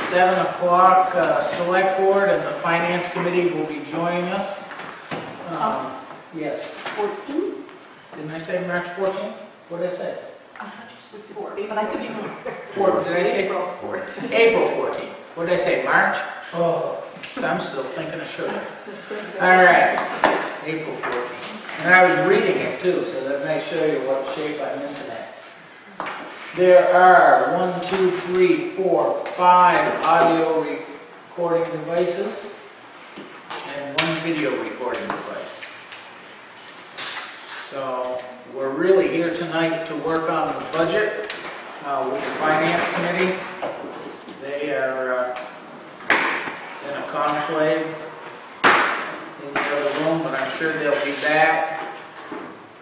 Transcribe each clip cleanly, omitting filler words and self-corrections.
7 o'clock, Select Board and the Finance Committee will be joining us. Yes. 14? Didn't I say March 14th? What did I say? I thought you said 4, but I could be wrong. Did I say April 14th? April 14th. What did I say, March? Oh, I'm still thinking of sugar. All right, April 14th. And I was reading it too, so that may show you what shape I'm in today. There are 1, 2, 3, 4, 5 audio recording devices and 1 video recording device. So we're really here tonight to work on the budget with the Finance Committee. They are in a conclave in the other room, but I'm sure they'll be back.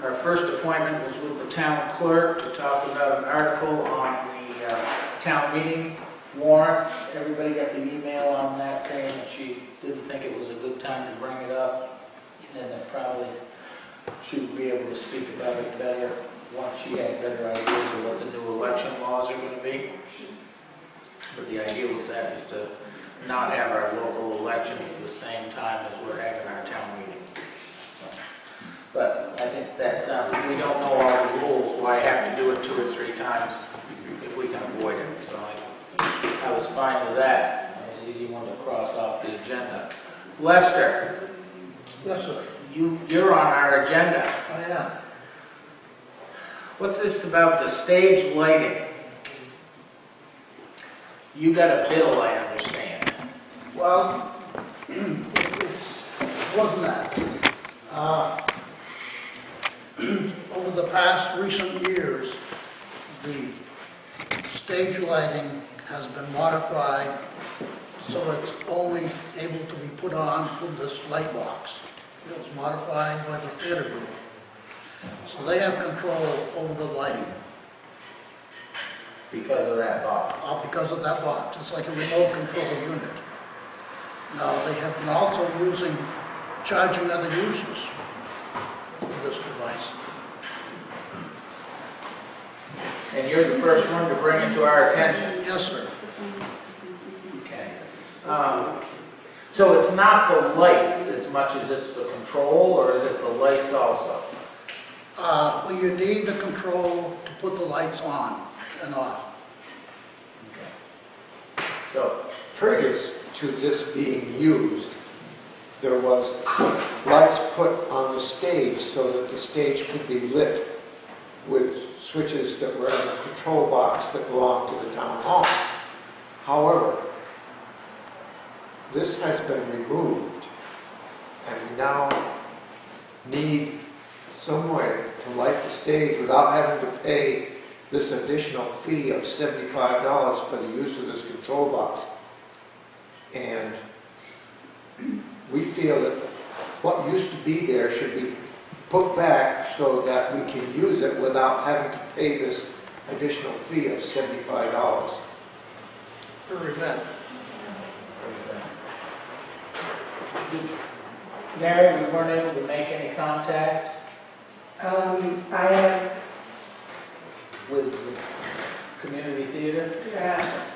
Our first appointment was with the town clerk to talk about an article on the town meeting warrant. Everybody got the email on that saying that she didn't think it was a good time to bring it up, and that probably she would be able to speak about it better once she had better ideas of what the new election laws are going to be. But the idea was that is to not have our local elections the same time as we're having our town meeting. So, but I think that's, if we don't know all the rules, why have to do it 2 or 3 times if we can avoid it? So I was fine with that. That was an easy one to cross off the agenda. Lester. Yes, sir. You're on our agenda. I am. What's this about the stage lighting? You got a bill, I understand. Well, it wasn't that. Over the past recent years, the stage lighting has been modified so it's only able to be put on with this light box. It was modified by the theater group. So they have control over the lighting. Because of that box. Because of that box. It's like a remote control unit. Now, they have been also charging other users for this device. And you're the first one to bring it to our attention. Yes, sir. Okay. So it's not the lights as much as it's the control, or is it the lights also? Well, you need the control to put the lights on and off. Okay. So, Previous to this being used, there was lights put on the stage so that the stage could be lit with switches that were in the control box that belonged to the town hall. However, this has been removed, and we now need some way to light the stage without having to pay this additional fee of $75 for the use of this control box. And we feel that what used to be there should be put back so that we can use it without having to pay this additional fee of $75. Very good. Mary, we weren't able to make any contact I have, with the community theater?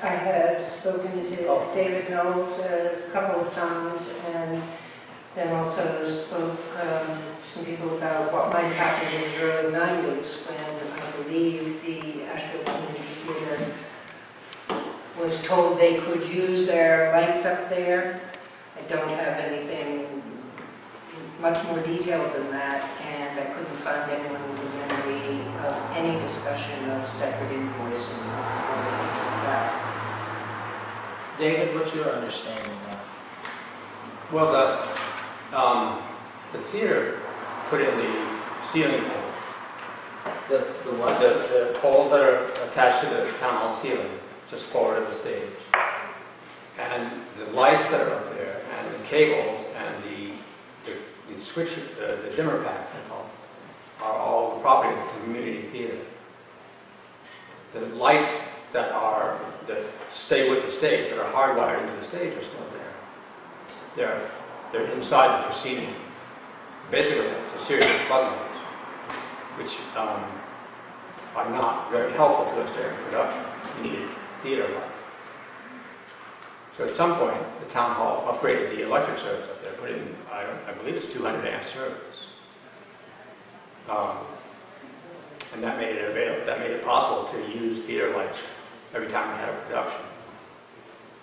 I had spoken to Oh. David Knowles a couple of times, and then also spoke to some people about what might happen in the early 90s when I believe the Ashfield Community Theater was told they could use their lights up there. I don't have anything much more detailed than that, and I couldn't find anyone with a memory of any discussion of separate invoicing or that. David, what's your understanding now? Well, the theater put in the ceiling poles, The what? the poles that are attached to the town hall ceiling, just forward of the stage. And the lights that are up there, and the cables, and the switch, the dimmer packs, I call them, are all the property of the community theater. The lights that stay with the stage, that are hardwired into the stage, are still there. They're inside the proceeding. Basically, it's a series of floodlights, which are not very helpful to us during production. You need theater light. So at some point, the town hall upgraded the electric service up there, put in, I believe it's 200 amp service. And that made it possible to use theater lights every time we had a production.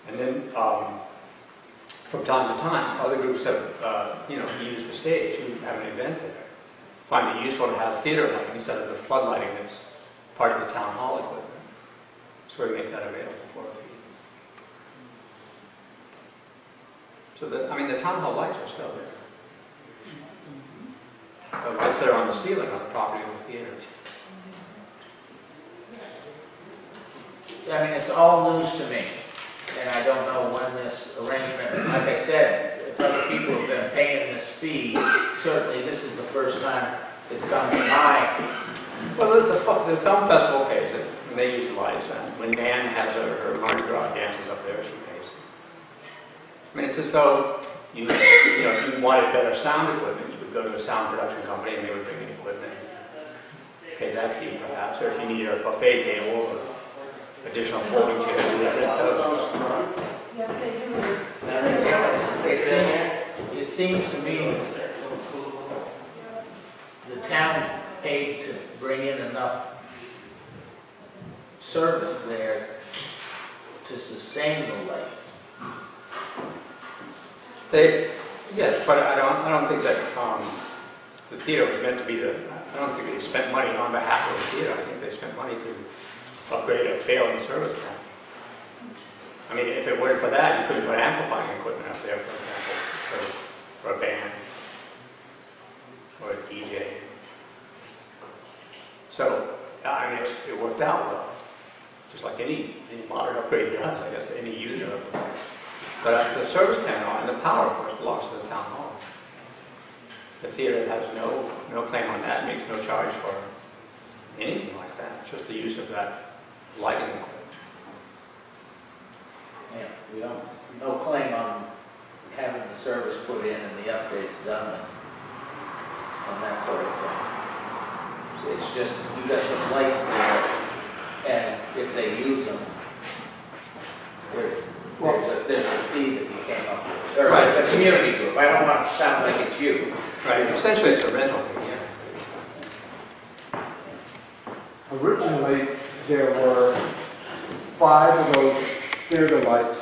And then, from time to time, other groups have, used the stage. We have an event there. Find it useful to have theater lighting instead of the floodlighting that's part of the town hall equipment. So we make that available for a fee. So the town hall lights are still there. The lights that are on the ceiling on the property of the theater. I mean, it's all news to me, and I don't know when this arrangement, like I said, if other people have been paying this fee, certainly this is the first time it's come to mind. Well, the film festival pays it, and they use the lights, and when Nan has her Mardi Gras dances up there, she pays it. I mean, it's as though, if you wanted better sound equipment, you would go to a sound production company and they would bring in equipment, pay that fee perhaps, or if you need a buffet table or additional folding chairs, you would rent those. It seems to me the town paid to bring in enough service there to sustain the lights. Yes, but I don't think that the theater was meant to be I don't think they spent money on behalf of the theater. I think they spent money to upgrade a failing service panel. I mean, if it weren't for that, you couldn't put amplifying equipment up there, for example, for a band or a DJ. So, I mean, it worked out well, just like any modern upgrade does, I guess, to any user of it. But the service panel and the power, of course, belongs to the town hall. The theater has no claim on that, makes no charge for anything like that. It's just the use of that lighting equipment. Yeah, we don't, no claim on having the service put in and the updates done and that sort of thing. So it's just, you got some lights there, and if they use them, there's a fee that you came up with, or Right. a community group. I don't want it to sound like it's you. Right, essentially it's a rental fee, yeah. Originally, there were 5 of those theater lights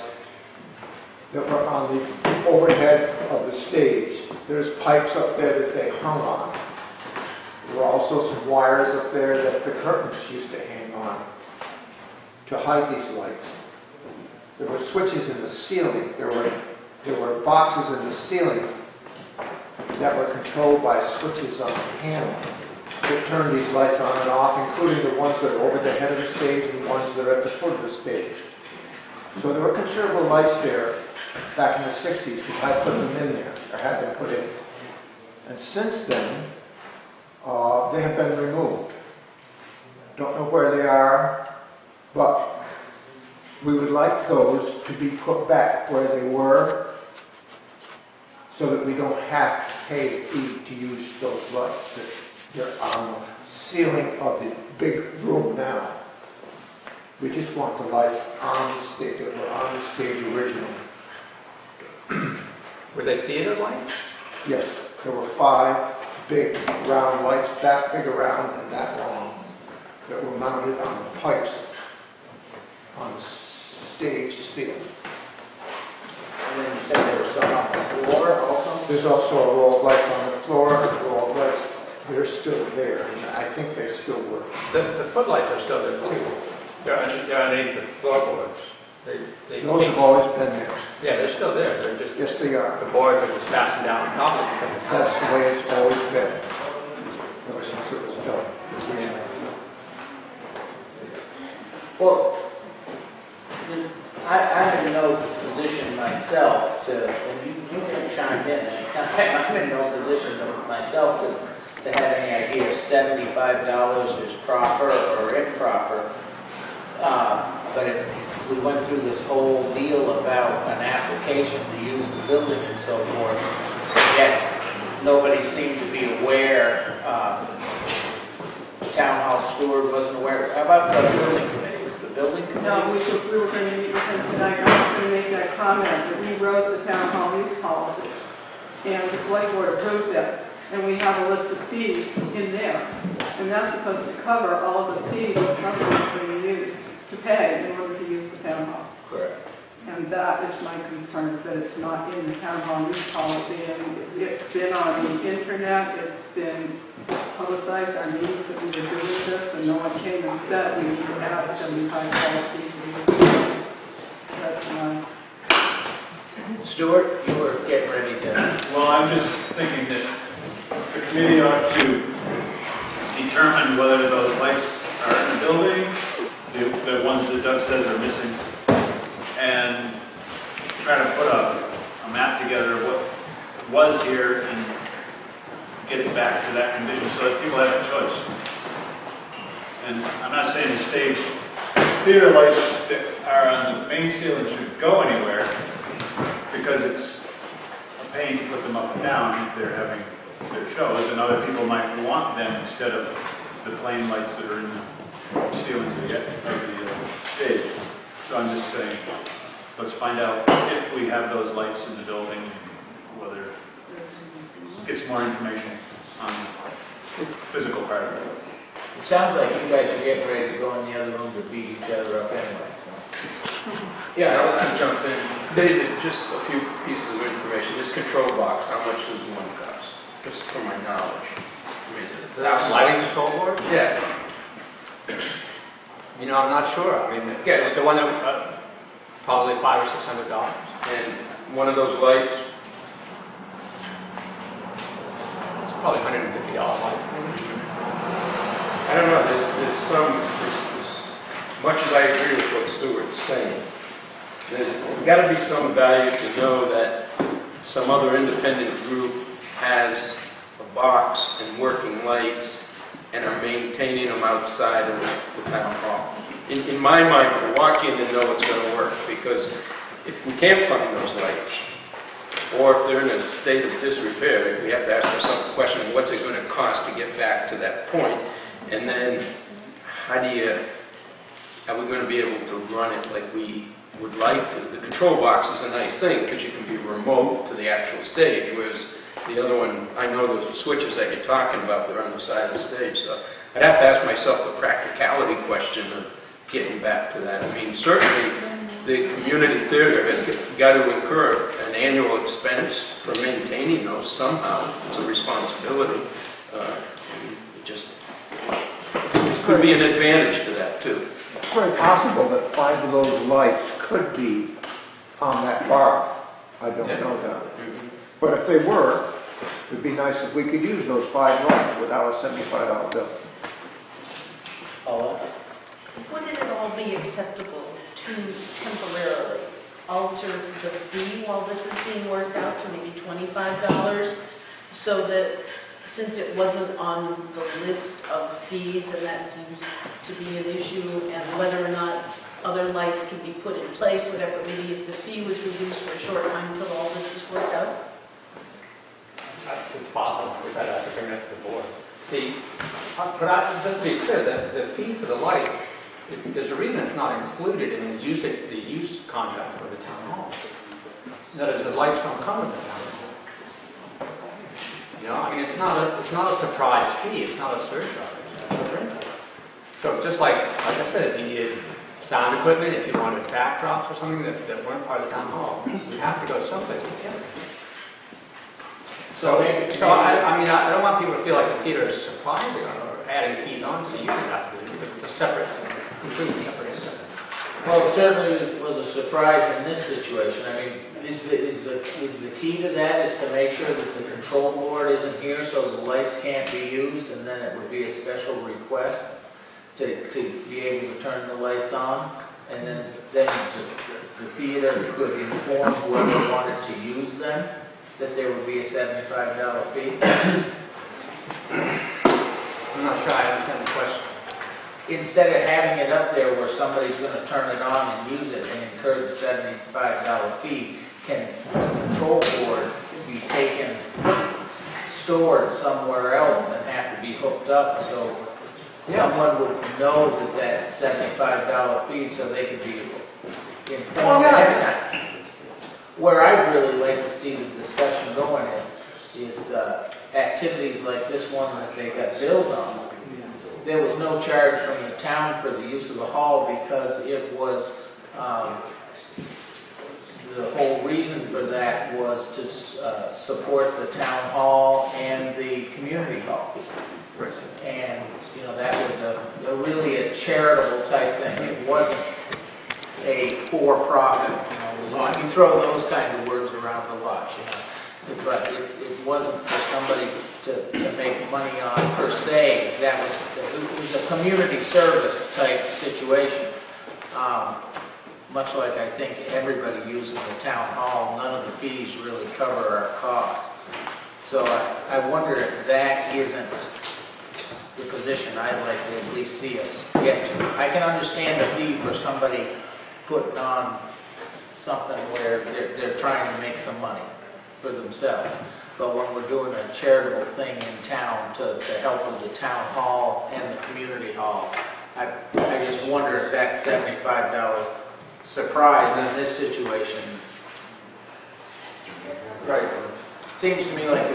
that were on the overhead of the stage. There's pipes up there that they hung on. There were also some wires up there that the curtains used to hang on to hide these lights. There were switches in the ceiling. There were boxes in the ceiling that were controlled by switches on the panel that turned these lights on and off, including the ones that are over the head of the stage and the ones that are at the foot of the stage. So there were considerable lights there back in the 60s because I put them in there, or had them put in. And since then, they have been removed. Don't know where they are, but we would like those to be put back where they were so that we don't have to pay a fee to use those lights. They're on the ceiling of the big room now. We just want the lights on the stage that were on the stage originally. Were they theater lights? Yes, there were 5 big round lights, that big around and that long, that were mounted on the pipes on the stage ceiling. And then you said there were some on the floor also? There's also a row of lights on the floor, a row of lights, they're still there, and I think they still work. The footlights are still there too. They're underneath the floorboards. Those have always been there. Yeah, they're still there. They're just, Yes, they are. the boards are just fastened down on top of it. That's the way it's always been, ever since it was done. Well, I'm in no position myself to, and you can chime in anytime, I'm in no position myself to have any idea if $75 is proper or improper. But we went through this whole deal about an application to use the building and so forth, yet nobody seemed to be aware, the town hall steward wasn't aware. How about the building committee? Was the building committee? No, we were going to meet with him tonight, I was going to to make that comment, that we wrote the town hall use policy, and the select board approved it, and we have a list of fees in there, and that's supposed to cover all of the fees that residents are going to use, to pay in order to use the town hall. Correct. And that is my concern, that it's not in the town hall use policy, and it's been on the internet, it's been publicized, our meetings that we were doing this, and no one came and said we need to have a $75 fee for these. That's my, Stuart, you were getting ready to, Well, I'm just thinking that the committee ought to determine whether those lights are in the building, the ones that Doug says are missing, and try to put a map together of what was here and get it back to that condition so that people have a choice. And I'm not saying the stage theater lights that are on the main ceiling should go anywhere, because it's a pain to put them up and down if they're having their shows, and other people might want them instead of the plain lights that are in the ceiling of the stage. So I'm just saying, let's find out if we have those lights in the building, whether get some more information on the physical part of it. it sounds like you guys are getting ready to go in the other room to beat each other up anyway, so. Yeah, I'll jump in. David, just a few pieces of information. This control box, how much does one cost? Just from my knowledge. I mean, is it That's lighting control board? Yeah. You know, I'm not sure. I mean, Yes. the one that, probably $500 or $600. And one of those lights, It's probably $150 light. I don't know, there's some, as much as I agree with what Stuart's saying, there's got to be some value to know that some other independent group has a box and working lights and are maintaining them outside of the town hall. In my mind, we walk in and know it's going to work, because if we can't find those lights, or if they're in a state of disrepair, we have to ask ourselves the question, what's it going to cost to get back to that point? And then, are we going to be able to run it like we would like to? The control box is a nice thing, because you can be remote to the actual stage, whereas the other one, I know the switches that you're talking about, they're on the side of the stage. So I'd have to ask myself the practicality question of getting back to that. I mean, certainly the community theater has got to incur an annual expense for maintaining those somehow. It's a responsibility. It just could be an advantage to that too. It's very possible that 5 of those lights could be on that bar. I don't know that. But if they were, it'd be nice if we could use those 5 lights without a $75 bill. Paula? Wouldn't it all be acceptable to temporarily alter the fee while this is being worked out to maybe $25, so that since it wasn't on the list of fees, and that seems to be an issue, and whether or not other lights can be put in place, whatever, maybe if the fee was reduced for a short time until all this is worked out? It's possible. We've had to bring it to the board. But just to be clear, the fee for the lights, there's a reason it's not included in the use contract for the town hall. That is, the lights don't come with the town hall. You know, I mean, it's not a surprise fee. It's not a surcharge. That's a rental. So just like I said, if you needed sound equipment, if you wanted backdrops or something that weren't part of the town hall, you have to go someplace to get it. So I mean, I don't want people to feel like the theater is surprising or adding fees on to the use activity, because it's a separate, completely separate incident. Well, it certainly was a surprise in this situation. I mean, is the key to that is to make sure that the control board isn't here so the lights can't be used, and then it would be a special request to be able to turn the lights on, and then the theater could inform whoever wanted to use them that there would be a $75 fee. I'm not sure I understand the question. Instead of having it up there where somebody's going to turn it on and use it and incur the $75 fee, can the control board be taken, stored somewhere else and have to be hooked up so someone would know that $75 fee so they could be informed every night? I'd really like to see the discussion going is activities like this one that they got billed on. There was no charge from the town for the use of the hall because it was, the whole reason for that was to support the town hall and the community hall. And, you know, that was a really a charitable type thing. It wasn't a for-profit, you know, you throw those kind of words around a lot, you know. But it wasn't for somebody to make money on per se. It was a community service type situation. Much like I think everybody using the town hall, none of the fees really cover our costs. So I wonder if that isn't the position I'd like to at least see us get to. I can understand a fee for somebody putting on something where they're trying to make some money for themselves. But when we're doing a charitable thing in town to help with the town hall and the community hall, I just wonder if that $75 surprise in this situation. Right. Seems to me like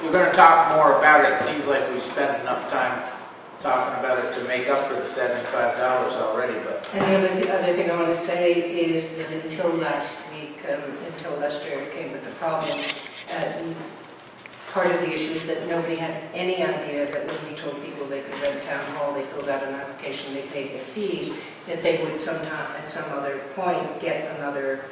we're going to talk more about it. It seems like we spent enough time talking about it to make up for the $75 already. But And the other thing I want to say is that until last week, until Lester came with the problem, part of the issue is that nobody had any idea that when we told people they could rent town hall, they filled out an application, they paid their fees, that they would sometime, at some other point, get another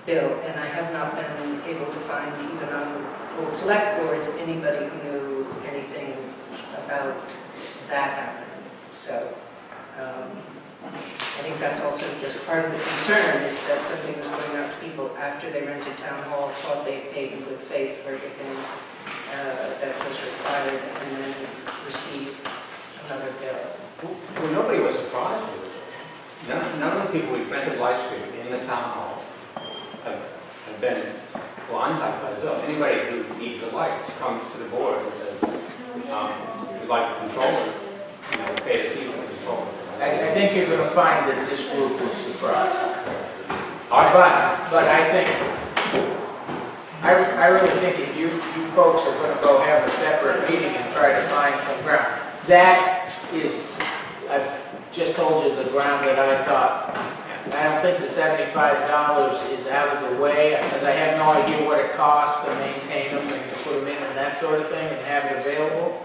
bill. And I have not been able to find, even on old select boards, anybody who knew anything about that happening. So I think that's also just part of the concern, is that something was going out to people after they rented town hall, thought they paid in good faith for everything that was required, and then receive another bill. Well, nobody was surprised with it. None of the people we rented light street in the town hall have been blindsided by this. Anybody who needs the lights comes to the board and says, we'd like to control it, you know, pay the fee for control it. I think you're going to find that this group was surprised. But I think, I really think if you folks are going to go have a separate meeting and try to find some ground, that is, I've just told you the ground that I thought. I don't think the $75 is out of the way, because I have no idea what it costs to maintain them and to put them in and that sort of thing and have it available.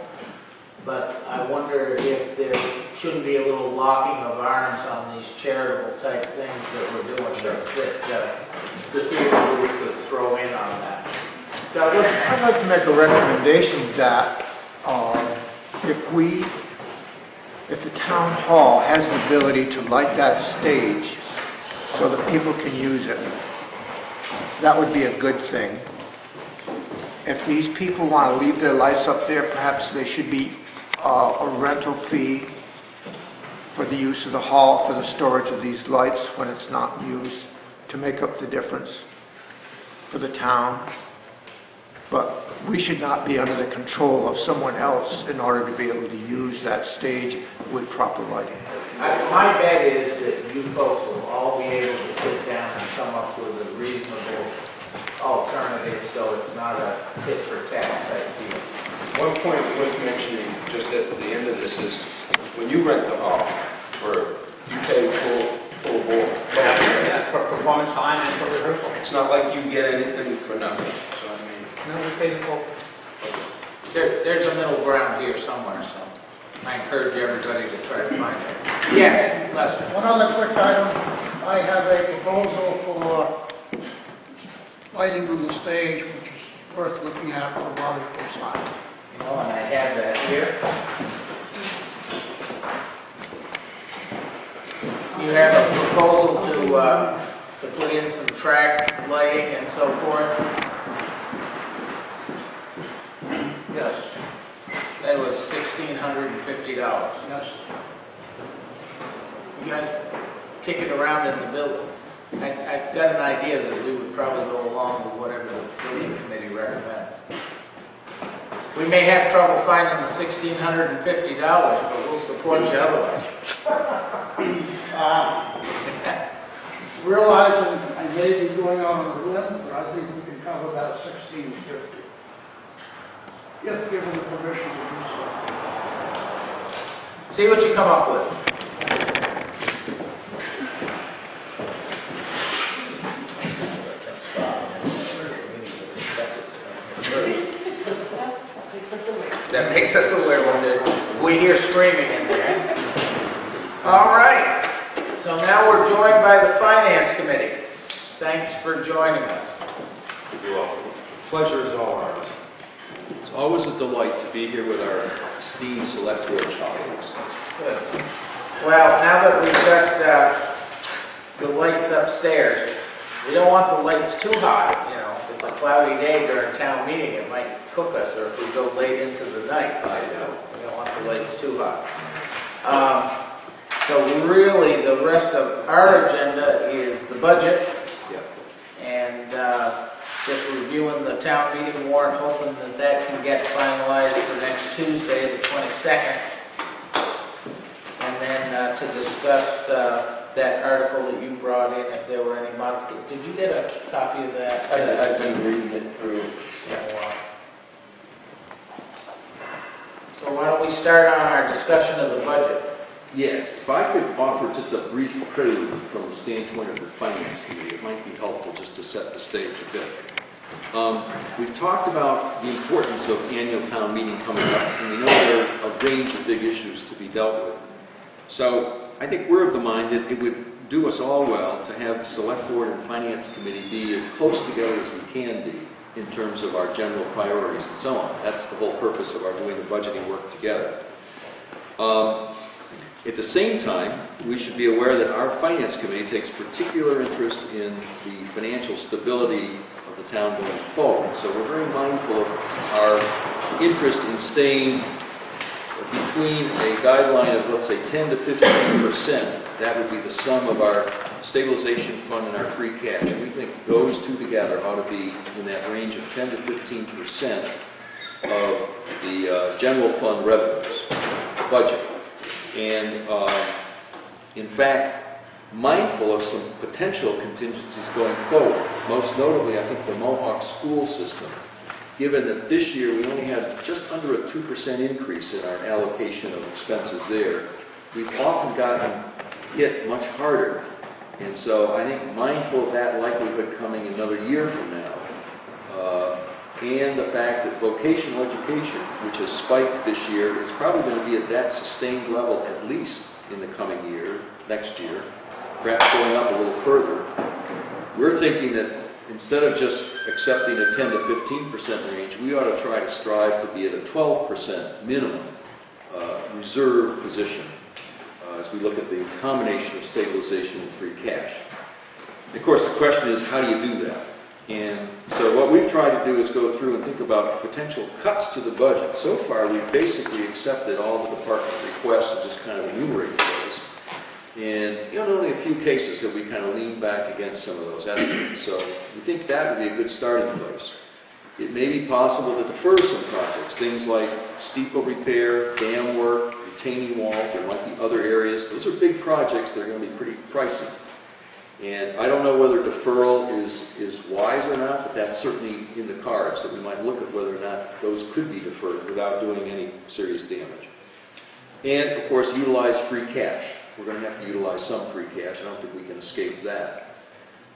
But I wonder if there shouldn't be a little locking of arms on these charitable type things that we're doing, that the three of we could throw in on that. Douglas? I'd like to make a recommendation that if the town hall has the ability to light that stage so that people can use it, that would be a good thing. If these people want to leave their lights up there, perhaps there should be a rental fee for the use of the hall, for the storage of these lights when it's not used, to make up the difference for the town. But we should not be under the control of someone else in order to be able to use that stage with proper lighting. My bet is that you folks will all be able to sit down and come up with a reasonable alternative, so it's not a tit for tat type deal. One point worth mentioning just at the end of this is, when you rent the hall, you pay full board. Yeah, for performance time and for rehearsal. It's not like you get anything for nothing, so I mean. No, we pay the full. There's a middle ground here somewhere, so I encourage everybody to try to find it. Yes, Lester? One other quick item, I have a proposal for lighting on the stage, which is worth looking at for Bobby Poseidon. You know, and I have that here. You have a proposal to put in some track lighting and so forth. Yes. That was $1,650. Yes. You guys kick it around in the building. I've got an idea that we would probably go along with whatever the building committee recommends. We may have trouble finding the $1,650, but we'll support you otherwise. Realizing, I may be going out on a limb, but I think we can cover that 1650. If given the permission to do so. See what you come up with. That makes us aware when we hear screaming in there. All right, so now we're joined by the Finance Committee. Thanks for joining us. You're welcome. Pleasure is all ours. It's always a delight to be here with our esteemed select board colleagues. Good. Well, now that we've got the lights upstairs, we don't want the lights too hot, you know. If it's a cloudy day during town meeting, it might cook us, or if we go late into the night. So, you know, we don't want the lights too hot. So really, the rest of our agenda is the budget. Yep. And just reviewing the town meeting warrant, hoping that that can get finalized for next Tuesday, the 22nd. And then to discuss that article that you brought in, if there were any modifications. Did you get a copy of that? I've been reading it through. So why don't we start on our discussion of the budget? Yes, if I could offer just a brief prelude from the standpoint of the Finance Committee, it might be helpful just to set the stage a bit. We've talked about the importance of annual town meeting coming up, and we know there are a range of big issues to be dealt with. So I think we're of the mind that it would do us all well to have the Select Board and Finance Committee be as close together as we can be in terms of our general priorities and so on. That's the whole purpose of our doing the budgeting work together. At the same time, we should be aware that our Finance Committee takes particular interest in the financial stability of the town going forward. So we're very mindful of our interest in staying between a guideline of, let's say, 10 to 15%. That would be the sum of our stabilization fund and our free cash. We think those two together ought to be in that range of 10 to 15% of the general fund revenues budget. And in fact, mindful of some potential contingencies going forward, most notably, I think, the Mohawk school system, given that this year we only had just under a 2% increase in our allocation of expenses there. We've often gotten hit much harder. And so I think mindful of that likelihood coming another year from now, and the fact that vocational education, which has spiked this year, is probably going to be at that sustained level at least in the coming year, next year, perhaps going up a little further. We're thinking that instead of just accepting a 10 to 15% range, we ought to try to strive to be at a 12% minimum reserve position as we look at the combination of stabilization and free cash. And of course, the question is, how do you do that? And so what we've tried to do is go through and think about potential cuts to the budget. So far, we've basically accepted all the department requests and just kind of enumerated those. And only a few cases have we kind of leaned back against some of those estimates. So we think that would be a good starting place. It may be possible to defer some projects, things like steeple repair, dam work, retaining wall. There might be other areas. Those are big projects that are going to be pretty pricey. And I don't know whether deferral is wise or not, but that's certainly in the cards, that we might look at whether or not those could be deferred without doing any serious damage. And, of course, utilize free cash. We're going to have to utilize some free cash. I don't think we can escape that.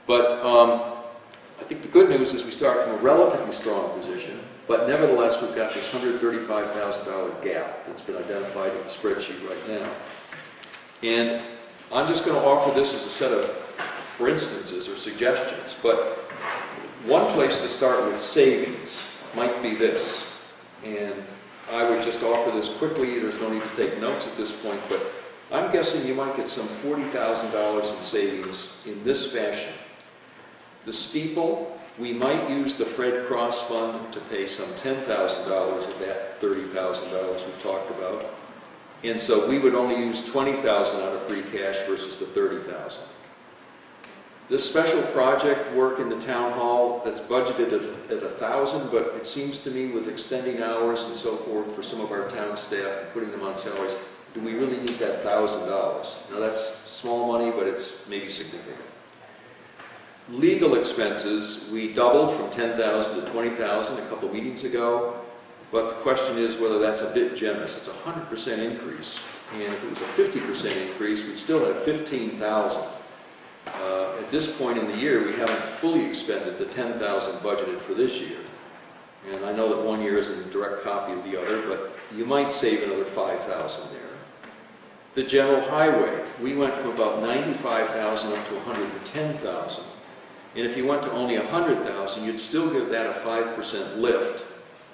But I think the good news is we start from a relatively strong position, but nevertheless, we've got this $135,000 gap that's been identified in the spreadsheet right now. And I'm just going to offer this as a set of for instances or suggestions, but one place to start with savings might be this, and I would just offer this quickly. There's no need to take notes at this point, but I'm guessing you might get some $40,000 in savings in this fashion. The steeple, we might use the Fred Cross Fund to pay some $10,000 of that $30,000 we've talked about, and so we would only use $20,000 out of free cash versus the $30,000. This special project work in the town hall that's budgeted at $1,000, but it seems to me with extending hours and so forth for some of our town staff and putting them on salaries, do we really need that $1,000? Now that's small money, but it's maybe significant. Legal expenses, we doubled from 10,000 to 20,000 a couple of meetings ago, but the question is whether that's a bit generous. It's a 100% increase, and if it was a 50% increase, we'd still have 15,000. At this point in the year, we haven't fully expended the 10,000 budgeted for this year. And I know that one year isn't a direct copy of the other, but you might save another 5,000 there. The general highway, we went from about 95,000 up to 110,000. And if you went to only 100,000, you'd still give that a 5% lift,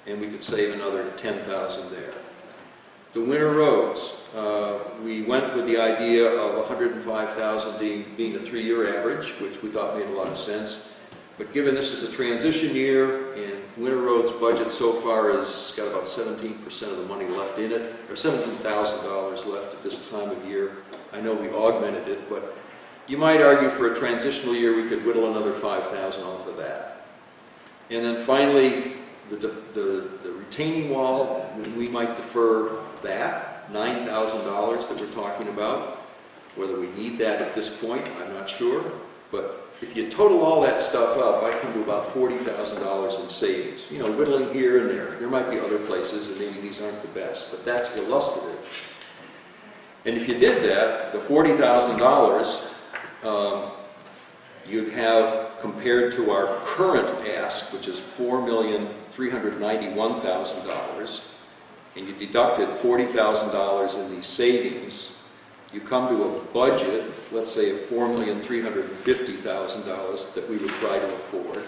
and we could save another 10,000 there. The winter roads, we went with the idea of 105,000 being the 3-year average, which we thought made a lot of sense. But given this is a transition year, and winter roads budget so far has got about 17% of the money left in it, or $17,000 left at this time of year. I know we augmented it, but you might argue for a transitional year we could whittle another 5,000 off of that. And then finally, the retaining wall, we might defer that, $9,000 that we're talking about. Whether we need that at this point, I'm not sure. But if you total all that stuff up, I come to about $40,000 in savings. You know, whittling here and there. There might be other places, and maybe these aren't the best, but that's illustrative. And if you did that, the $40,000, you'd have, compared to our current ask, which is $4,391,000, and you deducted $40,000 in these savings, you come to a budget, let's say, of $4,350,000 that we would try to afford.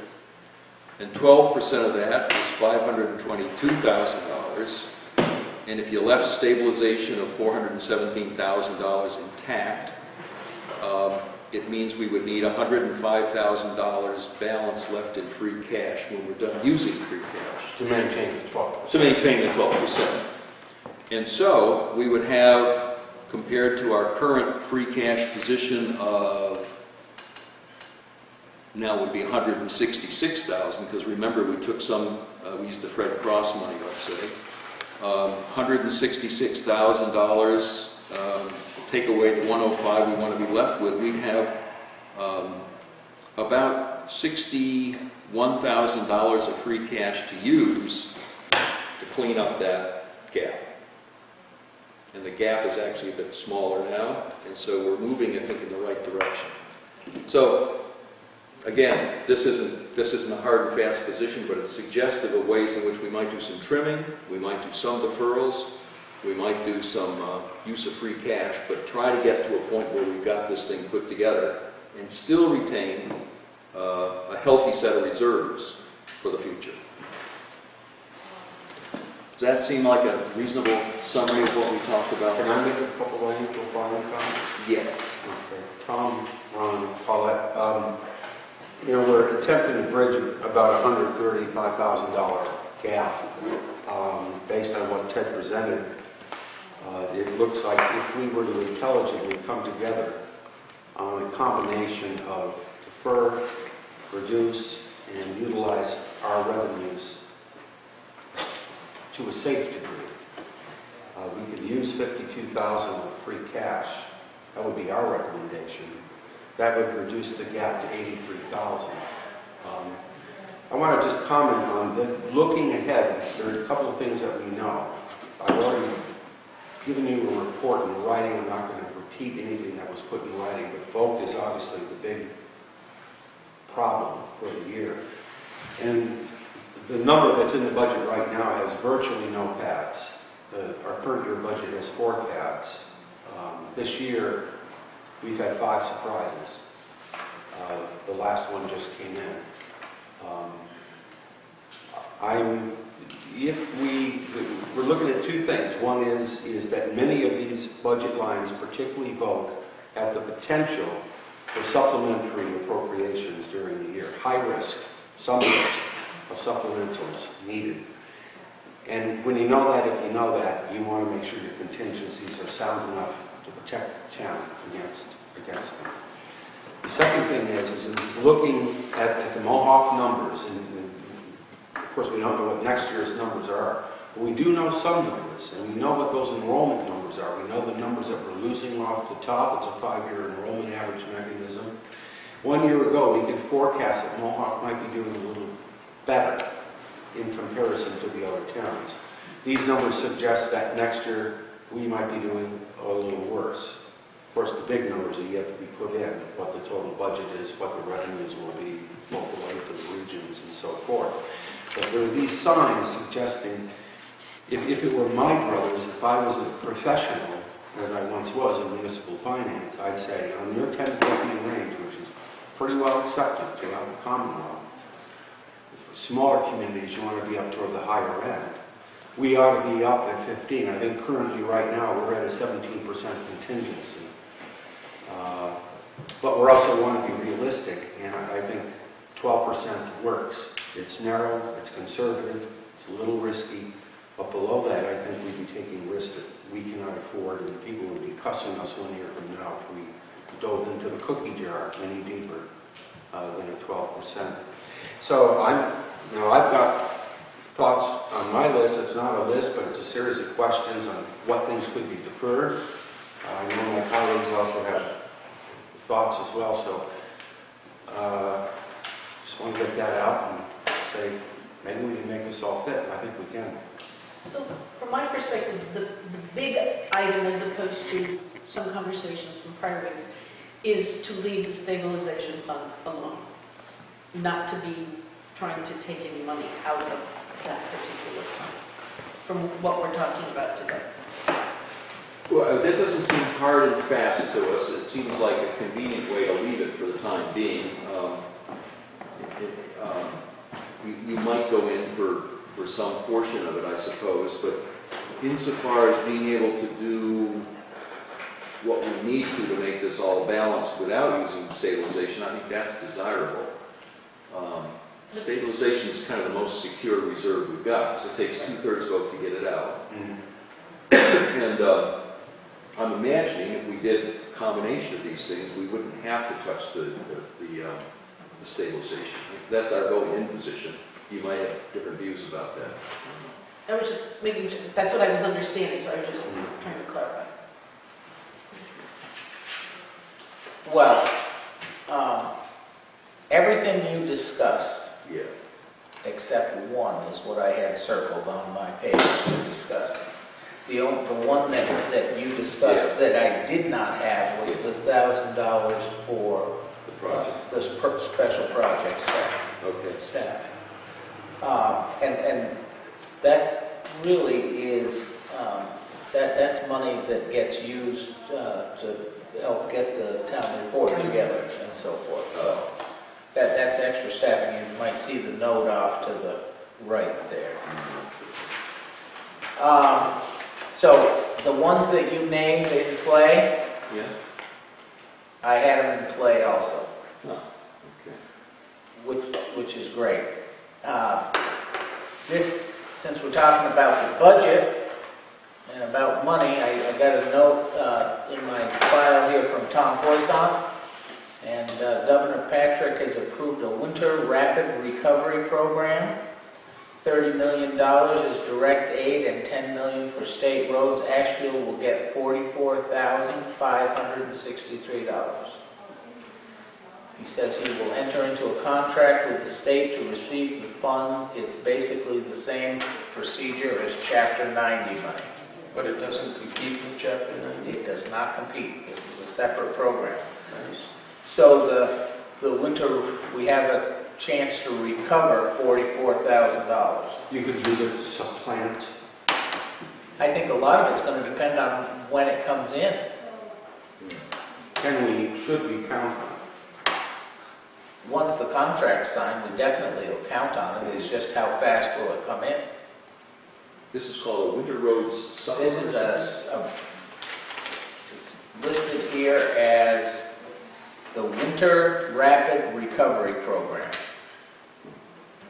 And 12% of that is $522,000. And if you left stabilization of $417,000 intact, it means we would need $105,000 balance left in free cash when we're done using free cash. To maintain the 12%. To maintain the 12%. And so we would have, compared to our current free cash position of, now would be 166,000, because remember we took some, we used the Fred Cross money, let's say, $166,000, take away the 105 we want to be left with, we'd have about $61,000 of free cash to use to clean up that gap. And the gap is actually a bit smaller now, and so we're moving, I think, in the right direction. So, again, this isn't a hard and fast position, but it's suggestive of ways in which we might do some trimming, we might do some deferrals, we might do some use of free cash, but try to get to a point where we've got this thing put together and still retain a healthy set of reserves for the future. Does that seem like a reasonable summary of what we talked about? Can I make a couple of equal following comments? Yes. Okay. Tom, Ron, Paulette, you know, we're attempting to bridge about $135,000 gap based on what Ted presented. It looks like if we were to intelligently come together on a combination of defer, reduce, and utilize our revenues to a safe degree. We could use $52,000 of free cash. That would be our recommendation. That would reduce the gap to $83,000. I want to just comment on that. Looking ahead, there are a couple of things that we know. I've already given you a report in writing. I'm not going to repeat anything that was put in writing, but Volk is obviously the big problem for the year. And the number that's in the budget right now has virtually no pads. Our current year budget has 4 pads. This year, we've had 5 surprises. The last one just came in. We're looking at 2 things. One is that many of these budget lines, particularly Volk, have the potential for supplementary appropriations during the year. High risk, some risk of supplementals needed. And when you know that, if you know that, you want to make sure your contingencies are sound enough to protect the town against them. The second thing is looking at the Mohawk numbers, and of course we don't know what next year's numbers are, but we do know some numbers, and we know what those enrollment numbers are. We know the numbers that we're losing off the top. It's a 5-year enrollment average mechanism. 1 year ago, we could forecast that Mohawk might be doing a little better in comparison to the other towns. These numbers suggest that next year we might be doing a little worse. Of course, the big numbers are yet to be put in, what the total budget is, what the revenues will be, what relate to the regions and so forth. But there are these signs suggesting, if it were my brothers, if I was a professional, as I once was in municipal finance, I'd say on your 10-15 range, which is pretty well accepted throughout the Commonwealth, for smaller communities, you want to be up toward the higher end. We ought to be up at 15. I think currently, right now, we're at a 17% contingency. But we also want to be realistic, and I think 12% works. It's narrow, it's conservative, it's a little risky, but below that, I think we'd be taking risks that we cannot afford, and people would be cussing us 1 year from now if we dove into the cookie jar any deeper than a 12%. So I've got thoughts on my list. It's not a list, but it's a series of questions on what things could be deferred. I know my colleagues also have thoughts as well, so just want to get that out and say maybe we can make this all fit. I think we can. So from my perspective, the big item, as opposed to some conversations from prior meetings, is to leave the stabilization fund alone, not to be trying to take any money out of that particular fund, from what we're talking about today. Well, that doesn't seem hard and fast to us. It seems like a convenient way to leave it for the time being. You might go in for some portion of it, I suppose, but insofar as being able to do what we need to make this all balanced without using stabilization, I think that's desirable. Stabilization is kind of the most secure reserve we've got, so it takes 2/3 vote to get it out. And I'm imagining if we did a combination of these things, we wouldn't have to touch the stabilization. If that's our going-in position, you might have different views about that. I was just making sure, that's what I was understanding, so I was just trying to clarify. Well, everything you discussed, Yeah. except one, is what I had circled on my page to discuss. The one that you discussed that I did not have was the $1,000 for The project. this special project staff. Okay. Staffing. And that really is, that's money that gets used to help get the town report together and so forth. So that's extra staffing. You might see the note off to the right there. So the ones that you named in play, Yeah. I had them in play also, Oh, okay. which is great. Since we're talking about the budget and about money, I got a note in my file here from Tom Poisson, and Governor Patrick has approved a winter rapid recovery program. $30 million is direct aid and $10 million for state roads. Ashfield will get $44,563. He says he will enter into a contract with the state to receive the fund. It's basically the same procedure as Chapter 90 money. But it doesn't compete with Chapter 90? It does not compete. This is a separate program. So the winter, we have a chance to recover $44,000. You could use it to supplant. I think a lot of it's going to depend on when it comes in. Should we count on it? Once the contract's signed, we definitely will count on it. It's just how fast will it come in? This is called a winter roads supplement. This is it's listed here as the Winter Rapid Recovery Program. It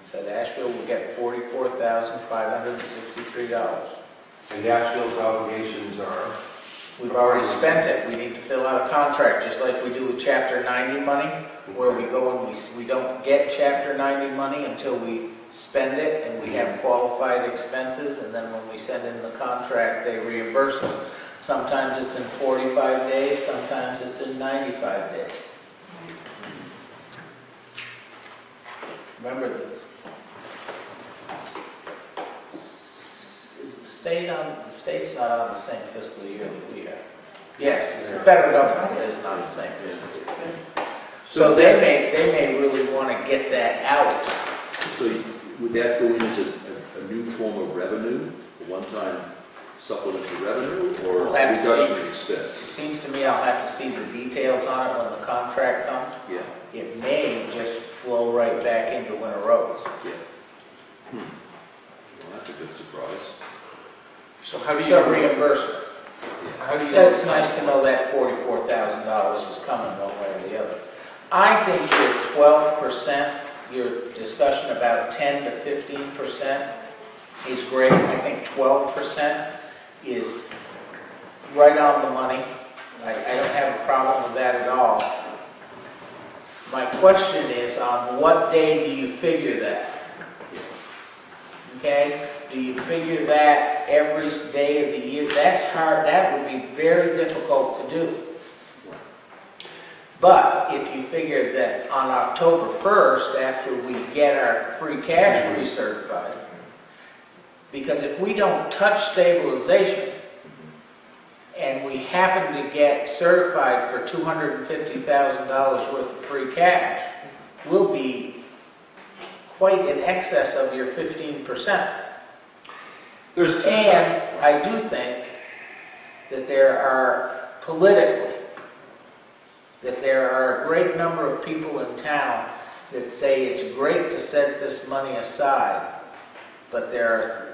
said Ashfield will get $44,563. And Asheville's obligations are? We've already spent it. We need to fill out a contract, just like we do with Chapter 90 money, where we go and we don't get Chapter 90 money until we spend it, and we have qualified expenses, and then when we send in the contract, they reimburse us. Sometimes it's in 45 days, sometimes it's in 95 days. remember that, is the state on, the state's not on the same fiscal year that we are. Yes, the federal government is not the same fiscal year. So they may really want to get that out. So would that go in as a new form of revenue, a one-time supplement to revenue, or We'll have to reduction see. in It expense? seems to me I'll have to see the details on it when the contract comes. Yeah, It may just flow right back into winter roads. yeah. Well, that's a good surprise. So how do It's you, a reimbursement. how do you? So it's nice to know that $44,000 is coming one way or the other. I think your 12%, your discussion about 10 to 15% is great. I think 12% is right on the money. I don't have a problem with that at all. My question is, on what day do you figure that? Okay? Do you figure that every day of the year? That's hard. That would be very difficult to do. But if you figure that on October 1st, after we get our free cash recertified, because if we don't touch stabilization and we happen to get certified for $250,000 worth of free cash, we'll be quite in excess of your 15%. There's two And I do think that there are, politically, that there are a great number of people in town that say it's great to set this money aside, but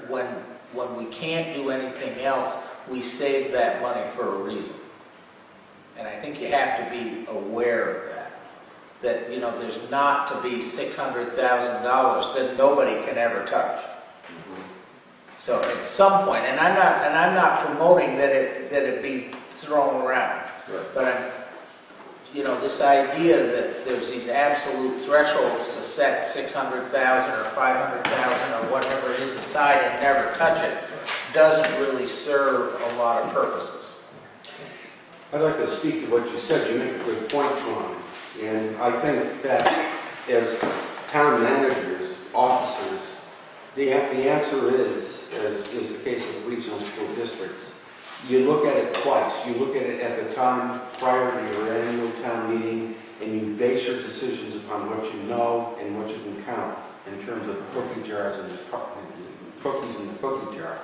when we can't do anything else, we save that money for a reason. And I think you have to be aware of that. That, you know, there's not to be $600,000 that nobody can ever touch. So at some point, and I'm not promoting that it be thrown around, Right. but I'm, you know, this idea that there's these absolute thresholds to set 600,000 or 500,000 or whatever it is aside and never touch it doesn't really serve a lot of purposes. I'd like to speak to what you said. You make a good point, Ron. And I think that as town managers, officers, the answer is, as is the case with regional school districts, you look at it twice. You look at it at the time prior to your annual town meeting, and you base your decisions upon what you know and what you can count in terms of cookie jars and cookies in the cookie jar.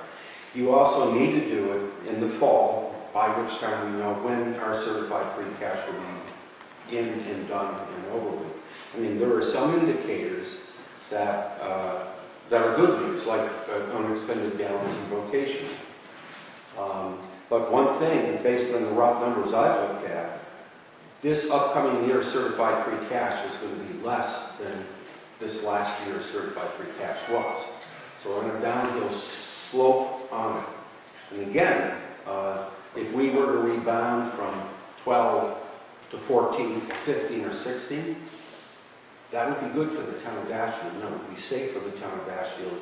You also need to do it in the fall, by which time we know when our certified free cash will be in and done and over with. I mean, there are some indicators that are good news, like unexpended balance in vocation. But one thing, based on the rough numbers I've looked at, this upcoming year's certified free cash is going to be less than this last year's certified free cash was. So we're on a downhill slope on it. And again, if we were to rebound from 12 to 14, 15, or 16, that would be good for the town of Ashfield. And that would be safe for the town of Ashfield.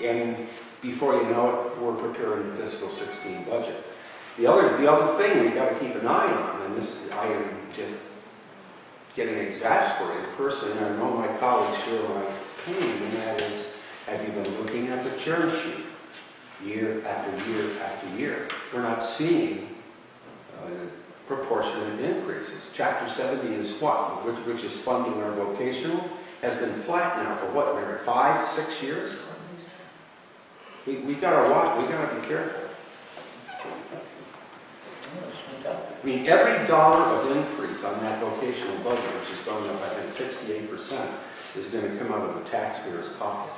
And before you know it, we're preparing the fiscal 16 budget. The other thing we've got to keep an eye on, and this I am just getting exasperated personally, and I know my colleagues share my pain, and that is, have you been looking at the cherry sheet year after year after year? We're not seeing proportionate increases. Chapter 70 is what? Which is funding our vocational, has been flat now for what, Mary? 5, 6 years? We gotta watch, we gotta be careful. I mean, every dollar of increase on that vocational budget, which is going up, I think, 68%, is gonna come out of the taxpayer's pocket.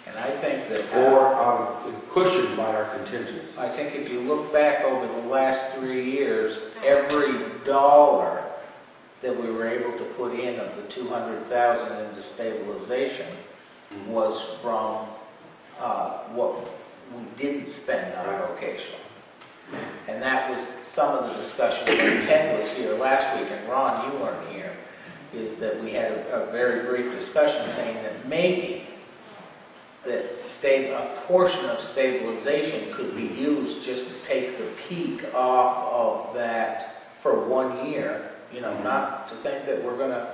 And I think that... Or cushioned by our contingencies. I think if you look back over the last 3 years, every dollar that we were able to put in of the 200,000 into stabilization was from what we didn't spend on vocational. And that was some of the discussion when Ted was here last week, and Ron, you weren't here, is that we had a very brief discussion saying that maybe that a portion of stabilization could be used just to take the peak off of that for 1 year, you know, not to think that we're going to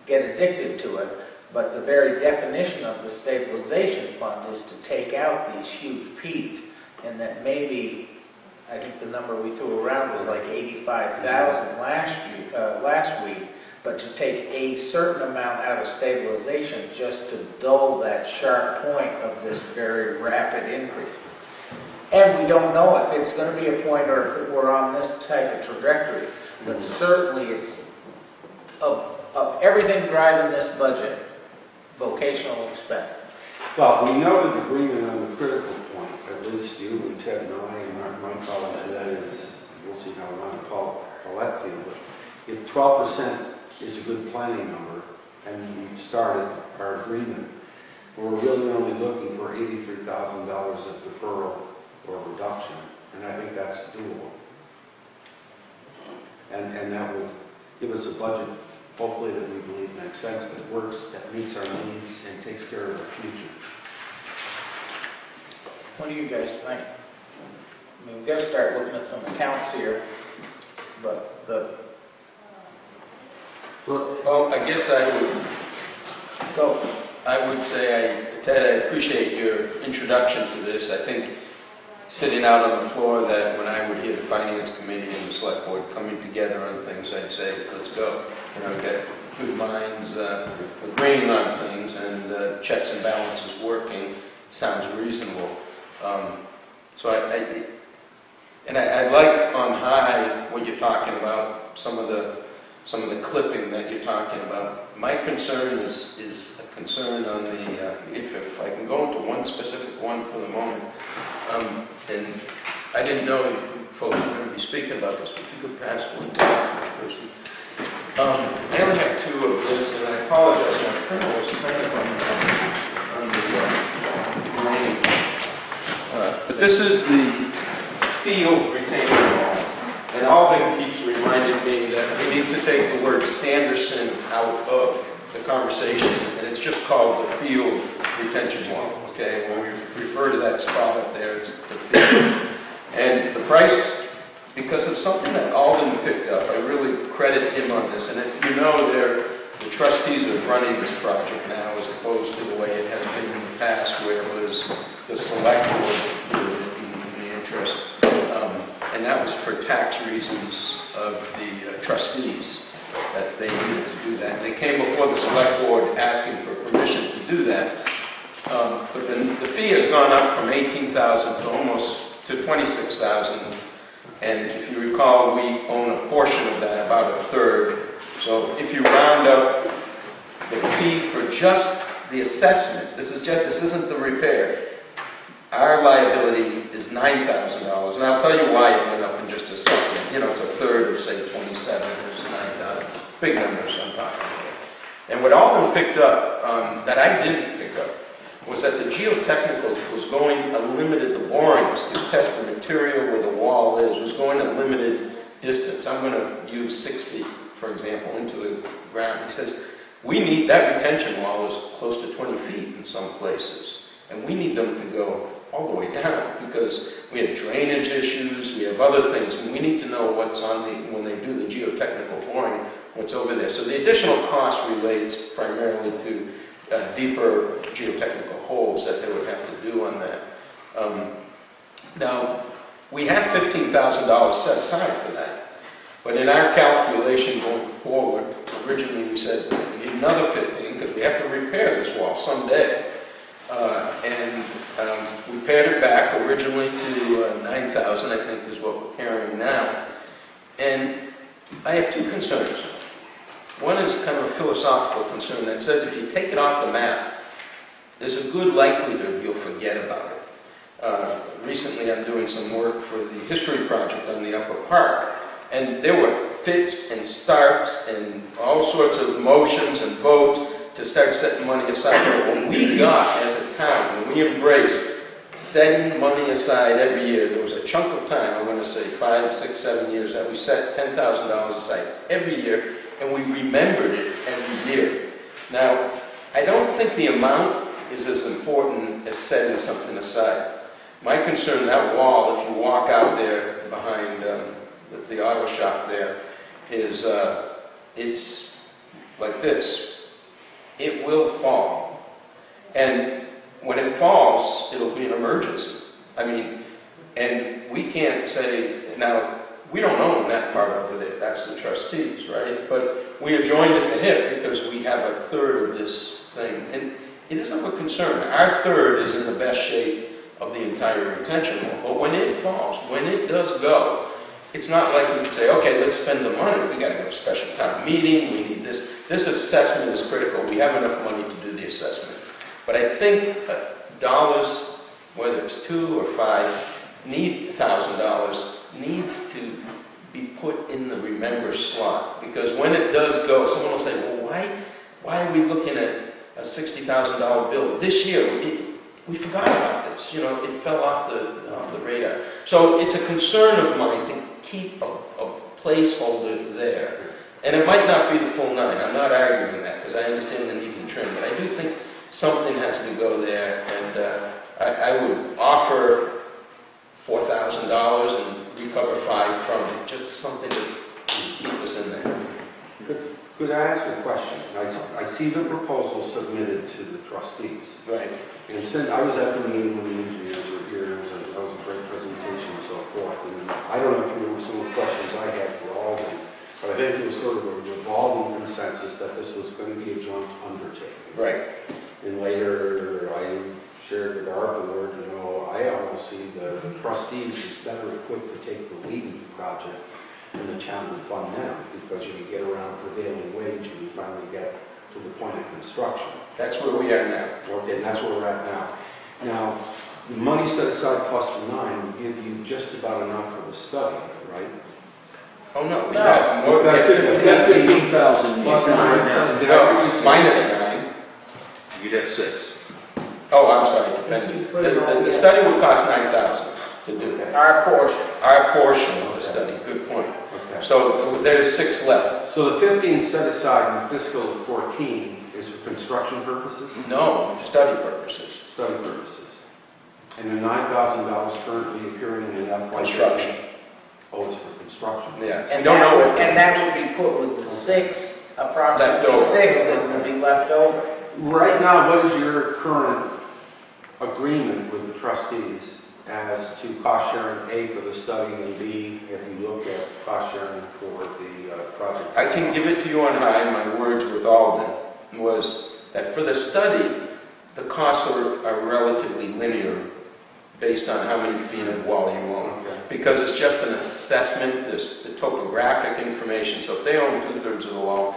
get addicted to it, But the very definition of the stabilization fund is to take out these huge peaks, and that maybe, I think the number we threw around was like 85,000 last week, but to take a certain amount out of stabilization just to dull that sharp point of this very rapid increase. And we don't know if it's going to be a point or if we're on this type of trajectory, but certainly it's of everything driving this budget, vocational expense. Well, we noted agreement on the critical point, at least you and Ted and I and my colleagues, and that is, we'll see how Ron Paul Paulette feels, but if 12% is a good planning number, and we've started our agreement, we're really only looking for $83,000 of deferral or reduction, and I think that's doable. And that would give us a budget, hopefully, that we believe makes sense, that works, that meets our needs, and takes care of our future. What do you guys think? I mean, we've got to start looking at some accounts here, but Well, I guess I would say, Ted, I appreciate your introduction to this. I think sitting out on the floor, that when I would hear the finance committee and the select board coming together on things, I'd say, let's go. Get good minds agreeing on things, and checks and balances working sounds reasonable. So I like on high what you're talking about, some of the clipping that you're talking about. My concern is a concern on the, if I can go into one specific one for the moment, and I didn't know you folks were going to be speaking about this, but if you could pass one to each person. I only have two of this, and I apologize, my printer was kind of on the lane. But this is the field retaining wall. And Alvin keeps reminding me that we need to take the word Sanderson out of the conversation, and it's just called the field retention wall, okay? When we refer to that spot up there, it's the field. And the price, because of something that Alvin picked up, I really credit him on this, and if you know, the trustees are running this project now as opposed to the way it has been in the past, where it was the select board doing it in the interest. And that was for tax reasons of the trustees, that they needed to do that. They came before the select board asking for permission to do that. But then the fee has gone up from $18,000 to almost to $26,000. And if you recall, we own a portion of that, about a third. So if you round up the fee for just the assessment, this isn't the repair. Our liability is $9,000, and I'll tell you why it went up in just a second. It's a third of, say, 27, it's 9,000. Big numbers I'm talking about. And what Alvin picked up, that I didn't pick up, was that the geotechnical was going a limited, the borings to test the material where the wall is, was going a limited distance. I'm going to use 6 feet, for example, into the ground. He says, we need, that retention wall is close to 20 feet in some places, and we need them to go all the way down, because we have drainage issues, we have other things, and we need to know what's on when they do the geotechnical boring, what's over there. So the additional cost relates primarily to deeper geotechnical holes that they would have to do on that. Now, we have $15,000 set aside for that, but in our calculation going forward, originally we said we need another 15 because we have to repair this wall someday. And we pared it back originally to 9,000, I think is what we're carrying now. And I have two concerns. One is kind of a philosophical concern that says if you take it off the map, there's a good likelihood you'll forget about it. Recently I'm doing some work for the history project on the Upper Park, and there were fits and starts and all sorts of motions and votes to start setting money aside. When we got, as a town, when we embraced setting money aside every year, there was a chunk of time, I'm going to say 5, 6, 7 years, that we set $10,000 aside every year, and we remembered it every year. Now, I don't think the amount is as important as setting something aside. My concern, that wall, if you walk out there behind the auto shop there, is it's like this. it will fall. And when it falls, it'll be an emergency. I mean, and we can't say, now, we don't own that part over there, that's the trustees, right? But we are joined at the hip because we have a third of this thing. And it is of a concern. Our third is in the best shape of the entire retention wall. But when it falls, when it does go, it's not like we can say, okay, let's spend the money. We got to go to a special town meeting. We need this. This assessment is critical. We have enough money to do the assessment. But I think dollars, whether it's $2 or $5, $1,000 needs to be put in the remember slot. Because when it does go, someone will say, well, why are we looking at a $60,000 bill? This year, we forgot about this. You know, it fell off the radar. So it's a concern of mine to keep a placeholder there. And it might not be the full 9. I'm not arguing that because I understand the need to trim. But I do think something has to go there. And I would offer $4,000 and recover $5 from it. Just something to keep us in there. Could I ask a question? I see the proposal submitted to the trustees. Right. And since I was at the meeting when the engineers were here, and that was a great presentation and so forth. And I don't know if you remember some of the questions I had for all of them, but I think it was sort of a revolving consensus that this was going to be a joint undertaking. Right. And later, I shared with our board, you know, I almost see the trustees as better equipped to take the lead in the project than the town would fund them, because you can get around prevailing wage when you finally get to the point of construction. That's where we are now. Okay, and that's where we're at now. Now, the money set aside plus the 9 will give you just about enough for the study, right? Oh, no, we No. have more. We've got We have 15,000 plus 9 now. No, minus 9. You'd have 6. Oh, I'm sorry. The study would cost $9,000 to do. Okay. Our portion. Our portion of the study. Good point. Okay. So there's 6 left. So the 15 set aside in fiscal 14 is for construction purposes? No, study purposes. Study purposes. And the $9,000 currently appearing in FY. Construction. Oh, it's for construction. Yes. And You don't know what. and that would be put with the 6, approximately Left over. 6 that would be left over. Right now, what is your current agreement with the trustees as to cost sharing, A, for the study, and B, if you look at cost sharing for the project? I can give it to you on high. My words with Alden was that for the study, the costs are relatively linear based on how many feet of wall you own. Okay. Because it's just an assessment, there's the topographic information. So if they own 2/3 of the wall,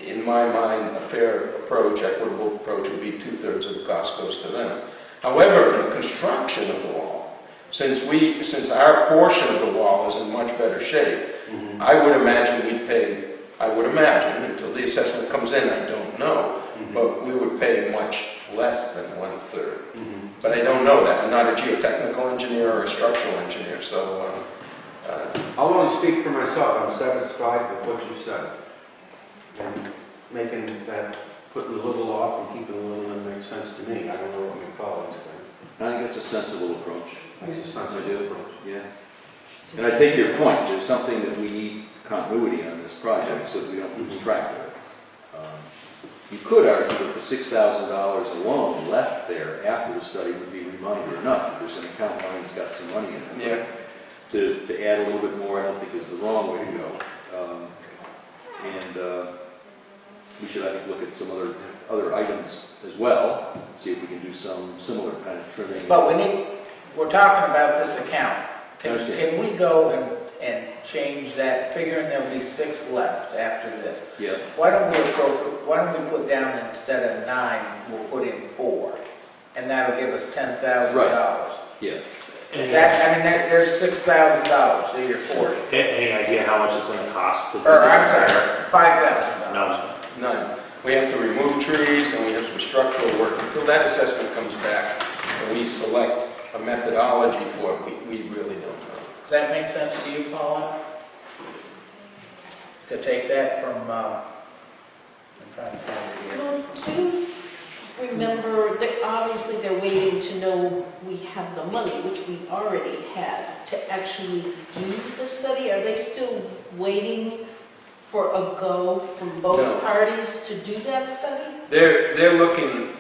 in my mind, a fair approach, equitable approach would be 2/3 of the cost goes to them. However, in construction of the wall, since our portion of the wall is in much better shape, I would imagine we'd pay, until the assessment comes in, I don't know, but we would pay much less than 1/3. But I don't know that. I'm not a geotechnical engineer or a structural engineer, so I'll only speak for myself. I'm satisfied with what you said. And making that, putting a little off and keeping a little in makes sense to me. I don't know what my colleagues think. I think it's a sensible approach. It's a sensible approach. Yeah. And I take your point. There's something that we need continuity on this project so that we don't lose track of it. You could argue that the $6,000 alone left there after the study would be reminder enough. There's an account line that's got some money in it. yeah. To add a little bit more, I don't think is the wrong way to go. We should, I think, look at some other items as well, and see if we can do some similar kind of trimming. But we're talking about this account. I understand. Can we go and change that, figuring there'll be 6 left after this? Yeah. Why don't we put down, instead of 9, we'll put in 4, and that'll give us $10,000. Yeah. There's $6,000, so you're 40. Any idea how much it's going to cost? Or, I'm sorry, $5,000. No. None. We have to remove trees and we have some structural work. Until that assessment comes back and we select a methodology for it, we really don't know. Does that make sense to you, Paula? To take that from, I'm trying to find it here. Well, do remember that obviously they're waiting to know we have the money, which we already had, to actually do the study. Are they still waiting for a go from both No. parties to do that study? They're looking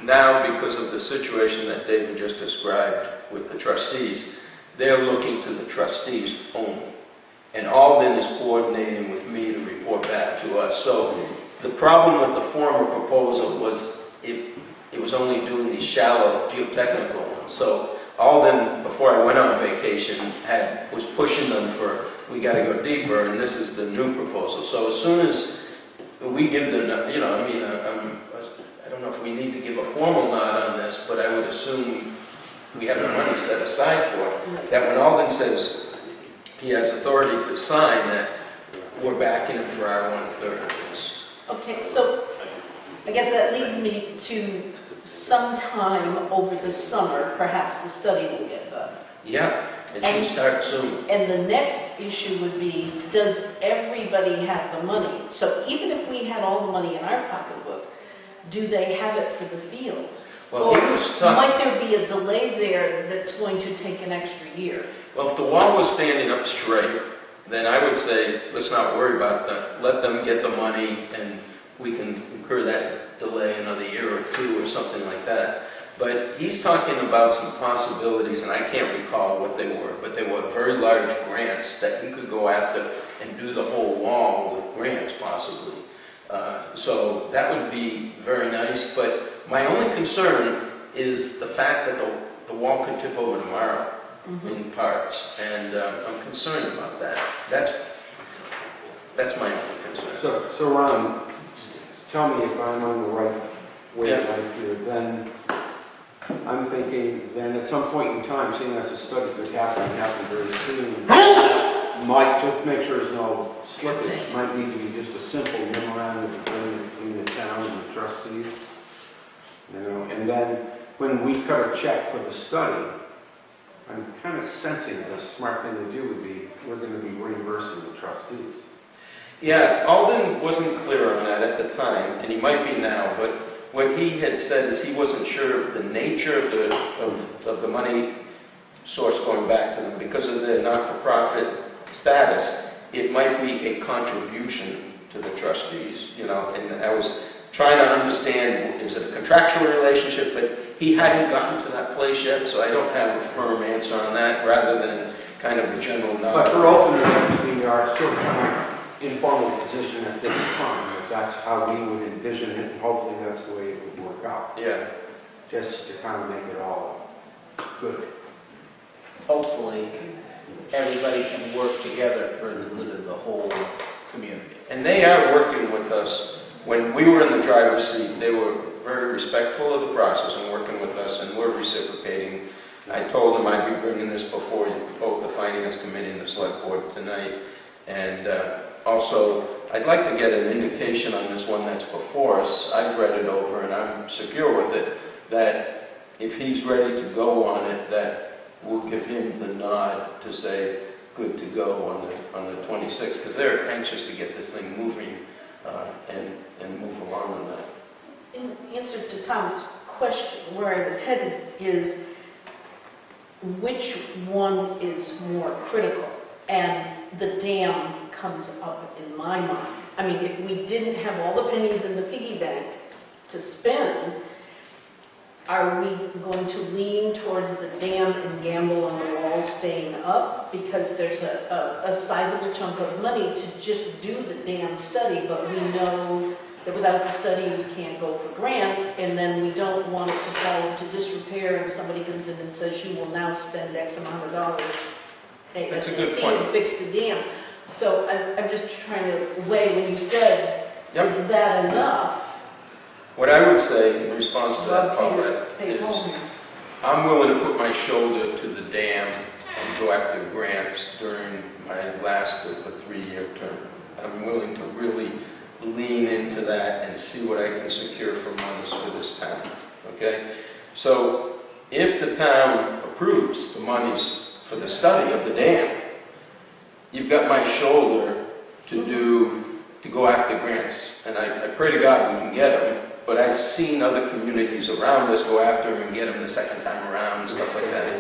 now, because of the situation that David just described with the trustees, they're looking to the trustees only. And Alden is coordinating with me to report back to us. So the problem with the former proposal was it was only doing these shallow geotechnical ones. So Alden, before I went on vacation, was pushing them for, we got to go deeper, and this is the new proposal. So as soon as we give them, you know, I mean, I don't know if we need to give a formal nod on this, but I would assume we have the money set aside for it. That when Alden says he has authority to sign, that we're backing him for our 1/3 of this. Okay, so I guess that leads me to sometime over the summer, perhaps the study will get done. Yeah, it should start soon. And the next issue would be, does everybody have the money? So even if we had all the money in our pocketbook, do they have it for the field? Well, he Or was talking, might there be a delay there that's going to take an extra year? well, if the wall was standing up straight, then I would say, let's not worry about that. Let them get the money and we can incur that delay another year or two or something like that. But he's talking about some possibilities, and I can't recall what they were, but they were very large grants that he could go after and do the whole wall with grants possibly. So that would be very nice, but my only concern is the fact that the wall could tip over tomorrow in parts, and I'm concerned about that. That's my only concern. So Ron, tell me if I'm on the right wavelength Yeah. here, then I'm thinking, then at some point in time, seeing as the study could happen very soon, might just make sure there's no slippage, might need to be just a simple memorandum of agreement between the town and the trustees. You know, and then when we cut a check for the study, I'm kind of sensing the smart thing to do would be, we're going to be reimbursing the trustees. Yeah, Alden wasn't clear on that at the time, and he might be now, but what he had said is he wasn't sure of the nature of the money source going back to them. Because of their not-for-profit status, it might be a contribution to the trustees, you know, and I was trying to understand, is it a contractual relationship? But he hadn't gotten to that place yet, so I don't have a firm answer on that, rather than kind of a general nod. But for ultimately, to be our sort of kind of informal position at this time, if that's how we would envision it, and hopefully that's the way it would work out, Yeah. just to kind of make it all good. Hopefully, everybody can work together for the good of the whole community. And they are working with us. When we were in the driver's seat, they were very respectful of the process and working with us, and we're reciprocating. I told them I'd be bringing this before both the Finance Committee and the Select Board tonight. And also, I'd like to get an indication on this one that's before us. I've read it over and I'm secure with it, that if he's ready to go on it, that we'll give him the nod to say, good to go on the 26th, because they're anxious to get this thing moving and move along on that. In answer to Tom's question, where I was headed is, which one is more critical? And the dam comes up in my mind. I mean, if we didn't have all the pennies in the piggy bank to spend, are we going to lean towards the dam and gamble on the wall staying up? Because there's a sizable chunk of money to just do the dam study, but we know that without the study, we can't go for grants, and then we don't want it to fall into disrepair, and somebody comes in and says, you will now spend X amount of dollars That's a good ASAP point. and fix the dam. So I'm just trying to weigh, when you said, Yep. is that enough? What I would say in response to that, Well, Paulette, pay is home. I'm willing to put my shoulder to the dam and go after grants during my last of the 3-year term. I'm willing to really lean into that and see what I can secure for monies for this town, okay? So if the town approves the monies for the study of the dam, you've got my shoulder to go after grants. And I pray to God we can get them, but I've seen other communities around us go after them and get them the second time around and stuff like that.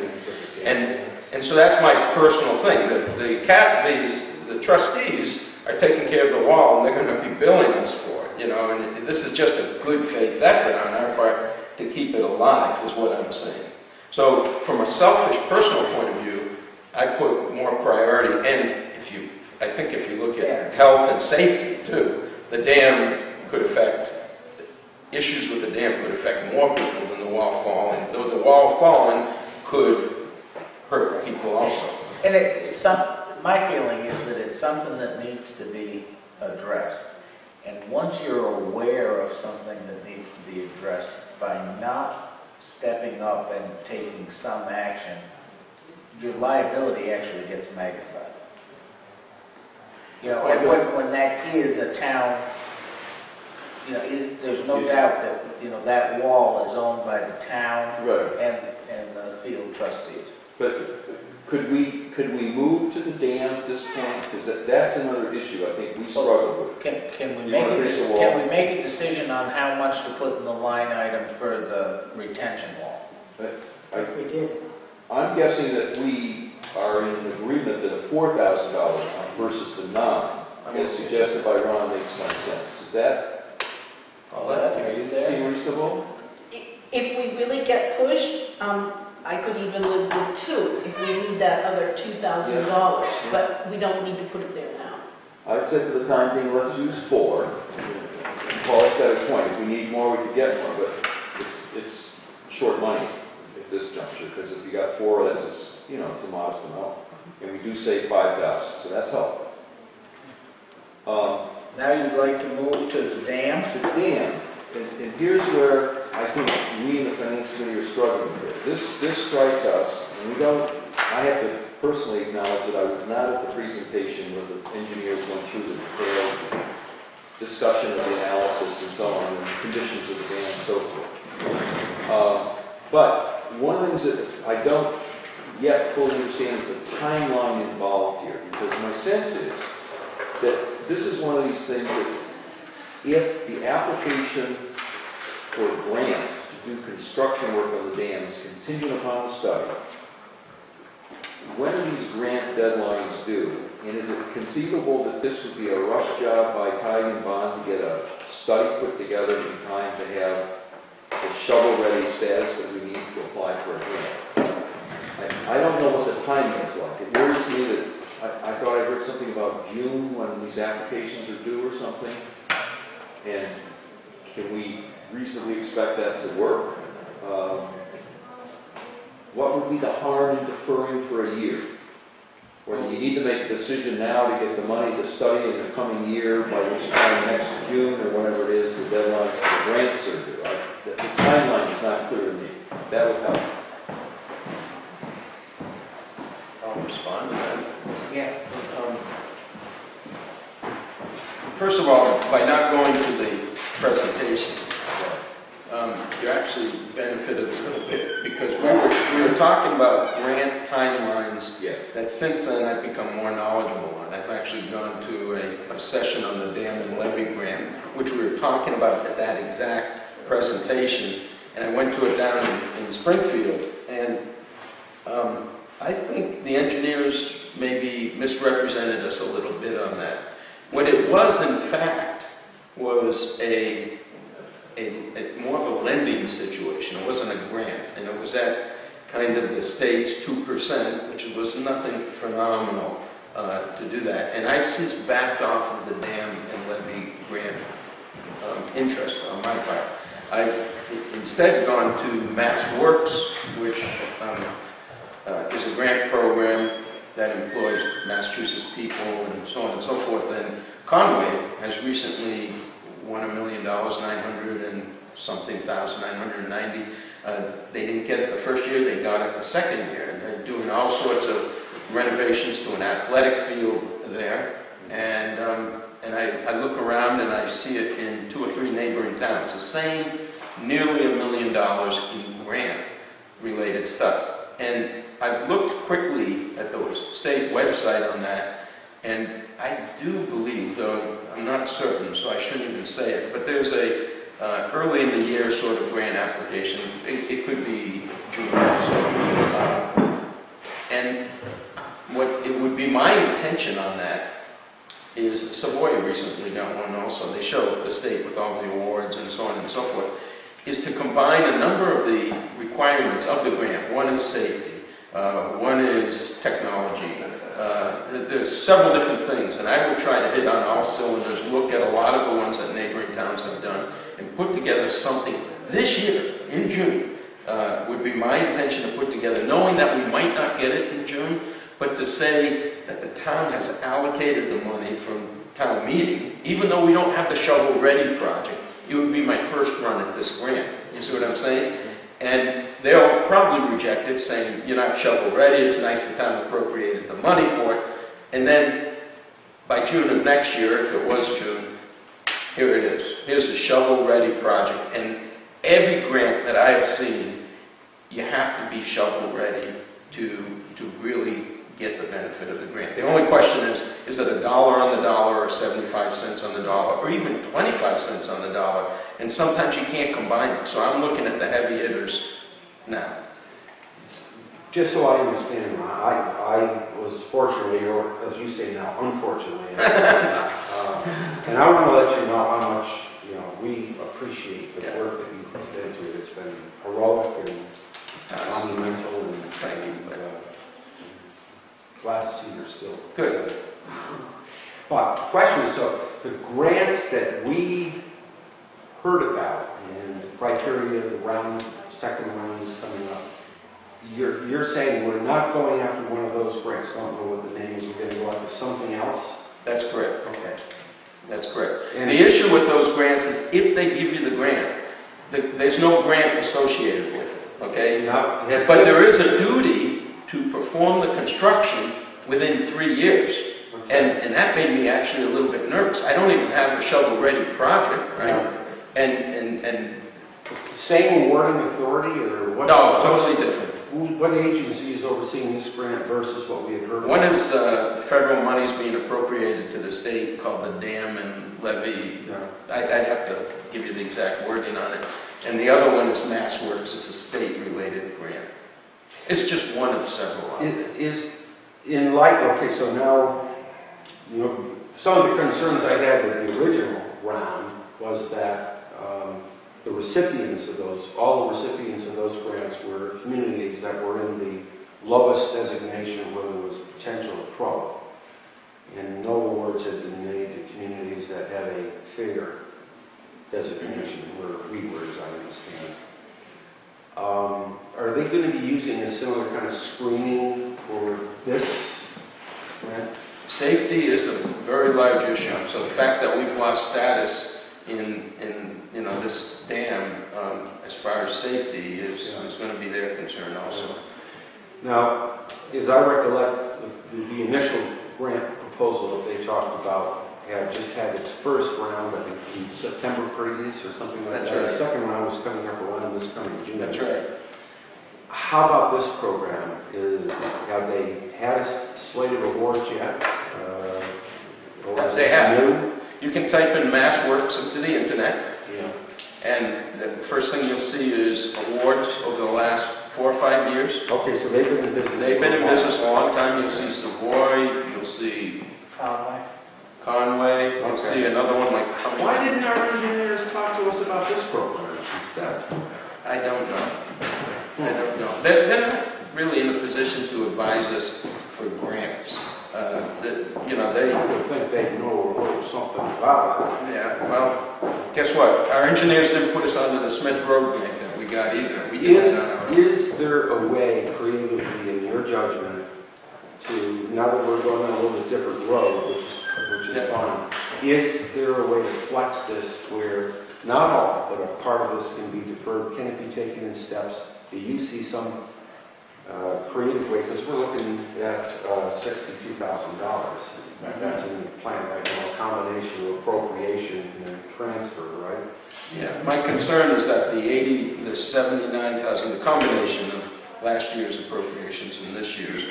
And so that's my personal thing. The trustees are taking care of the wall, and they're going to be billing us for it, you know, and this is just a good faith effort on our part to keep it alive, is what I'm saying. So from a selfish, personal point of view, I put more priority, and I think if you look at health and safety too, the dam could affect, issues with the dam could affect more people than the wall falling, though the wall falling could hurt people also. And my feeling is that it's something that needs to be addressed. And once you're aware of something that needs to be addressed, by not stepping up and taking some action, your liability actually gets magnified. You know, and when that is a town, you know, there's no doubt that, you know, that wall is owned by the town Right. and the field trustees. But could we move to the dam at this point? Because that's another issue I think we struggle with. Can we You make wanna a, fix the wall? can we make a decision on how much to put in the line item for the retention wall? We did. I'm guessing that we are in agreement that a $4,000 amount versus the 9, as suggested by Ron, makes some sense. Is that Paulette, are you there? seem reasonable? If we really get pushed, I could even live with 2 if we need that other $2,000, but we don't need to put it there now. I'd say for the time being, let's use 4. Paul's got a point. If we need more, we could get more, but it's short money at this juncture, because if you got 4, that's it's a modest amount. And we do save 5,000, so that's helpful. Now you'd like to move to the dam? The dam, and here's where I think we in the finance committee are struggling with. This strikes us, and I have to personally acknowledge that I was not at the presentation where the engineers went through the detailed discussion of the analysis and so on, and the conditions of the dam and so forth. But one of the things that I don't yet fully understand is the timeline involved here, because my sense is that this is one of these things that if the application for a grant to do construction work on the dam is contingent upon the study, when are these grant deadlines due? And is it conceivable that this would be a rush job by Tighe and Bond to get a study put together in time to have the shovel-ready status that we need to apply for a grant? I don't know what the timing is like. It worries me that I thought I heard something about June when these applications are due or something. And can we reasonably expect that to work? What would be the harm in deferring for a year? Or do you need to make a decision now to get the money to study in the coming year, by which time next June or whatever it is, the deadlines for the grants are due? The timeline is not clear to me. That would help. I'll respond to that. Yeah. First of all, by not going to the presentation, you actually benefited a little bit, because we were talking about grant timelines that since then I've become more knowledgeable on. I've actually gone to a session on the dam and levee grant, which we were talking about at that exact presentation, and I went to it down in Springfield, and I think the engineers maybe misrepresented us a little bit on that. What it was, in fact, was a more of a lending situation. It wasn't a grant, and it was at kind of the state's 2%, which was nothing phenomenal to do that. And I've since backed off of the dam and levee grant interest on my part. I've instead gone to Mass Works, which is a grant program that employs Massachusetts people and so on and so forth. And Conway has recently won $1 million, 900 and something thousand, 990. They didn't get it the first year, they got it the second year. And they're doing all sorts of renovations to an athletic field there. And I look around and I see it in 2 or 3 neighboring towns. The same, nearly $1 million in grant-related stuff. And I've looked quickly at the state website on that, and I do believe, though I'm not certain, so I shouldn't even say it, but there's a early in the year sort of grant application. It could be June or so. And what it would be my intention on that is Savoy recently got one also. They show the state with all the awards and so on and so forth, is to combine a number of the requirements of the grant. One is safety, one is technology. There's several different things, and I will try to hit on all cylinders, look at a lot of the ones that neighboring towns have done, and put together something this year, in June, would be my intention to put together, knowing that we might not get it in June, but to say that the town has allocated the money from town meeting, even though we don't have the shovel-ready project, it would be my first run at this grant. You see what I'm saying? And they'll probably reject it, saying, you're not shovel-ready, it's nice the town appropriated the money for it. And then, by June of next year, if it was June, here it is. Here's a shovel-ready project. And every grant that I have seen, you have to be shovel-ready to really get the benefit of the grant. The only question is it $1 on the dollar or 75 cents on the dollar or even 25 cents on the dollar? And sometimes you can't combine it. So I'm looking at the heavy hitters now. Just so I understand, I was fortunately, or as you say now, unfortunately, and I want to let you know how much we appreciate the work that you put into it. It's been heroic and monumental, and Thank you. Glad to see you're still Good. But the question is, so the grants that we heard about and the criteria, the second round is coming up. You're saying we're not going after one of those grants, don't know what the name is, we're going to go after something else? That's correct. Okay. That's correct. And the issue with those grants is if they give you the grant, there's no grant associated with it, okay? But there is a duty to perform the construction within 3 years. Okay. And that made me actually a little bit nervous. I don't even have a shovel-ready project, right? No. And Same awarding authority, or what? no, totally different. What agency is overseeing this grant versus what we had heard? One is federal monies being appropriated to the state called the Dam and Levy. Yeah. I'd have to give you the exact wording on it. And the other one is Mass Works. It's a state-related grant. It's just one of several. Is in light, okay, so now, some of the concerns I had with the original round was that the recipients of those, all the recipients of those grants were communities that were in the lowest designation where there was potential of trouble. And no awards had been made to communities that had a fair designation, where we were, as I understand. Are they going to be using a similar kind of screening for this grant? Safety is a very large issue. So the fact that we've lost status in this dam, as far as safety is going to be their concern also. Now, as I recollect, the initial grant proposal that they talked about had just had its first round, I think, in September previous or something like That's that. right. The second round was coming up around this coming June. That's right. How about this program? Have they had a slate of awards yet? Or is They this have. new? You can type in Mass Works into the internet, Yeah. and the first thing you'll see is awards over the last 4 or 5 years. Okay, so they've been in business. They've been for a in while. business a long time. You'll see Savoy, you'll see Conway, you'll Okay. see another one like Why didn't our engineers talk to us about this program instead? I don't know. I don't know. They're not really in a position to advise us for grants. I would think they'd know a little something about it. Yeah, well, guess what? Our engineers didn't put us onto the Smith Road grant that we got either. We did that. Is there a way creatively, in your judgment, to, now that we're going on a little bit different road, which is fine, is there a way to flex this where not all, but a part of this can be deferred? Can it be taken in steps? Do you see some creative way? Because we're looking at $62,000. That's in the plan right now, a combination of appropriation and transfer, right? Yeah, my concern is that the 79,000, the combination of last year's appropriations and this year's,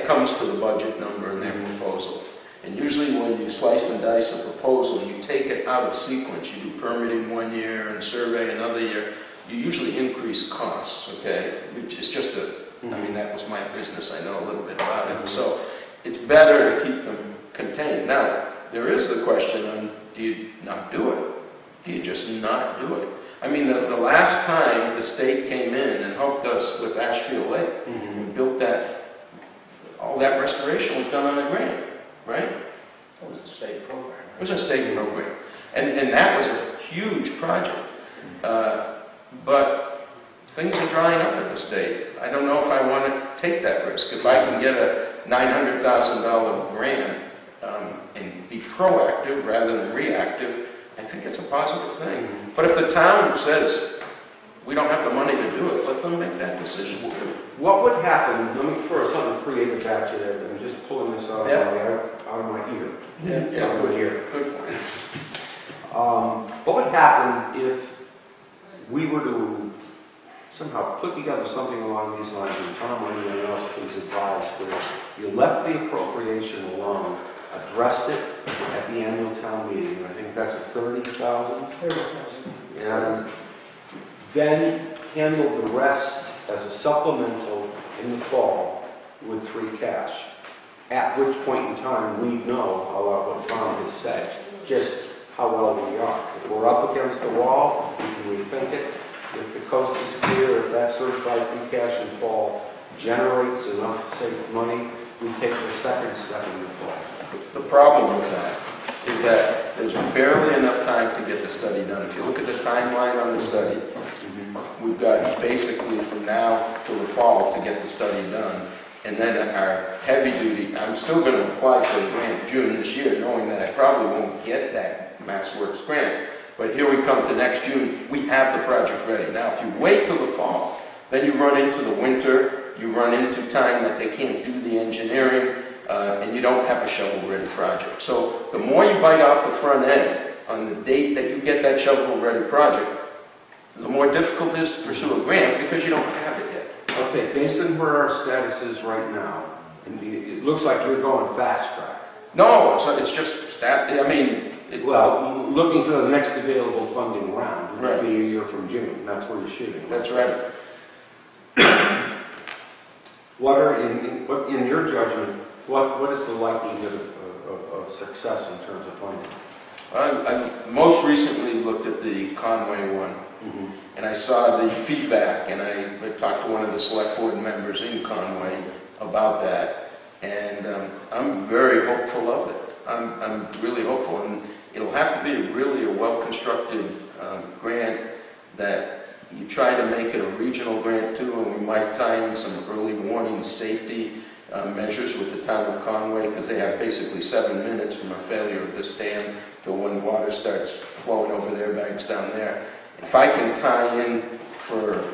comes to the budget number in their proposal. And usually when you slice and dice a proposal, you take it out of sequence. You do permitting 1 year and survey another year. You usually increase costs, okay? Which is just that was my business. I know a little bit about it. So it's better to keep them contained. Now, there is the question on, do you not do it? Do you just not do it? I mean, the last time the state came in and helped us with Ashfield Lake, we built that, all that restoration was done on a grant, right? It was a state program. It was a state program. And that was a huge project. But things are drying up at the state. I don't know if I want to take that risk. If I can get a $900,000 grant and be proactive rather than reactive, I think it's a positive thing. But if the town says, we don't have the money to do it, let them make that decision. What would happen, let me throw something creative at you, I'm just pulling this out of my ear. Yeah, Out of my ear. good point. What would happen if we were to somehow put together something along these lines, and Tom or anyone else please advise, where you left the appropriation alone, addressed it at the annual town meeting, I think that's a 30,000, and then handled the rest as a supplemental in the fall with free cash. At which point in time, we know, however, what Tom has said, just how well we are. If we're up against the wall, we can rethink it. If the coast is clear, if that certified free cash in fall generates enough safe money, we take the second step in the fall. The problem with that is that there's barely enough time to get the study done. If you look at the timeline on the study, we've got basically from now till the fall to get the study done. And then our heavy duty, I'm still going to apply for a grant June this year, knowing that I probably won't get that Mass Works grant. But here we come to next June, we have the project ready. Now, if you wait till the fall, then you run into the winter, you run into time that they can't do the engineering, and you don't have a shovel-ready project. So the more you bite off the front end on the date that you get that shovel-ready project, the more difficult it is to pursue a grant because you don't have it yet. Okay, based on where our status is right now, and it looks like you're going fast track. No, it's just Well, looking for the next available funding round, which Right. will be a year from June, that's where you're shooting. That's right. What are, in your judgment, what is the likelihood of success in terms of funding? I most recently looked at the Conway one, and I saw the feedback, and I talked to one of the select board members in Conway about that, and I'm very hopeful of it. I'm really hopeful, and it'll have to be really a well-constructed grant that you try to make it a regional grant too, and we might tie in some early warning safety measures with the town of Conway, because they have basically 7 minutes from a failure of this dam to when water starts flowing over their banks down there. If I can tie in for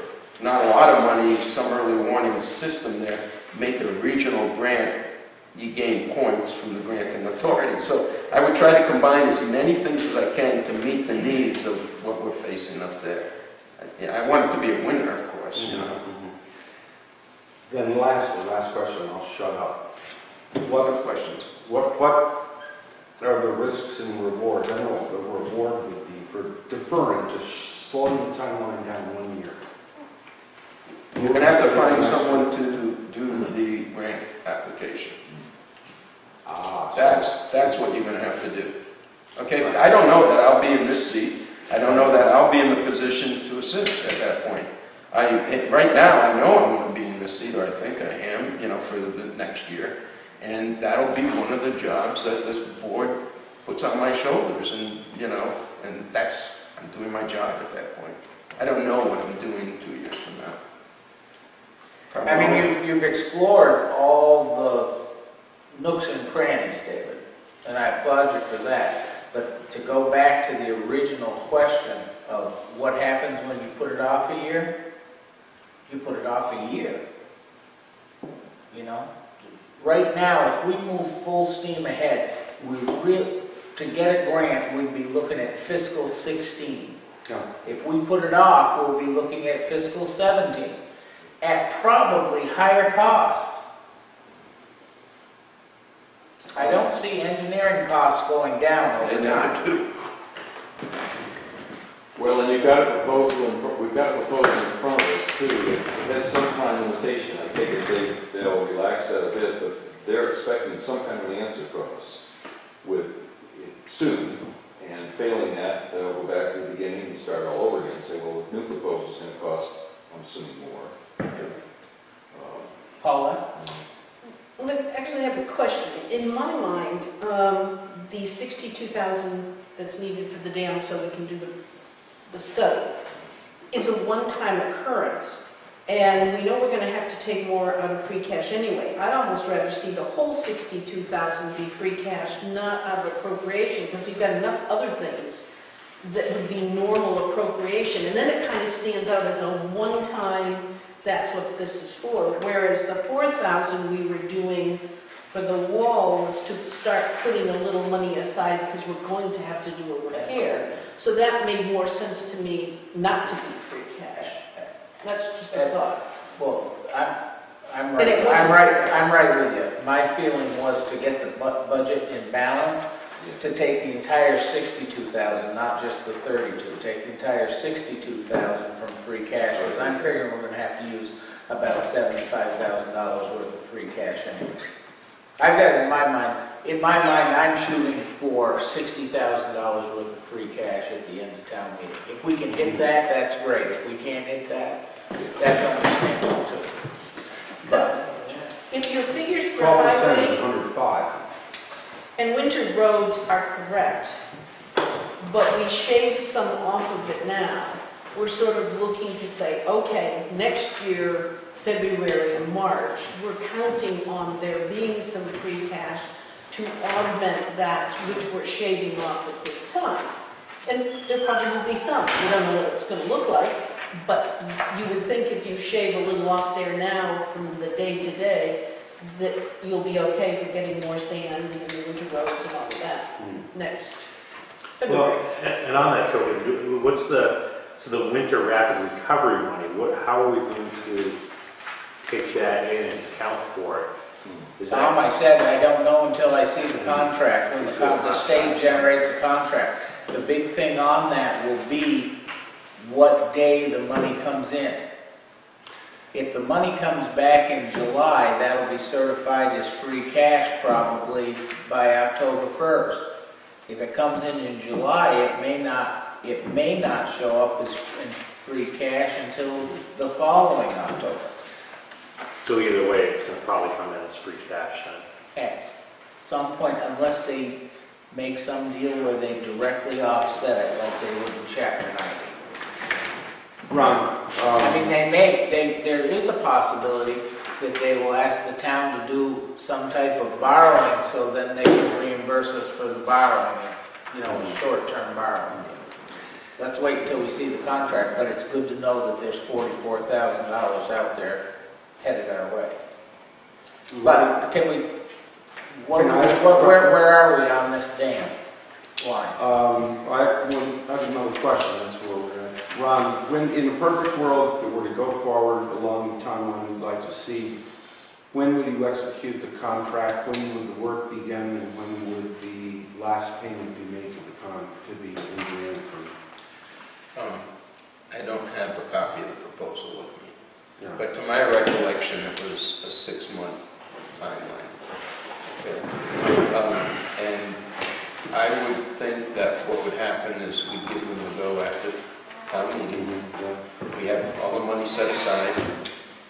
not a lot of money, some early warning system there, make it a regional grant, you gain points from the granting authority. So I would try to combine as many things as I can to meet the needs of what we're facing up there. I want it to be a winner, of course, you know. Then last question, I'll shut up. What other questions? What are the risks and rewards? I know what the reward would be for deferring, to slowing the timeline down 1 year. You're going to have to find someone to do the grant application. That's what you're going to have to do. Okay, I don't know that I'll be in this seat. I don't know that I'll be in the position to assist at that point. Right now, I know I'm going to be in this seat, or I think I am, you know, for the next year. And that'll be one of the jobs that this board puts on my shoulders, and, you know, and I'm doing my job at that point. I don't know what I'm doing 2 years from now. I mean, you've explored all the nooks and crannies, David, and I applaud you for that. But to go back to the original question of what happens when you put it off a year, you put it off a year. You know? Right now, if we move full steam ahead, to get a grant, we'd be looking at fiscal 16. Yeah. If we put it off, we'll be looking at fiscal 17, at probably higher cost. I don't see engineering costs going down over They time. never do. Well, and you've got a proposal, we've got a proposal in front of us too. It has some time limitation. I take it they'll relax that a bit, but they're expecting some kind of answer from us with soon, and failing that, they'll go back to the beginning and start all over again and say, well, the new proposal's going to cost, I'm assuming, more. Paula? Well, actually, I have a question. In my mind, the 62,000 that's needed for the dam so we can do the study is a one-time occurrence. And we know we're going to have to take more out of free cash anyway. I'd almost rather see the whole 62,000 be free cash, not out of appropriation, because we've got enough other things that would be normal appropriation. And then it kind of stands out as a one-time, that's what this is for. Whereas the 4,000 we were doing for the wall was to start putting a little money aside because we're going to have to do a repair. So that made more sense to me not to be free cash. That's just a thought. Well, I'm And it right. wasn't- I'm right with you. My feeling was to get the budget in balance, to take the entire 62,000, not just the 32. Take the entire 62,000 from free cash, because I'm figuring we're going to have to use about $75,000 worth of free cash anyway. I've got it in my mind. In my mind, I'm shooting for $60,000 worth of free cash at the end of town meeting. If we can hit that, that's great. If we can't hit that, that's understandable too. But If your figures for 12% is highway 105. and winter roads are correct, but we shaved some off of it now, we're sort of looking to say, okay, next year, February and March, we're counting on there being some free cash to augment that which we're shaving off at this time. And there probably will be some. We don't know what it's going to look like, but you would think if you shave a little off there now from the day to day, that you'll be okay for getting more sand and the winter roads and all of that next Well, February. and on that token, what's the winter rapid recovery money? How are we going to take that in and account for it? Is Tom, that, I said I don't know until I see the contract, when the state generates a contract. The big thing on that will be what day the money comes in. If the money comes back in July, that'll be certified as free cash probably by October 1st. If it comes in July, it may not show up as in free cash until the following October. so either way, it's going to probably come in as free cash then? At some point, unless they make some deal where they directly offset it like they would in Chapter 90. Ron, I mean, there is a possibility that they will ask the town to do some type of borrowing, so then they can reimburse us for the borrowing, short-term borrowing. Let's wait until we see the contract, but it's good to know that there's $44,000 out there headed our way. But where are we on this dam line? I have another question, that's where we're at. Ron, when, in a perfect world, if it were to go forward along the timeline we'd like to see, when will you execute the contract, when would the work begin, and when would the last payment be made to the engineering firm? I don't have a copy of the proposal with me, Yeah. but to my recollection, it was a 6-month timeline. Okay. And I would think that what would happen is we'd give them a go after town meeting. We have all the money set aside,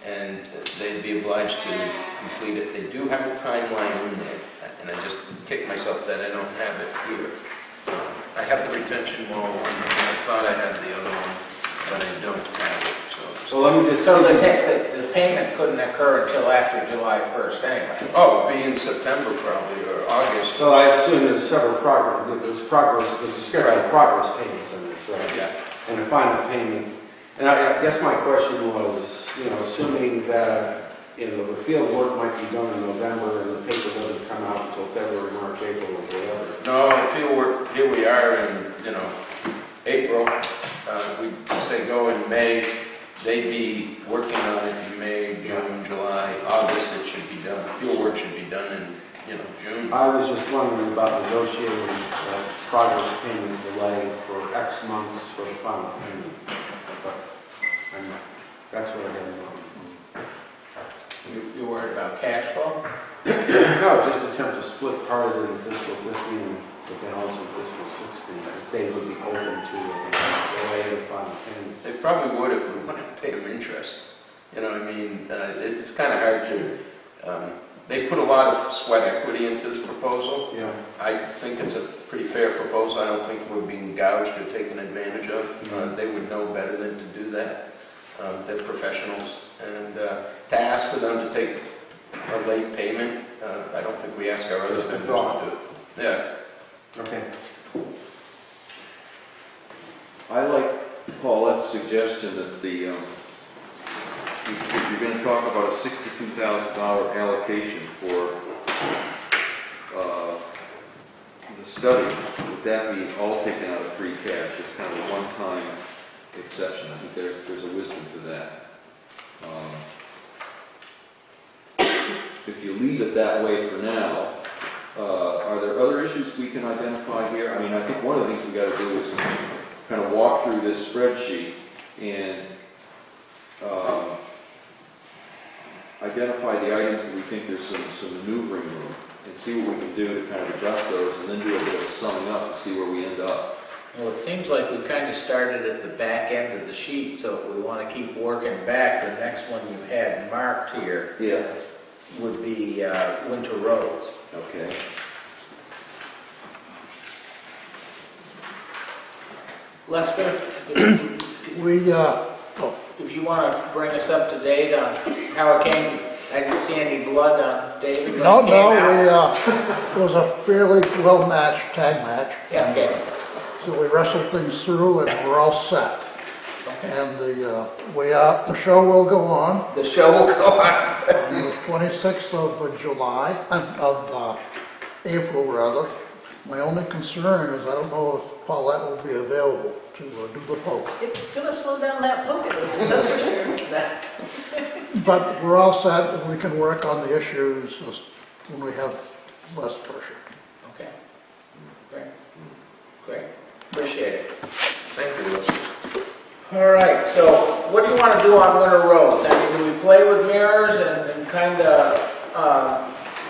and they'd be obliged to complete it. They do have a timeline in there, and I just kick myself that I don't have it here. I have the retention wall one, and I thought I had the other one, but I don't have it, So let me just... So the payment couldn't occur until after July 1st anyway. Oh, it'll be in September probably, or August. So I assume there's several there's a schedule of progress payments in this, right? Yeah. And a final payment. And I guess my question was, assuming that, the field work might be done in November and the paper doesn't come out until February, March, April, or whatever. No, the field work, here we are in, April. We say go in May. They'd be working on it in May, June, July, August. It should be done. Field work should be done in, June. I was just wondering about negotiating progress payment delay for X months for the final payment. But that's what I had in mind. You're worried about cash flow? No, just attempt to split part of it in fiscal 15 and the balance in fiscal 16. If they would be open to delay the final payment. They probably would if we wanted to pay them interest. You know what I mean? It's kind of hard to, they've put a lot of sweat equity into this proposal. Yeah. I think it's a pretty fair proposal. I don't think we're being gouged or taken advantage of. They would know better than to do that. They're professionals. And to ask for them to take a late payment, I don't think we ask our other Just a members thought. to do it. Yeah. Okay. I like Paulette's suggestion that the, if you're gonna talk about a $62,000 allocation for, the study, would that be all taken out of free cash, as kind of a one-time exception? I think there's a wisdom to that. If you leave it that way for now, are there other issues we can identify here? I mean, I think one of the things we gotta do is kind of walk through this spreadsheet and identify the items that we think there's some maneuvering room and see what we can do to kind of address those and then do a bit of summing up and see where we end up. Well, it seems like we kind of started at the back end of the sheet, so if we want to keep working back, the next one you had marked here Yeah. would be winter roads. Okay. Lester, We, if you want to bring us up to date on how it came, I didn't see any blood on David when no, it came out. it was a fairly well-matched tag match. Yeah, okay. So we wrestled things through and we're all set. Okay. And the show will go on. The show will go on. On the 26th of July, of April rather. My only concern is I don't know if Paulette will be available to do the poke. It's gonna slow down that poke a little, that's for sure. But we're all set and we can work on the issues when we have less pressure. Okay. Great. Great. Appreciate it. Thank you, Lester. All right, so what do you want to do on winter roads? I mean, do we play with mirrors and kind of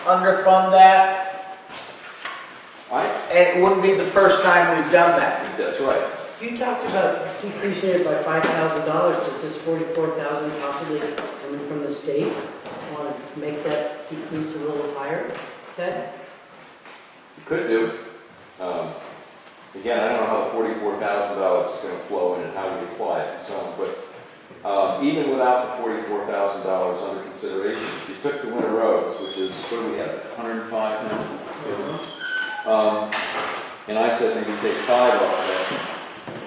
underfund that? And it wouldn't be the first time we've done that. That's right. You talked about decreasing it by $5,000, is this $44,000 possibly coming from the state? Want to make that decrease a little higher, Ted? You could do. Again, I don't know how the $44,000 is going to flow in and how we apply it and so on, but even without the $44,000 under consideration, if you took the winter roads, which is, what do we have, 105 now? And I said maybe take 5 off of that.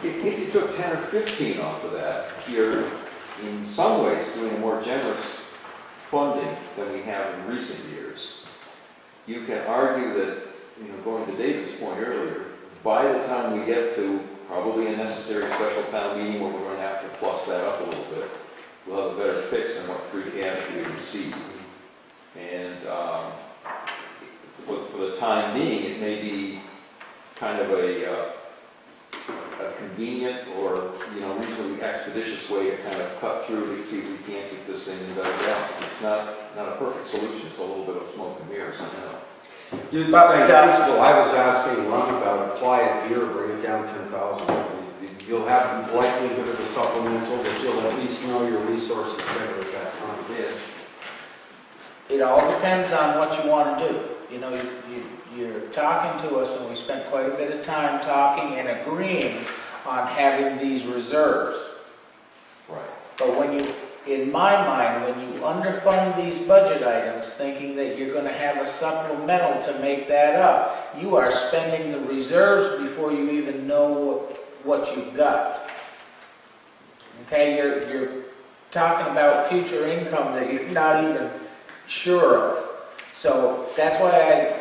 If you took 10 or 15 off of that, you're in some ways doing a more generous funding than we have in recent years. You can argue that, going to David's point earlier, by the time we get to probably a necessary special town meeting where we're going to have to plus that up a little bit, we'll have a better fix on what free cash we receive. And for the time being, it may be kind of a convenient or reasonably expeditious way to kind of cut through to see if we can't get this thing in better balance. It's not a perfect solution. It's a little bit of smoke and mirrors, I know. Use the same principle I was asking Ron about, apply it here, bring it down 10,000. You'll have likelihood of a supplemental, but you'll at least know your resources better at that time. It all depends on what you want to do. You're talking to us, and we spent quite a bit of time talking and agreeing on having these reserves. Right. But in my mind, when you underfund these budget items, thinking that you're going to have a supplemental to make that up, you are spending the reserves before you even know what you've got. Okay, you're talking about future income that you're not even sure of. So that's why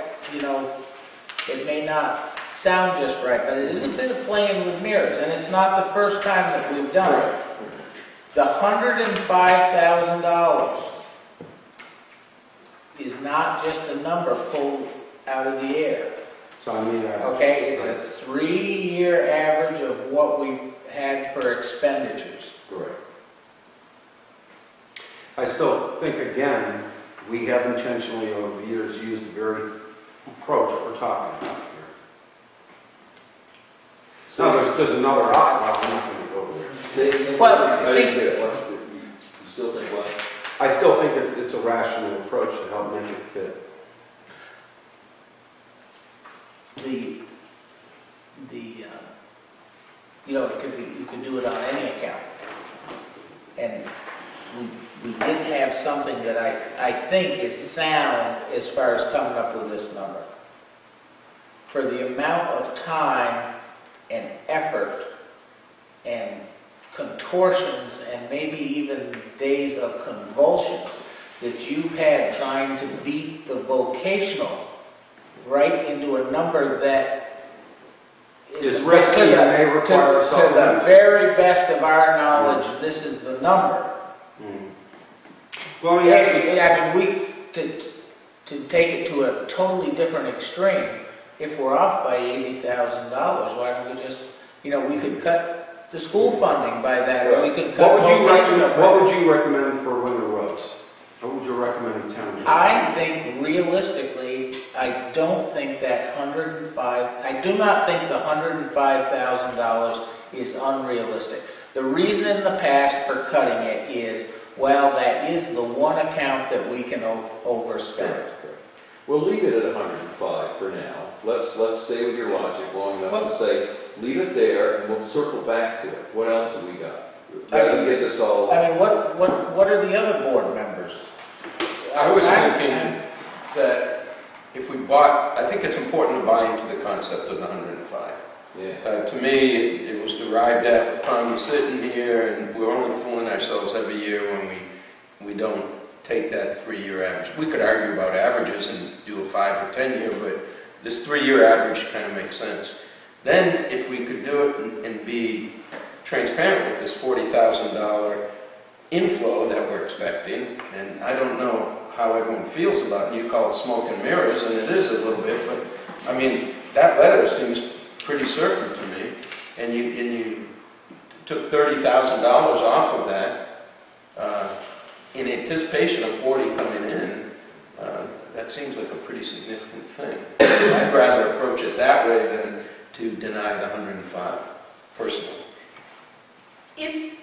it may not sound just right, but it is a bit of playing with mirrors, and it's not the first time that we've done it. The $105,000 is not just a number pulled out of the air. Okay, it's a 3-year average of what we had for expenditures. Correct. I still think, again, we have intentionally over the years used the very approach that we're talking about here. So there's another option, I'm not going to go there. Well, see- You still think what? I still think it's a rational approach to help make it fit. You know, it could be, you could do it on any account. And we did have something that I think is sound as far as coming up with this number. For the amount of time and effort and contortions and maybe even days of convulsions that you've had trying to beat the vocational right into a number that Is risky and may require to the supplemental. very best of our knowledge, this is the number. Well, yes, I mean, to take it to a totally different extreme, if we're off by $80,000, why don't we just, you know, we could cut the school funding by that, or we could cut. what would you recommend for winter roads? What would you recommend in town? I think realistically, I don't think that I do not think the $105,000 is unrealistic. The reason in the past for cutting it is, well, that is the one account that we can overspend. We'll leave it at 105 for now. Let's stay with your logic long enough to say, leave it there, and we'll circle back to it. What else have we got? Gotta get this all. I mean, what are the other board members? I was thinking that if we bought, I think it's important to buy into the concept of the 105. Yeah. To me, it was derived at the time we're sitting here, and we're only fooling ourselves every year when we don't take that 3-year average. We could argue about averages and do a 5 or 10 year, but this 3-year average kind of makes sense. Then, if we could do it and be transparent with this $40,000 inflow that we're expecting, and I don't know how everyone feels about it. You call it smoke and mirrors, and it is a little bit, but I mean, that letter seems pretty certain to me, and you took $30,000 off of that in anticipation of 40 coming in. That seems like a pretty significant thing. I'd rather approach it that way than to deny the 105, personally.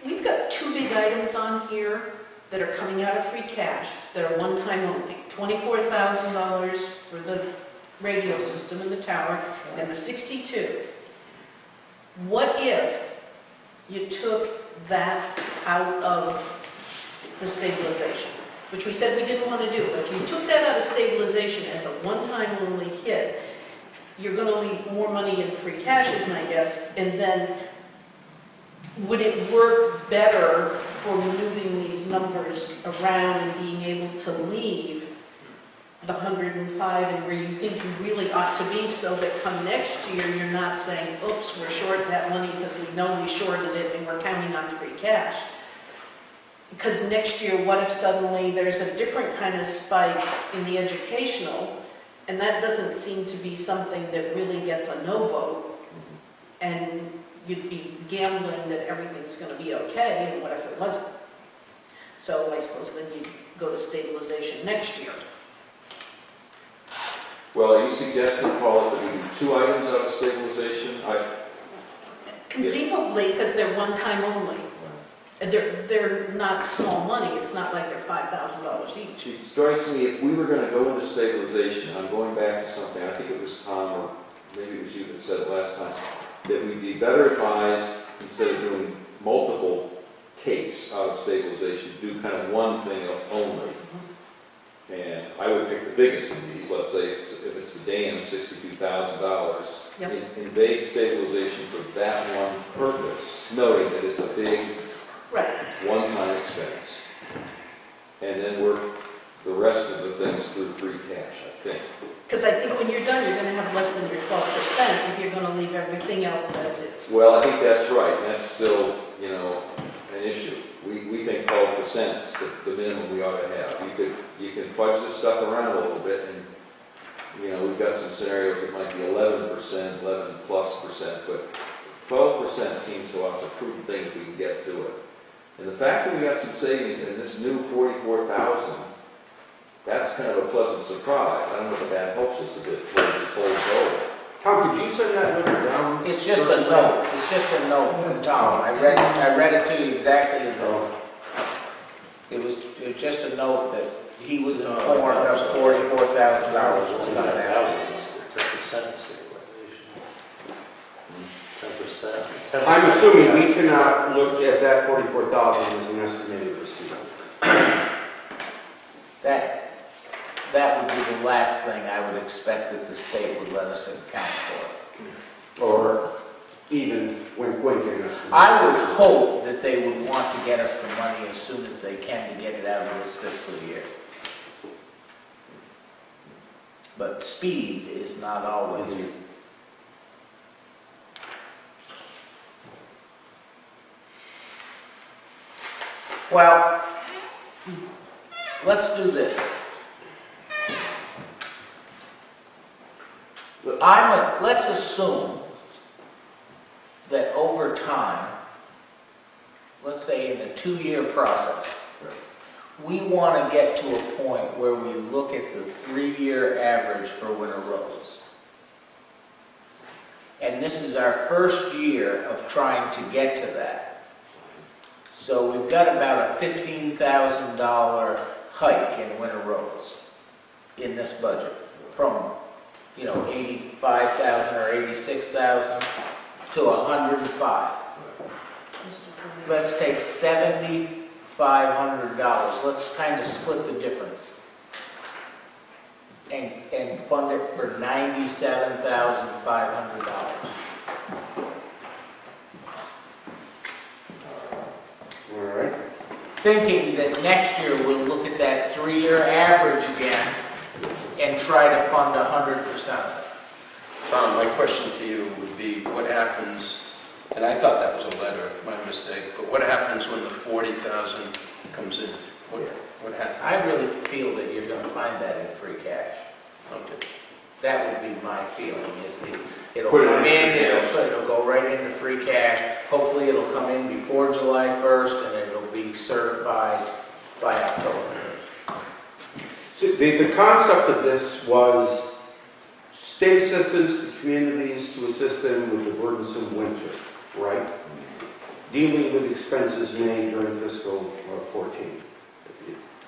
We've got 2 big items on here that are coming out of free cash that are one-time only. $24,000 for the radio system in the tower and the 62. What if you took that out of the stabilization, which we said we didn't want to do? If you took that out of stabilization as a one-time only hit, you're going to leave more money in free cash, is my guess, and then would it work better for moving these numbers around and being able to leave the 105 and where you think you really ought to be, so that come next year you're not saying, oops, we're short that money because we know we shorted it and we're counting on free cash? Because next year, what if suddenly there's a different kind of spike in the educational, and that doesn't seem to be something that really gets a no vote, and you'd be gambling that everything's going to be okay, and what if it wasn't? So I suppose then you go to stabilization next year. Well, are you suggesting, Paul, that we do 2 items out of stabilization? Conceivably, because they're one time only. And they're not small money. It's not like they're $5,000 each. It strikes me, if we were going to go into stabilization, I'm going back to something, I think it was Tom, or maybe it was you that said it last time, that we'd be better advised, instead of doing multiple takes out of stabilization, to do kind of one thing only. And I would pick the biggest of these, let's say if it's the dam, $62,000, Yep. invade stabilization for that one purpose, knowing that it's a big one-time expense. And then work the rest of the things through free cash, I think. Because I think when you're done, you're going to have less than your 12% if you're going to leave everything else as is. Well, I think that's right, and that's still, an issue. We think 12% is the minimum we ought to have. You can fudge this stuff around a little bit, and we've got some scenarios that might be 11%, 11+%, but 12% seems to us a prudent thing if we can get to it. And the fact that we got some savings in this new 44,000, that's kind of a pleasant surprise. I don't know if that helps us a bit towards this whole goal. Tom, could you send that number down? It's just a note, it's just a note from Tom. I read it to you exactly as though, it was just a note that he was informed of $44,000 was coming out. 10% stabilization. 10%. I'm assuming we cannot look at that 44,000 as an estimated receipt. That would be the last thing I would expect that the state would let us account for. Or even wink in this. I would hope that they would want to get us the money as soon as they can to get it out of this fiscal year. But speed is not always. Well, let's do this. Let's assume that over time, let's say in a 2-year process, we want to get to a point where we look at the 3-year average for winter roads. And this is our first year of trying to get to that. So we've got about a $15,000 hike in winter roads in this budget from 85,000 or 86,000 to 105. Let's take $7,500. Let's kind of split the difference and fund it for $97,500. All right. Thinking that next year we'll look at that 3-year average again and try to fund 100% of it. Tom, my question to you would be, what happens, and I thought that was a letter, my mistake, but what happens when the 40,000 comes in? What happens? I really feel that you're going to find that in free cash. Okay. That would be my feeling, is that it'll Put it come in in, it'll go right into free cash. Hopefully it'll come in before July 1st and it'll be certified by October. So the concept of this was state assistance to communities to assist them with the burdensome winter, right? Dealing with expenses made during fiscal 14.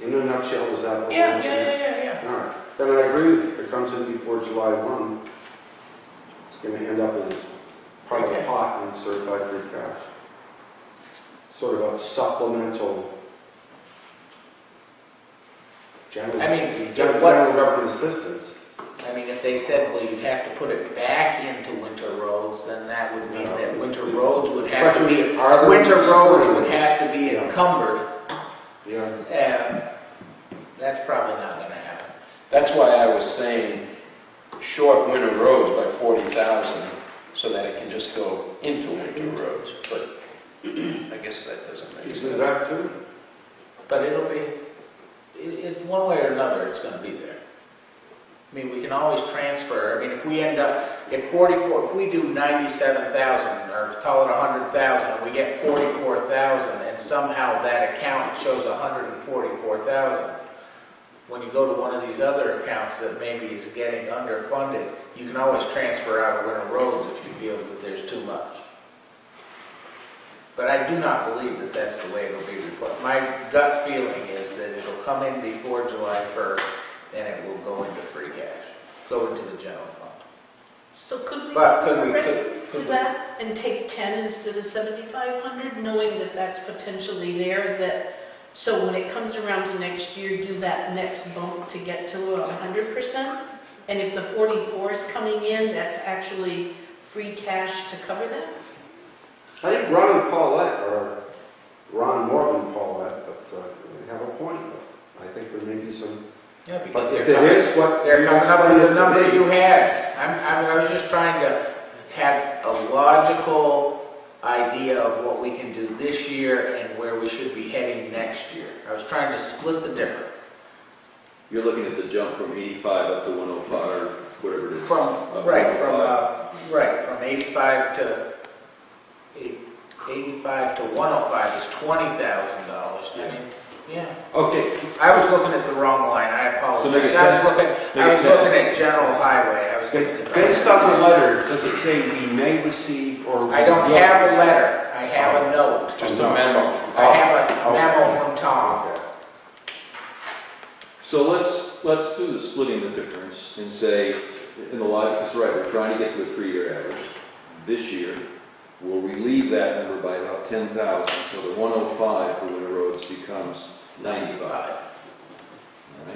In a nutshell, is that what Yeah. All right. Then I agree with you. If it comes in before July 1, it's going to end up as part of the pot and certified free cash. Sort of a supplemental general government assistance. I mean, if they said, well, you'd have to put it back into winter roads, then that would mean that winter roads would have to be, encumbered. Yeah. And that's probably not going to happen. That's why I was saying short winter roads by 40,000 so that it can just go into winter roads, but I guess that doesn't make You sense. do that too? But it'll be, it's one way or another, it's going to be there. I mean, we can always transfer. I mean, if we end up at 44, if we do 97,000 or call it 100,000 and we get 44,000 and somehow that account shows 144,000, when you go to one of these other accounts that maybe is getting underfunded, you can always transfer out of winter roads if you feel that there's too much. But I do not believe that that's the way it'll be reported. My gut feeling is that it'll come in before July 1st and it will go into free cash, go into the general fund. So could we But could we- progressive do that and take 10 instead of 7,500, knowing that that's potentially there, that, so when it comes around to next year, do that next bump to get to 100%? And if the 44 is coming in, that's actually free cash to cover that? I think Ron and Paulette, or Ron more than Paulette, but they have a point. I think there may be some. Yeah, because But if it is what they're you coming up with the explained it to number me. you had. I was just trying to have a logical idea of what we can do this year and where we should be heading next year. I was trying to split the difference. You're looking at the jump from 85 up to 105, or whatever it is. From 85 to 85 to 105 is $20,000. I mean, yeah. Okay, I was looking at the wrong line, I So make apologize. it I was 10. looking, Make I it was 10. looking at general highway, I was looking at. based on the letter, does it say we may receive or? I don't have a letter, I have a note. Just a memo. I have a memo from Tom. So let's do the splitting the difference and say, in the logic is right, we're trying to get to a 3-year average. This year, we'll relieve that number by about 10,000, so the 105 for winter roads becomes 95. All right?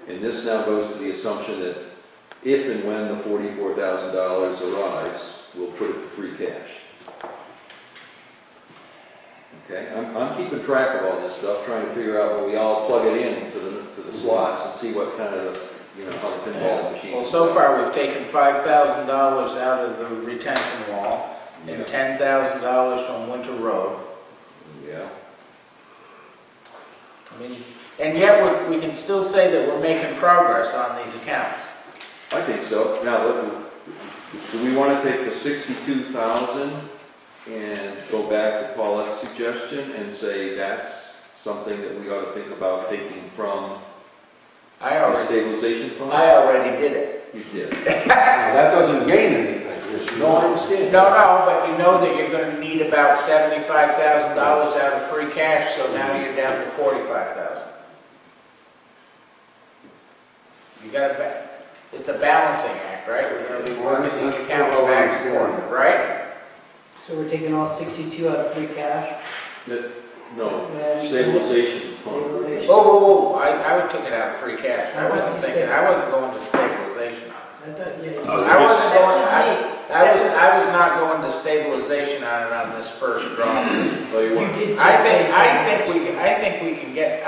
And this now goes to the assumption that if and when the $44,000 arrives, we'll put it to free cash. Okay, I'm keeping track of all this stuff, trying to figure out when we all plug it in to the slots and see what kind of, how the pinball machine. Well, so far, we've taken $5,000 out of the retention wall and $10,000 from Winter Road. Yeah. I mean, and yet we can still say that we're making progress on these accounts. I think so. Now, do we want to take the 62,000 and go back to Paulette's suggestion and say that's something that we ought to think about taking from the stabilization fund? I already did it. You did. That doesn't gain anything, No, I understand. No, but you know that you're gonna need about $75,000 out of free cash, so now you're down to $45,000. You gotta, it's a balancing act, right? We're gonna be working these accounts back and forth, right? So we're taking all 62 out of free cash? No, stabilization fund. Stabilization. Whoa, I took it out of free cash. I wasn't going to stabilization on it. I thought, yeah. I wasn't going, That was me. I was not going to stabilization on it on this first draw. So you want, You did I just think say we can get,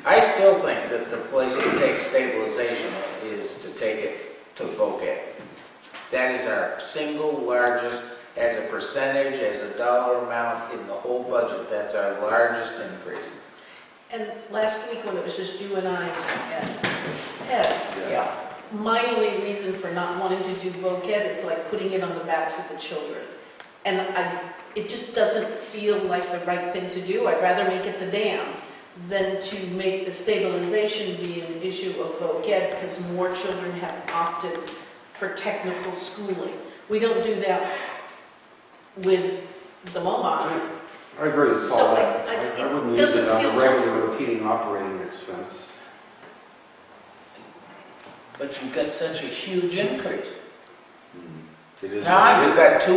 I still think that the place to take stabilization is to take it to Butget. That is our single largest, as a percentage, as a dollar amount in the whole budget, that's our largest increase. And last week when it was just you and I and Ted, Yeah. my only reason for not wanting to do Butget, it's like putting it on the backs of the children. And it just doesn't feel like the right thing to do. I'd rather make it the dam than to make the stabilization be an issue of Butget because more children have opted for technical schooling. We don't do that with the MOMA. I agree with So Paul. I I wouldn't use it doesn't on a feel regular comfortable. repeating operating expense. But you've got such a huge increase. It is Now, what it you've is. got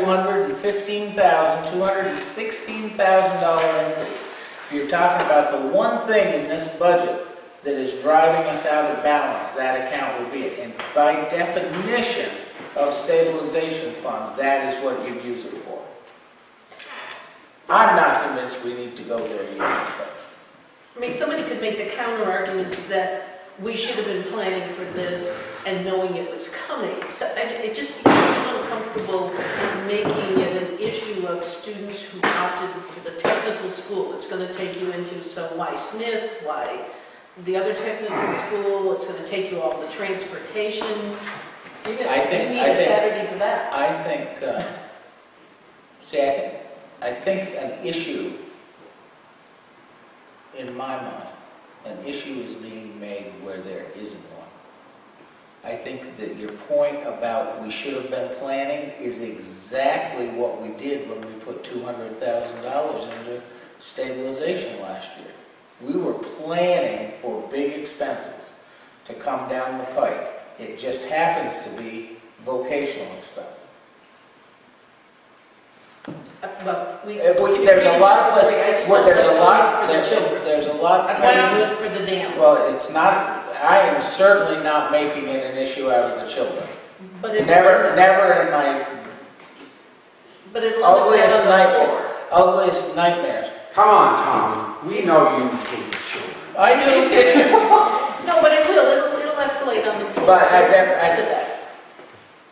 $215,000, $216,000 increase. If you're talking about the one thing in this budget that is driving us out of balance, that account would be it. And by definition of stabilization fund, that is what you'd use it for. I'm not convinced we need to go there yet, but I mean, somebody could make the counter argument that we should have been planning for this and knowing it was coming. So it just becomes uncomfortable making it an issue of students who opted for the technical school. It's going to take you into some Y Smith, why the other technical school, it's going to take you all the transportation. You need a Saturday for that. I think, I think an issue, in my mind, an issue is being made where there isn't one. I think that your point about we should have been planning is exactly what we did when we put $200,000 into stabilization last year. We were planning for big expenses to come down the pike. It just happens to be vocational expense. But There's a lot of I just don't there's a like lot, doing it for the children. there's a lot. I'd rather do it for the dam. Well, it's not, I am certainly not making it an issue out of the children. But it Never in my But it'll end up ugliest on the nightmare, floor. ugliest nightmares. Come on, Tom, we know you hate the children. I do. No, but it'll escalate on the floor But to that.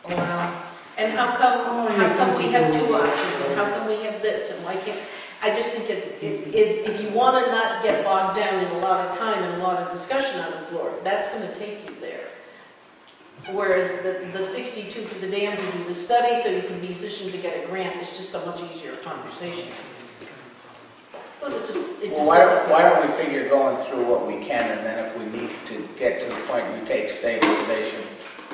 Well, And how come we have two options, and how come we have this, and why can't, I just think if you want to not get bogged down in a lot of time and a lot of discussion on the floor, that's going to take you there. Whereas the 62 for the dam to do the study, so you can be positioned to get a grant, is just a much easier conversation. Well, it just Well, why don't we figure going through what we can, and then if we need to get to the point we take stabilization,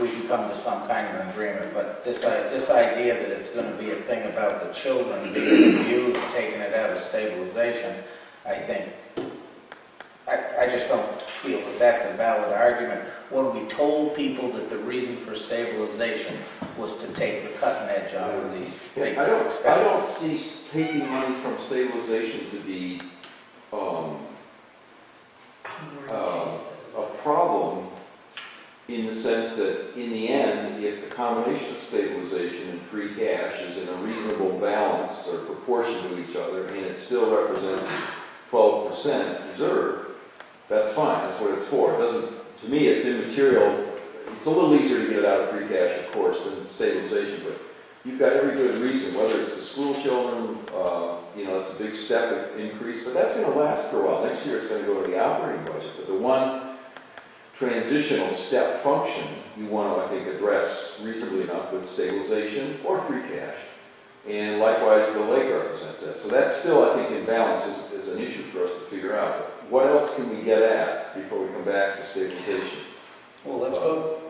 we can come to some kind of an agreement. But this idea that it's going to be a thing about the children being abused, taking it out of stabilization, I think, I just don't feel that that's a valid argument. When we told people that the reason for stabilization was to take the cutting edge off of these big I don't expenses. see taking money from stabilization to be a problem in the sense that in the end, if the combination of stabilization and free cash is in a reasonable balance or proportion to each other, and it still represents 12% reserve, that's fine, that's what it's for. It doesn't, to me, it's immaterial. It's a little easier to get it out of free cash, of course, than stabilization, but you've got every good reason, whether it's the school children, it's a big step increase, but that's going to last for a while. Next year it's going to go to the operating budget, but the one transitional step function you want to, I think, address reasonably enough with stabilization or free cash. And likewise, the lake represents that. So that's still, I think, in balance is an issue for us to figure out. But what else can we get at before we come back to stabilization? Well, let's go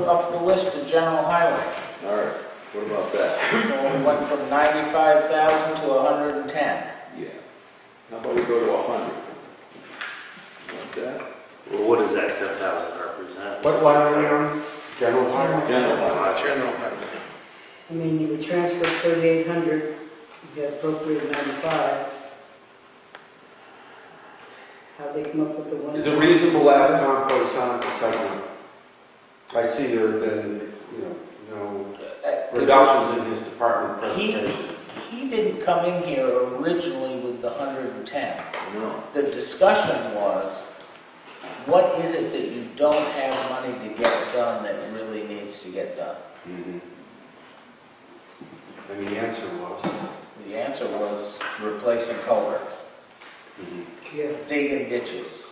up the list to general highway. All right, what about that? Well, we went from 95,000 to 110. Yeah. How about we go to 100? Like that? Well, what does that 10,000 represent? What line are we on? General highway? General highway. General highway. I mean, you would transfer 3,800, you got appropriated 95. How'd they come up with the one? Is it reasonable to ask Tom Poisson to tell me? I see there have been, no reductions in his department presentation. He didn't come in here originally with the 110. No. The discussion was, what is it that you don't have money to get done that really needs to get done? Mhm. And the answer was? The answer was replacing culverts, Yeah. digging ditches,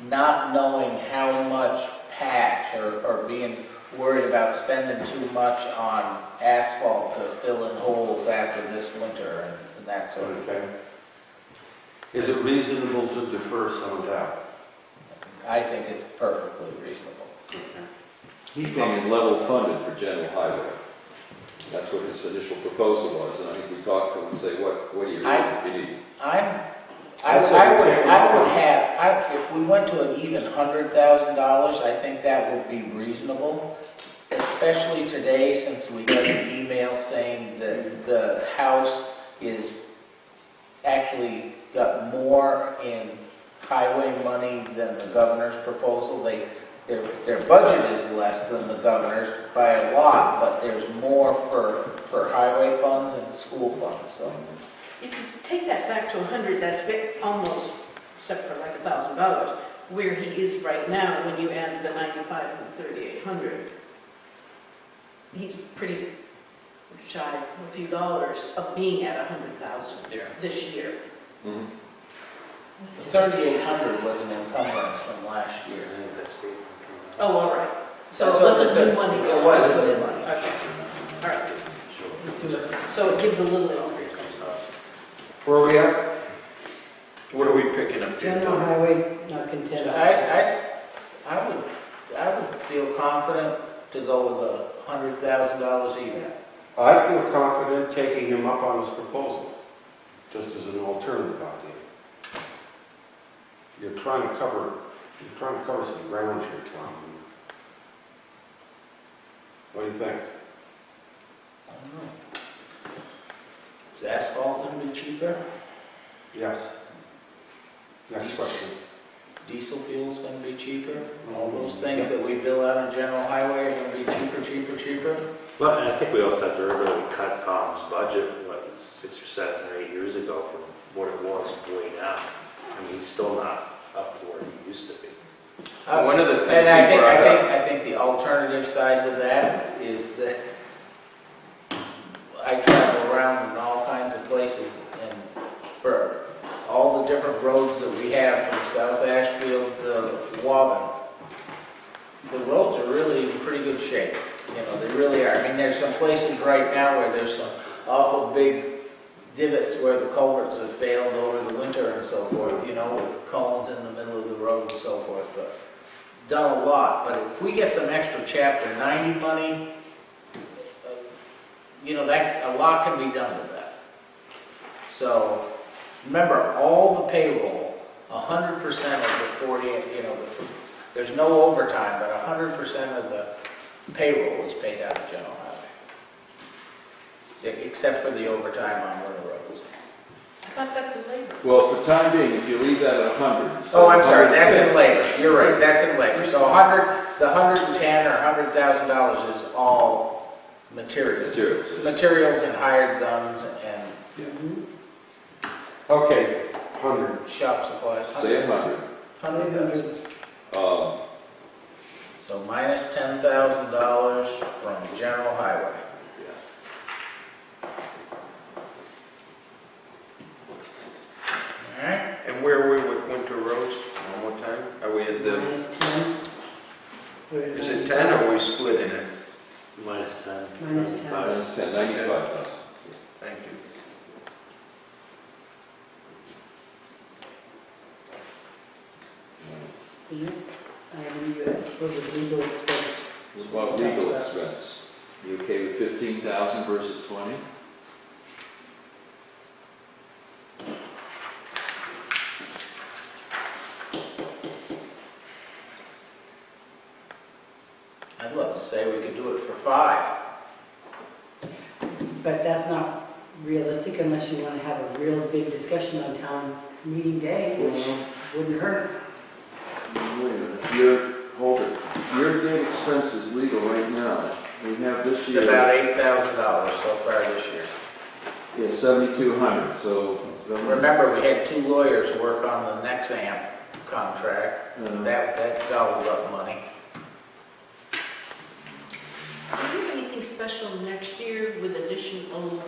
not knowing how much patch or being worried about spending too much on asphalt to fill in holes after this winter and that sort of thing. Okay. Is it reasonable to defer some of that? I think it's perfectly reasonable. Okay. He came in level funded for general highway. That's what his initial proposal was, and I think we talked to him and say, what do you really need? If we went to an even $100,000, I think that would be reasonable, especially today since we got an email saying that the House is actually got more in highway money than the governor's proposal. Their budget is less than the governor's by a lot, but there's more for highway funds and school funds, so. If you take that back to 100, that's almost, except for like $1,000, where he is right now when you add the 95 and 3,800. He's pretty shy of a few dollars of being at 100,000 this year. Mhm. The 3,800 was an encumbrance from last year. Oh, all right. So it wasn't new money. It wasn't new money. Okay. All right. So it gives a little increase. Where are we at? What are we picking up here? General highway, not content. I would feel confident to go with $100,000 even. I feel confident taking him up on his proposal, just as an alternative idea. You're trying to cover some ground here, Tom. What do you think? I don't know. Is asphalt going to be cheaper? Yes. Next question. Diesel fuel's going to be cheaper? All those things that we bill out on general highway are going to be cheaper? But I think we also have to remember that we cut Tom's budget, 6 or 7 or 8 years ago from what it was way now. I mean, he's still not up to where he used to be. One of the things and he brought up. I think the alternative side to that is that I travel around in all kinds of places, and for all the different roads that we have from South Ashfield to Woburn, the roads are really in pretty good shape. You know, they really are. I mean, there's some places right now where there's some awful big divots where the culverts have failed over the winter and so forth, you know, with cones in the middle of the road and so forth, but done a lot. But if we get some extra chapter 90 money, you know, that, a lot can be done with that. So, remember, all the payroll, 100% of the 40, you know, there's no overtime, but 100% of the payroll is paid out of general highway. Except for the overtime on winter roads. I thought that's in labor. Well, for time being, if you leave that at 100. Oh, I'm sorry, that's in labor. You're right, that's in labor. So 100, the 110 or $100,000 is all materials. Materials and hired guns and Okay, 100. shop supplies. Say 100. 100,000. So minus $10,000 from general highway. All right. And where are we with winter roads? One more time? Are we at the, Minus 10. is it 10 or are we splitting it? Minus 10. Minus 10. Minus 10, 95,000. Thank you. The next item you had was legal expense. What about legal expense? You okay with 15,000 versus 20? I'd love to say we could do it for 5. But that's not realistic unless you want to have a real big discussion on town meeting day, which wouldn't hurt. Wait a minute, hold it. Year-to-date expenses legal right now. We have this It's year. about $8,000 so far this year. Yeah, 7,200, so. Remember, we had 2 lawyers work on the Nexamp contract. That gobbled up money. Do you have anything special next year with additional,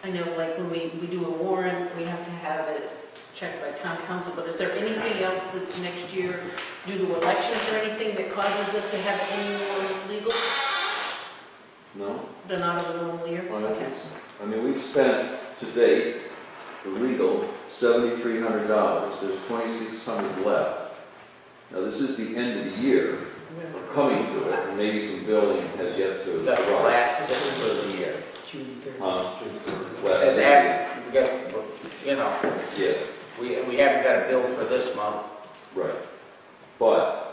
I know like when we do a warrant, we have to have it checked by town council, but is there anything else that's next year due to elections or anything that causes us to have any more legal? No? They're not of a normal year? I don't Okay. think so. I mean, we've spent to date, for legal, $7,300. There's 2,600 left. Now, this is the end of the year. We're coming to it, and maybe some billing has yet to The arrive. last 6 of the year. June 30th. Last And six. that, we got, you know, Yeah, we haven't got a bill for this month. right. But,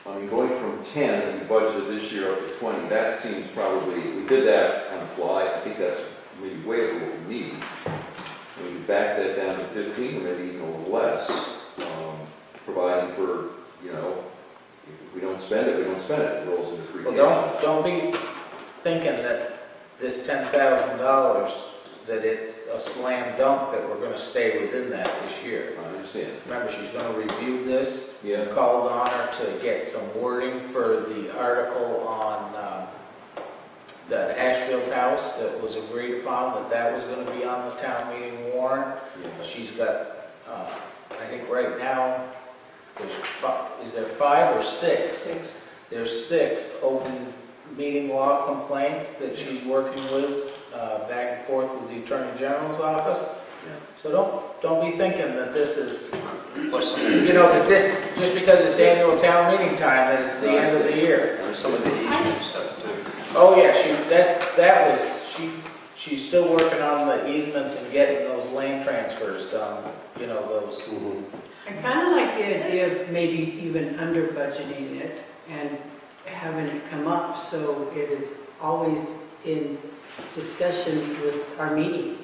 I mean, going from 10 that we budgeted this year up to 20, that seems probably, we did that on the fly. I think that's maybe way over what we need. We can back that down to 15, or maybe even a little less, providing for, you know, if we don't spend it, we don't spend it. It rolls into free cash. Well, don't be thinking that this $10,000, that it's a slam dunk that we're gonna stay within that this year. I understand. Remember, she's gonna review this. Yeah. Called on her to get some wording for the article on the Ashfield house that was agreed upon, that was gonna be on the town meeting warrant. Yeah. She's got, I think right now, is there 5 or 6? 6. There's 6 open meeting law complaints that she's working with, back and forth with the Attorney General's office. So don't be thinking that this is, you know, that this, just because it's annual town meeting time, that it's the end of the year. And some of the easement stuff too. Oh, yeah, she's still working on the easements and getting those land transfers done, you know, those. I kind of like the idea of maybe even under budgeting it and having it come up so it is always in discussion with our meetings.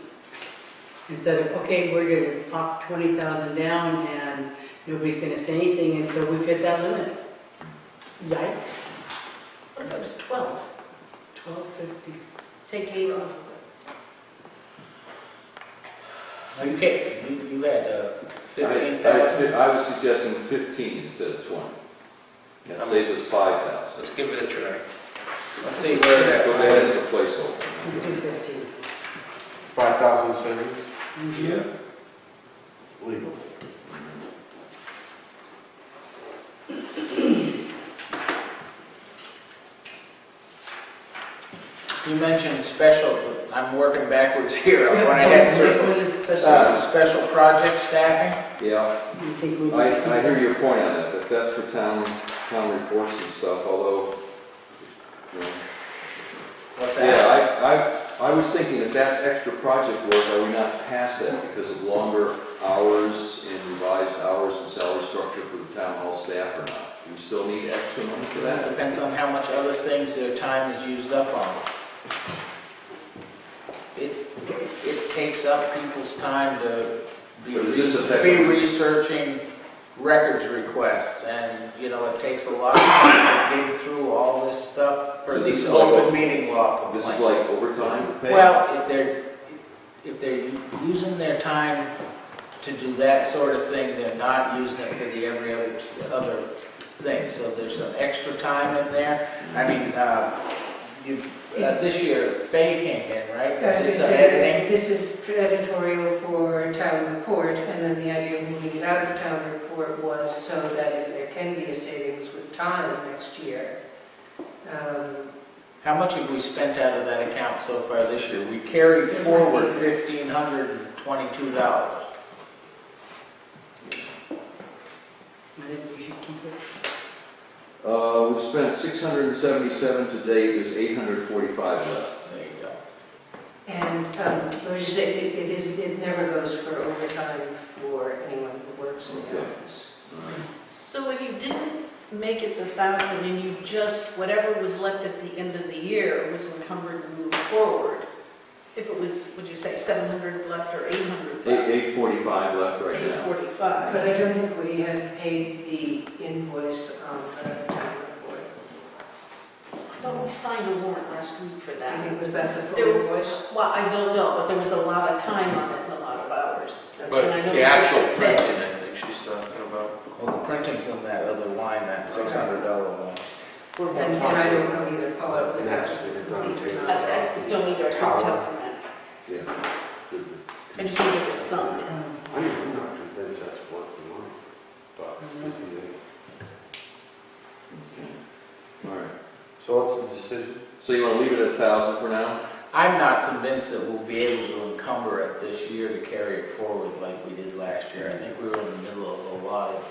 Instead of, okay, we're going to pop 20,000 down and nobody's going to say anything until we've hit that limit. Yikes. What if it was 12? 1250. Take 8 off. You had 15,000. I was suggesting 15 instead of 20. That saves us 5,000. Let's give it a try. Let's see where that Go ahead as a placeholder. 250. 5,000 savings? Yeah. Legal. mentioned special, I'm working backwards here, when I had special project staffing. Yeah, You think we need I to keep hear your point on that, but that's for town reports and stuff, although, you know. What's that? Yeah, I was thinking if that's extra project work, are we not past that because of longer hours and revised hours and salary structure for the town hall staff or not? Do we still need extra money for That that? depends on how much other things their time is used up on. It takes up people's time to be But does this affect- researching records requests, and, you know, it takes a lot of time to dig through all this stuff for So this these is like open meeting law complaints. This is like overtime pay? Well, if they're using their time to do that sort of thing, they're not using it for the every other thing. So there's some extra time in there. I mean, this year, Faye came in, right? It's editing. This is editorial for town report, and then the idea of moving it out of town report was so that if there can be a savings with time next year. How much have we spent out of that account so far this year? We carried forward $1,522. I think we should keep it. We've spent 677 to date, there's 845 left. There you go. And, what you say, it never goes for overtime for anyone who works in the Okay. office. So if you didn't make it the 1,000 and you just, whatever was left at the end of the year was encumbered and moved forward, if it was, would you say 700 left or 800 left? 845 left right now. 845. But I don't think we have paid the invoice on the town report. But we signed a warrant last week for I that. think, was that the full There- invoice? Well, I don't know, but there was a lot of time on it and a lot of hours. But And I know the it's actual just a printing, bit. I think she's talking about. Well, the printing's in that other line, that $600 one. And I don't know either, Paul, if that was Actually, complete they're or done, not. I don't either, I couldn't tell from that. Yeah. I just knew it was sunk. I'm not convinced that's worth the money, but. All right. So what's the decision? So you want to leave it at 1,000 for now? I'm not convinced that we'll be able to encumber it this year to carry it forward like we did last year. I think we were in the middle of a lot of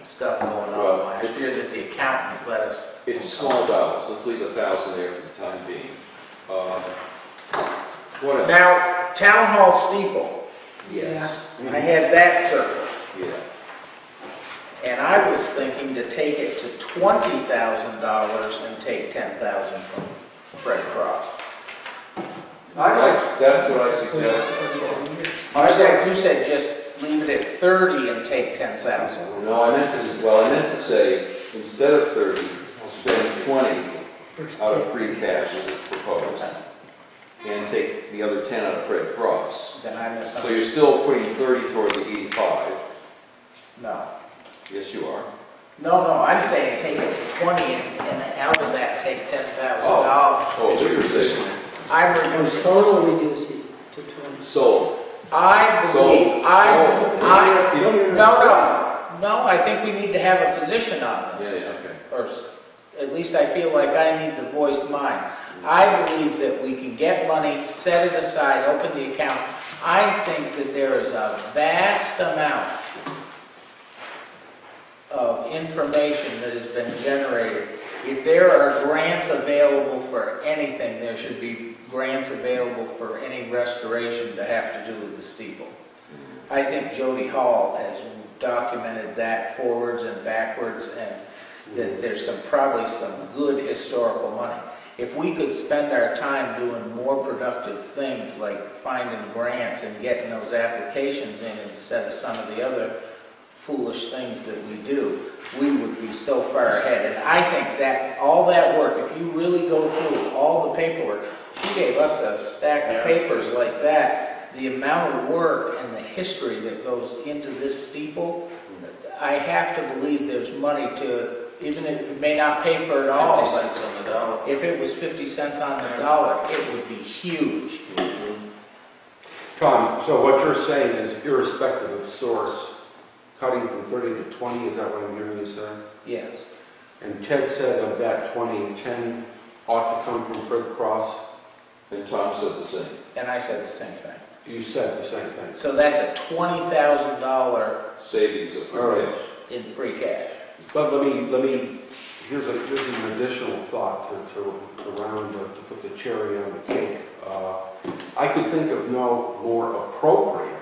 stuff going on Well, last it's- year that the accountant let us. It's small dollars, let's leave 1,000 there for the time being. What else? Now, town hall steeple, Yes. I had that circled. Yeah. And I was thinking to take it to $20,000 and take $10,000 from Fred Cross. That's what I suggest. You said just leave it at 30 and take 10,000. No, I meant to say, instead of 30, spend 20 out of free cash as it's proposed, and take the other 10 out of Fred Cross. Then I missed So something. you're still putting 30 toward the 85. No. Yes, you are. No, I'm saying take it to 20 and out of that take $10,000. Oh, bigger savings. I'm reducing. Total reducing to 20. Sold. I believe, You don't even have to no, I think we need to have a position on say. this. Yeah, okay. Or at least I feel like I need to voice mine. I believe that we can get money, set it aside, open the account. I think that there is a vast amount of information that has been generated. If there are grants available for anything, there should be grants available for any restoration to have to do with the steeple. I think Jody Hall has documented that forwards and backwards, and that there's probably some good historical money. If we could spend our time doing more productive things like finding grants and getting those applications in instead of some of the other foolish things that we do, we would be so far ahead. And I think that all that work, if you really go through all the paperwork, she gave us a stack of papers like that, the amount of work and the history that goes into this steeple, I have to believe there's money to, even if it may not pay for it all, 50 but cents on the dollar. if it was 50 cents on the dollar, it would be huge. Tom, so what you're saying is irrespective of source, cutting from 30 to 20, is that what I'm hearing you say? Yes. And Ted said of that 20, 10 ought to come from Fred Cross. And Tom said the same. And I said the same thing. You said the same thing. So that's a $20,000 Savings of free All right. cash. in free cash. But let me, here's an additional thought to put the cherry on the cake. I could think of no more appropriate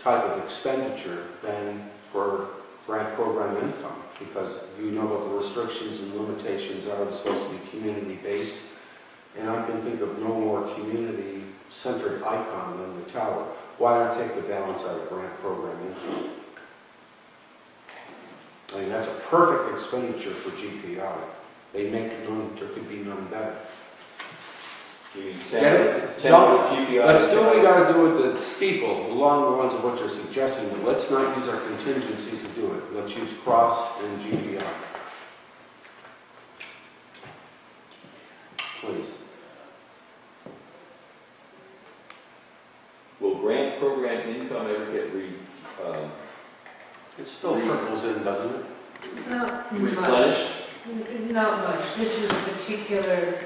type of expenditure than for grant program income, because you know what the restrictions and limitations are. It's supposed to be community-based, and I can think of no more community-centered icon than the tower. Why not take the balance out of grant program income? I mean, that's a perfect expenditure for GPI. They make none, there could be none better. You mean Get it? 10 GPI? Let's do what we gotta do with the steeple, along the lines of what you're suggesting, but let's not use our contingencies to do it. Let's use cross and GPI. Please. Will grant program income ever get It still trickles in, doesn't it? Not much. replenished? Not much. This was a particular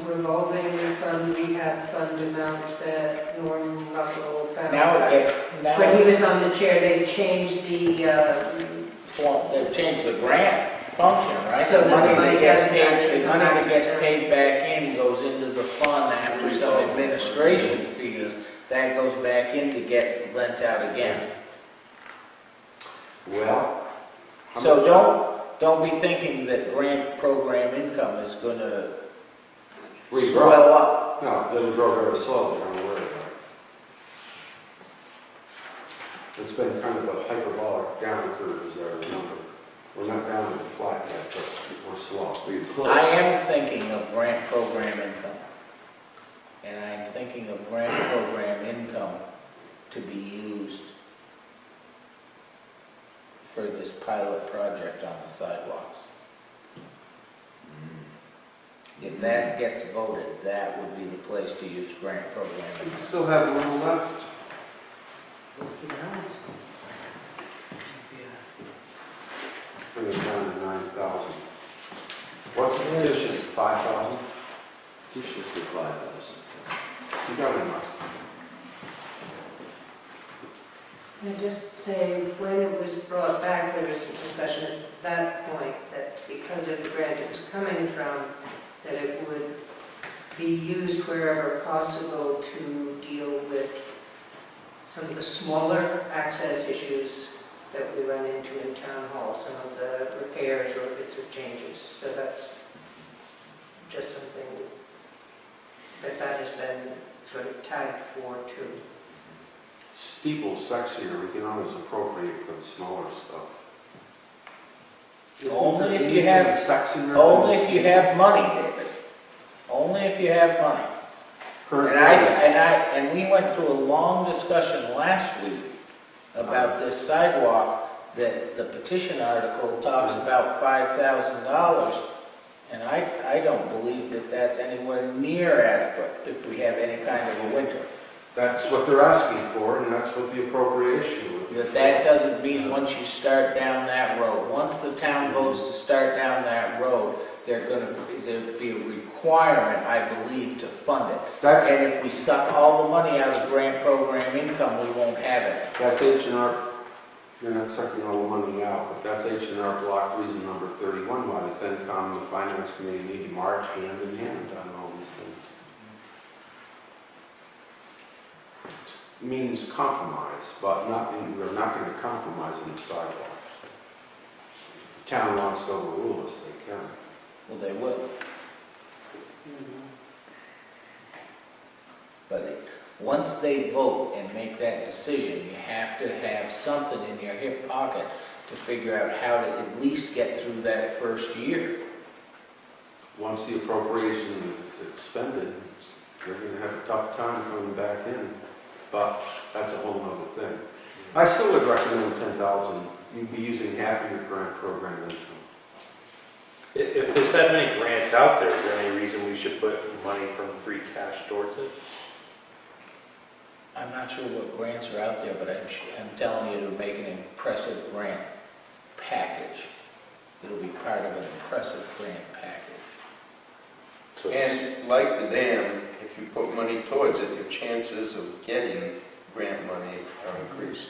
revolving fund, rehab fund amount that Norm Russell found. Now it gets, When he now was on the chair, they changed the, they've changed the grant function, right? So that the money doesn't The actually come money out. that gets paid back in goes into the fund after some administration fees. That goes back in to get lent out again. Well. how So much- don't be thinking that grant program income is gonna Regrow. swell up. No, it'll grow very slowly, I'm aware of that. It's been kind of a hyperbolic down curve, as I remember. We're not down to the flat yet, but we're slow. I am thinking of grant program income. And I'm thinking of grant program income to be used for this pilot project on the sidewalks. If that gets voted, that would be the place to use grant program We income. still have a little left. Bring it down to 9,000. What's the petition, 5,000? Petition for 5,000. You got enough. I just say, when it was brought back, there was a discussion at that point that because of the grant it was coming from, that it would be used wherever possible to deal with some of the smaller access issues that we run into in town hall, some of the repairs or bits of changes. So that's just something that has been sort of tagged for too. Steeple's sexier, we can always appropriate for the smaller stuff. Only Isn't if there you have- anything sexier Only than if you have money, David. Only if you have money. current And we went through a long discussion last week about this sidewalk, that the petition article talks about $5,000. And I don't believe that that's anywhere near adequate if we have any kind of a winter. That's what they're asking for, and that's what the appropriation would be. That doesn't mean once you start down that road, once the town votes to start down that road, there'd be a requirement, I believe, to fund it. That, And if we suck all the money out of grant program income, we won't have it. that's H&R, you're not sucking all the money out, but that's H&R Block Reason number 31, why the FinCom and the Finance Committee need to march hand in hand on all these things. Means compromise, but we're not going to compromise on the sidewalk. If the town wants to overrule us, they can. Well, they will. But once they vote and make that decision, you have to have something in your hip pocket to figure out how to at least get through that first year. Once the appropriation is expended, you're going to have a tough time coming back in, but that's a whole other thing. I still would recommend 10,000. You'd be using half of your grant program income. If there's that many grants out there, is there any reason we should put money from free cash towards it? I'm not sure what grants are out there, but I'm telling you to make an impressive grant package. It'll be part of an impressive grant package. And like the dam, if you put money towards it, your chances of getting grant money are increased.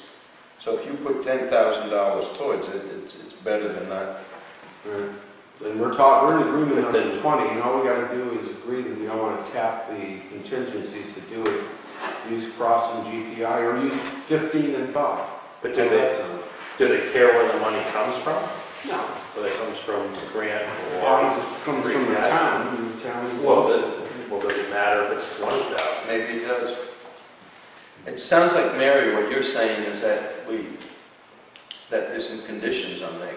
So if you put $10,000 towards it, it's better than not. Right. And we're in agreement on the 20, and all we gotta do is agree that we don't wanna tap the contingencies to do it. Use cross and GPI, or use 15 and 5. But How's that sound? do they care where the money comes from? No. Whether it comes from the grant or? It comes from the town, and the town. Well, does it matter if it's 20,000? Maybe it does. It sounds like, Mary, what you're saying is that that there's some conditions on that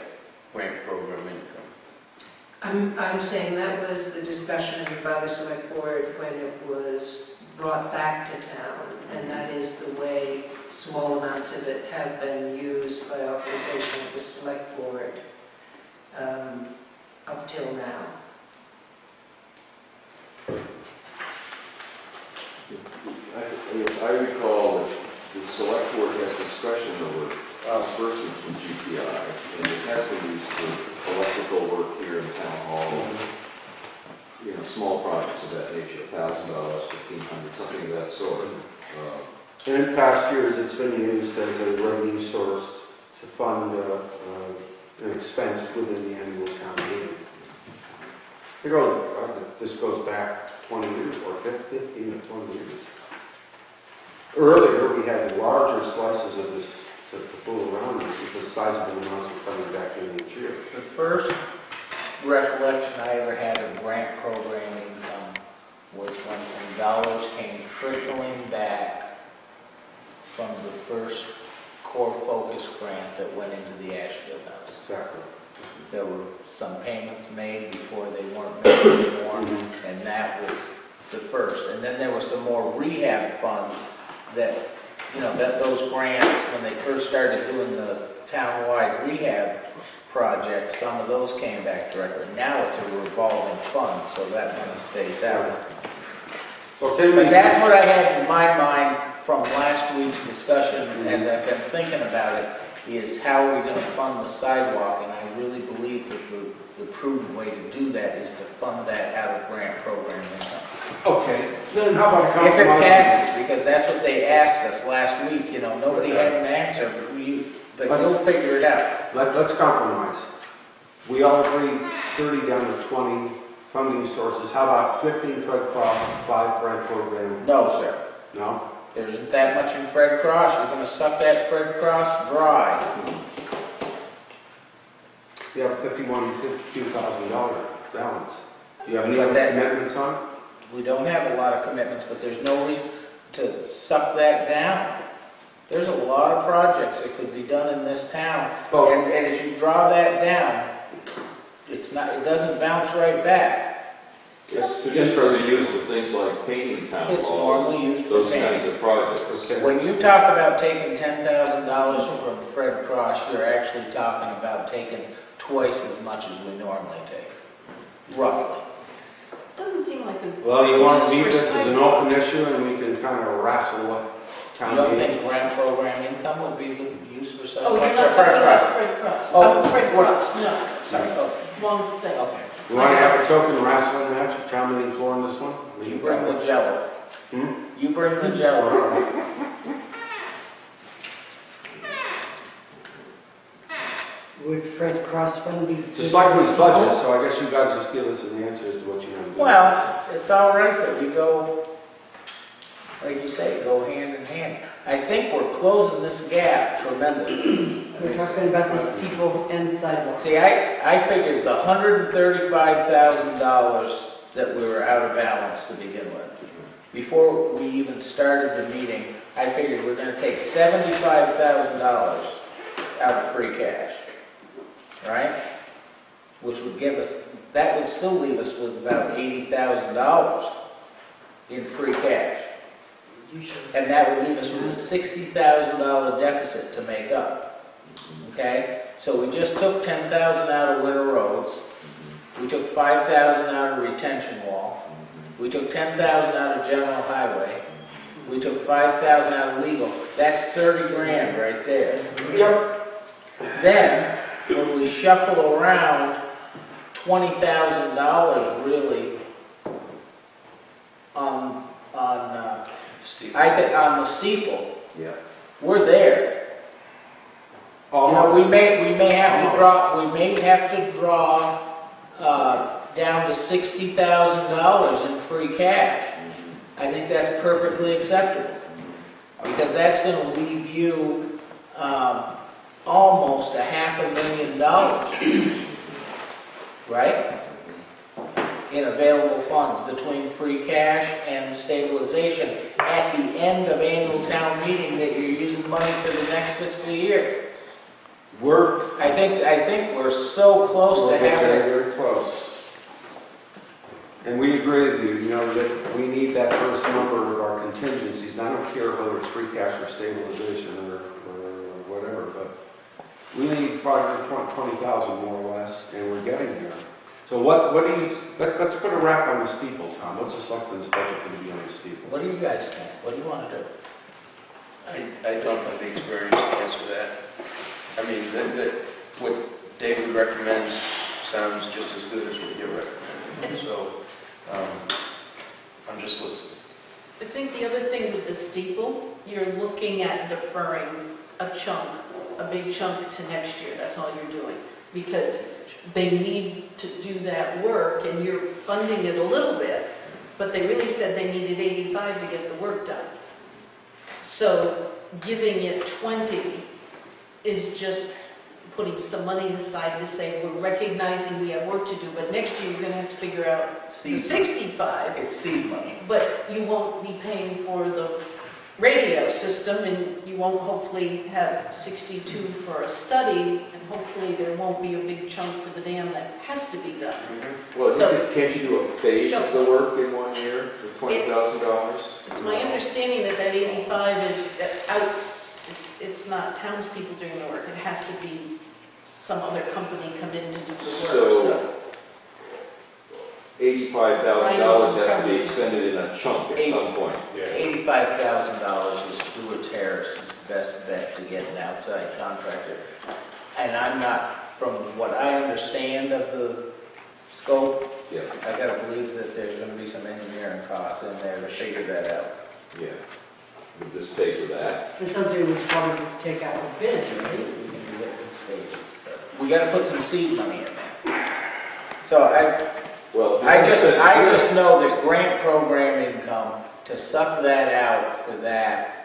grant program income. I'm saying that was the discussion by the select board when it was brought back to town, and that is the way small amounts of it have been used by authorization of the select board up till now. I recall that the select board has discretion over disbursements from GPI, and it has been used for electrical work here in town hall, small projects of that nature, $1,000, $1,500, something of that sort. And in past years, it's been used as a revenue source to fund an expense within the annual town meeting. This goes back 20 years, or 15 or 20 years. Earlier, we had larger slices of this to fool around with because sizable amounts were coming back in each year. The first recollection I ever had of grant program income was when some dollars came trickling back from the first core focus grant that went into the Ashfield House. Exactly. There were some payments made before they weren't made anymore, and that was the first. And then there were some more rehab funds that, that those grants, when they first started doing the town-wide rehab projects, some of those came back directly. Now it's a revolving fund, so that money stays out. But that's what I had in my mind from last week's discussion, as I've been thinking about it, is how are we going to fund the sidewalk? And I really believe that the prudent way to do that is to fund that out of grant program income. Okay, then how about a If it compromise? passes, because that's what they asked us last week, nobody had an answer, but you'll figure it out. Let's compromise. We all agree 30 down to 20 funding sources. How about 15 Fred Cross, 5 grant program? No, sir. No? There isn't that much in Fred Cross. You're going to suck that Fred Cross dry. You have a $52,000 balance. Do you have any But other that- commitments on it? We don't have a lot of commitments, but there's no reason to suck that down. There's a lot of projects that could be done in this town, Oh. and as you draw that down, it doesn't bounce right back. It's just for used for things like painting town It's hall, normally used for those painting. kinds of projects. When you talk about taking $10,000 from Fred Cross, you're actually talking about taking twice as much as we normally take, roughly. Doesn't seem like a. Well, you want to leave use this for as an sidewalks. open issue and we can kind of wrestle what You town don't meeting. think grant program income would be good use for Oh, sidewalks? you're not Or Fred talking about Cross? Fred Cross. Oh, Fred what- Cross, no, Sorry, oh, wrong thing. okay. You want to have a token wrestling match at town meeting floor on this one? You bring the jello. Hmm? You bring the jello. Would Fred Cross Fund be? Just like this budget, so I guess you guys just give us an answer as to what you want to do. Well, it's all right that we go, like you say, go hand in hand. I think we're closing this gap tremendously. We're talking about the steeple and sidewalk. See, I figured the $135,000 that we were out of balance to begin with. Before we even started the meeting, I figured we're gonna take $75,000 out of free cash, right? Which would give us, that would still leave us with about $80,000 in free cash. And that would leave us with a $60,000 deficit to make up. Okay? So we just took $10,000 out of winter roads. We took $5,000 out of retention wall. We took $10,000 out of general highway. We took $5,000 out of legal. That's 30 grand right there. Yep. Then, when we shuffle around $20,000 really on, Steve? I think, on the steeple. Yeah. We're there. You know, we may have to draw down to $60,000 in free cash. I think that's perfectly acceptable, because that's gonna leave you, almost $500,000, right? In available funds between free cash and stabilization at the end of annual town meeting, that you're using money for the next fiscal year. I think we're so close to having it. Very close. And we agree with you, you know, that we need that first number of our contingencies. I don't care whether it's free cash or stabilization or whatever, but we need 520,000 more or less, and we're getting there. So what do you, let's put a wrap on the steeple, Tom. What's the selectmen's budget going to be on the steeple? What do you guys think? What do you want to do? I don't have the experience to answer that. I mean, what David recommends sounds just as good as what you're recommending, so I'm just listening. I think the other thing with the steeple, you're looking at deferring a chunk, a big chunk to next year. That's all you're doing, because they need to do that work, and you're funding it a little bit, but they really said they needed 85 to get the work done. So giving it 20 is just putting some money aside to say, we're recognizing we have work to do, but next year you're gonna have to figure out the 65. It's seed money. But you won't be paying for the radio system, and you won't hopefully have 62 for a study, and hopefully there won't be a big chunk for the dam that has to be done. Well, So- can't you do a phase of the work in 1 year for $20,000? It's my understanding that that 85 is it's not townspeople doing the work, it has to be some other company come in to do the work, So $85,000 has to be expended in a chunk at some point. $85,000 is Stuart Harris's best bet to get an outside contractor. And I'm not, from what I understand of the scope, Yeah, I gotta believe that there's gonna be some engineering costs in there to figure that out. yeah. We'll just pay for that. It's something we probably take out of bid, right? We can do it in stages, but we gotta put some seed money in there. So I just know that grant program income, to suck that out for that,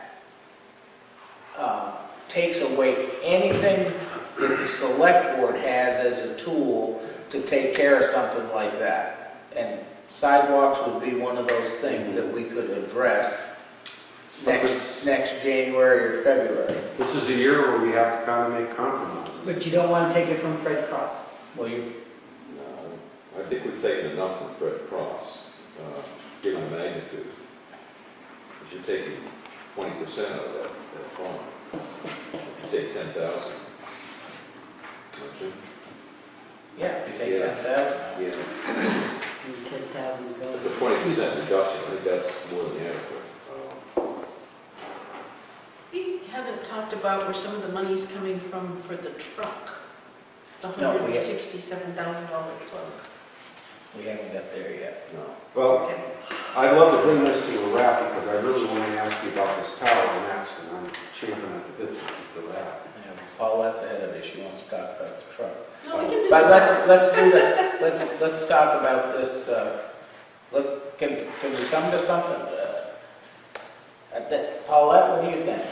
takes away anything that the select board has as a tool to take care of something like that. And sidewalks would be one of those things that we could address next January or February. This is a year where we have to kind of make compromises. But you don't want to take it from Fred Cross. Well, you, No, I think we've taken enough from Fred Cross, given the magnitude. You're taking 20% out of that fund. You take 10,000. Don't you? yeah, if you take 10,000. Yeah, 10,000 that's a 20% reduction. I think that's more than adequate. We haven't talked about where some of the money's coming from for the truck, the No, we haven't. $167,000 truck. We haven't got there yet. No. Well, Okay. I'd love to bring this to a wrap because I really want to ask you about this tower next, and I'm champing at the bit for that. Yeah, Paulette's ahead of it, she wants to talk about the truck. No, we can do But that. let's do that, let's talk about this, can we come to something? Paulette, what do you think?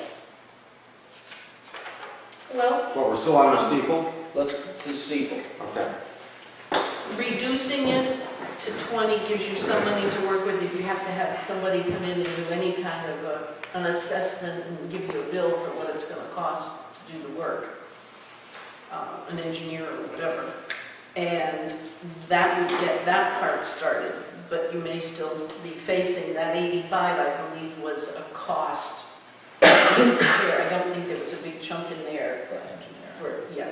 Well, Well, we're still on the steeple? Let's, to steeple. Okay. reducing it to 20 gives you some money to work with if you have to have somebody come in and do any kind of an assessment and give you a bill for what it's going to cost to do the work, an engineer or whatever. And that would get that part started, but you may still be facing that 85, I believe, was a cost. I don't think there was a big chunk in there For engineering. yeah.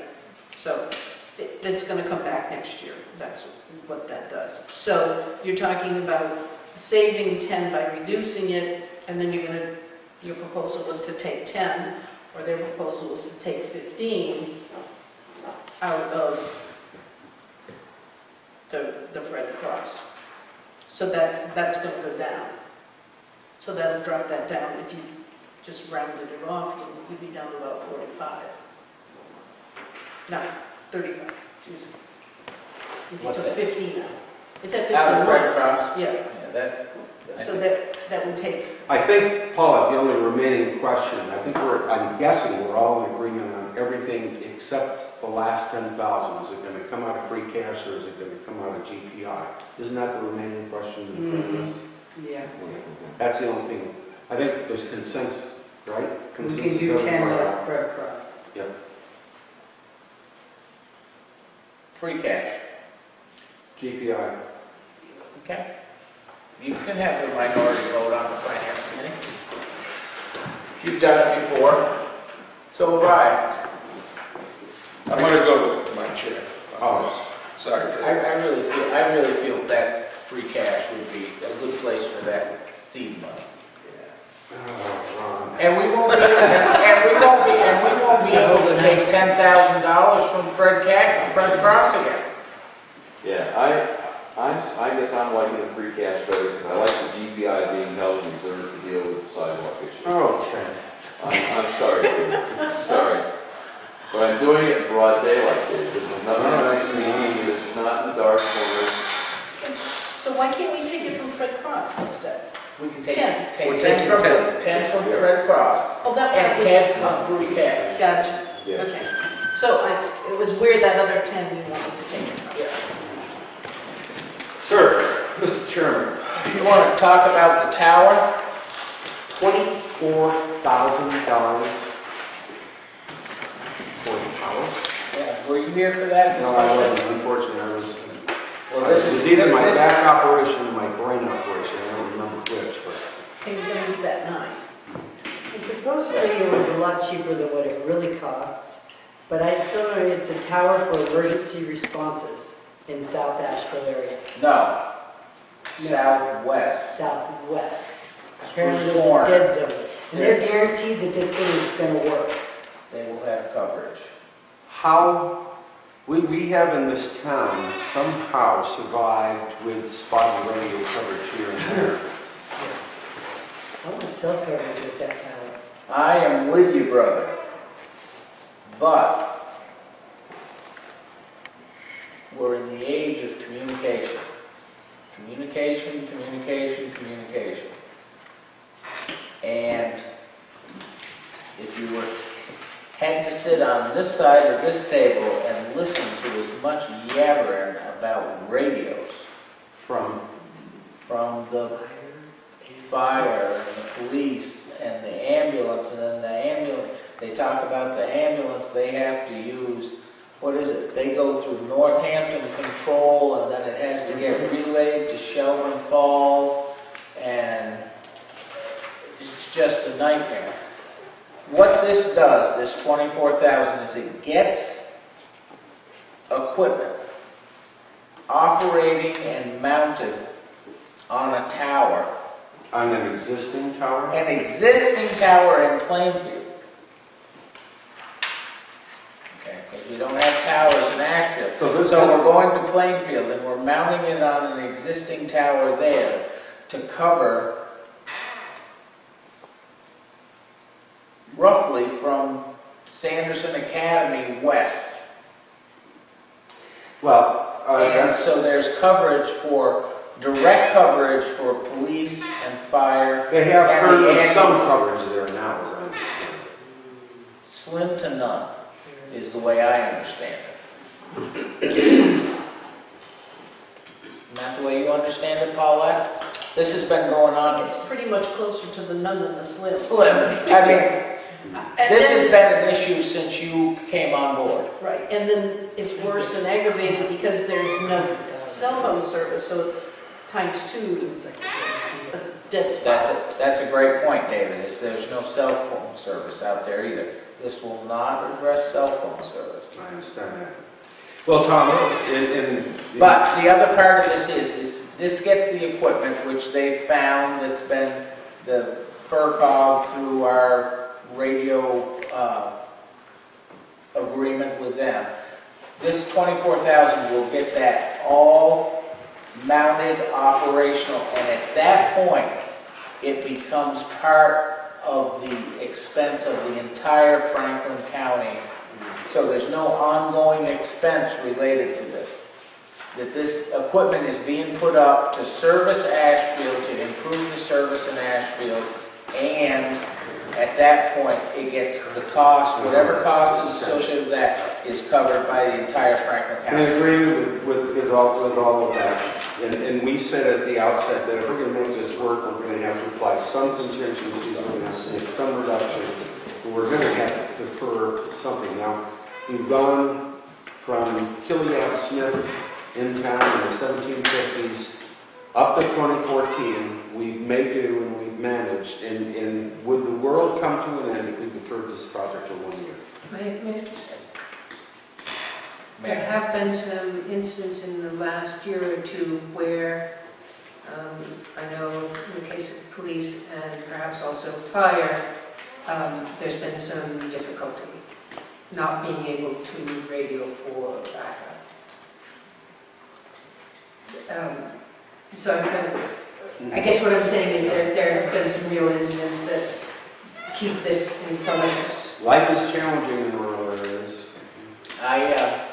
So it's going to come back next year. That's what that does. So you're talking about saving 10 by reducing it, and then your proposal was to take 10, or their proposal was to take 15 out of the Red Cross. So that's going to go down. So that'll drop that down. If you just rounded it off, you'd be down to about 45. No, 35, excuse me. If you What's took that? 15 out. It's at 51. Out of Fred Cross? Yeah, Yeah, so that would take, I think, Paula, the only remaining question, I'm guessing we're all in agreement on everything except the last 10,000. Is it going to come out of free cash or is it going to come out of GPI? Isn't that the remaining question in front of us? Yeah. That's the only thing. I think there's consensus, right? We can do 10 everywhere. like Red Cross. Yep. free cash. GPI. Okay. You can have the minority vote on the finance committee. You've done it before. So have I. I'm going to go with my chair. Oh. Sorry. I really feel that free cash would be a good place for that seed money. And we won't be able to take $10,000 from Fred Cross again. Yeah, I guess I'm liking the free cash better because I like the GPI being held in reserve to deal with the sidewalk issue. Oh, Ted. I'm sorry, David. Sorry. But I'm doing it in broad daylight, David. This is nothing I see. This is not in the dark corners. so why can't we take it from Fred Cross instead? We can take 10. We're 10 taking from 10 from Red Cross Oh, that and was 10 from free cash. Gotcha. Yeah. Okay. So it was weird that other 10 we wanted to take it from. Yeah. Sir, Mr. Chairman, You want to talk about the tower? $24,000 for the tower? Yeah. Were you here for that No, I discussion? wasn't. Unfortunately, I was. Well, It this was is either my this- back operation or my brain operation. I don't remember which, but. And you're going to use that 9. And supposedly it was a lot cheaper than what it really costs, but I still know it's a tower for emergency responses in South Asheville area, No. Southwest. southwest. Apparently Spruce there's a Corner. dead zone, and they're guaranteed that this thing is gonna work. They will have coverage. How, we have in this town somehow survived with spotty radio coverage here and there. I want cell coverage with that tower. I am with you, brother. But we're in the age of communication. Communication, communication, communication. And if you had to sit on this side of this table and listen to as much yabbering about radios From the fire and the police and the ambulance, and then the ambulance, they talk about the ambulance they have to use, what is it? They go through Northampton Control and then it has to get relayed to Shelburne Falls, and it's just a nightmare. What this does, this 24,000, is it gets equipment operating and mounted on a tower. On an existing tower? An existing tower in Plainfield. Okay, because we don't have towers in Ashfield. So we're going to Plainfield and we're mounting it on an existing tower there to cover roughly from Sanderson Academy west. Well, And so there's coverage direct coverage for police and fire. they have and currently the some ambulance. coverage there now, as I understand. Slim to none is the way I understand it. Isn't that the way you understand it, Paulette? This has been going on. It's pretty much closer to the none than the slim. Slim. I mean, And this then- has been an issue since you came on board. Right, and then it's worse and aggravated because there's no cell phone service, so it's times 2, it's like a dead spot. That's a great point, David, is there's no cell phone service out there either. This will not address cell phone service. I understand that. Well, Tom, But the other part of this is this gets the equipment which they found that's been the FERCog through our radio agreement with them. This 24,000 will get that all mounted, operational, and at that point, it becomes part of the expense of the entire Franklin County. So there's no ongoing expense related to this. That this equipment is being put up to service Ashfield, to improve the service in Ashfield, and at that point, it gets the cost, whatever cost is associated with that is covered by the entire Franklin I County. agree with all of that. And we said at the outset that if we're going to make this work, we're going to have to apply some contingencies, we're going to have to make some reductions, and we're going to have to defer something. Now, we've gone from Killian Smith in town in the 1750s up to 2014. We've made do and we've managed. And would the world come to an end if we deferred this project for 1 year? There have been some incidents in the last year or two where, I know in the case of police and perhaps also fire, there's been some difficulty not being able to radio for backup. So I guess what I'm saying is there have been some real incidents that keep this in front of us. Life is challenging in rural areas. I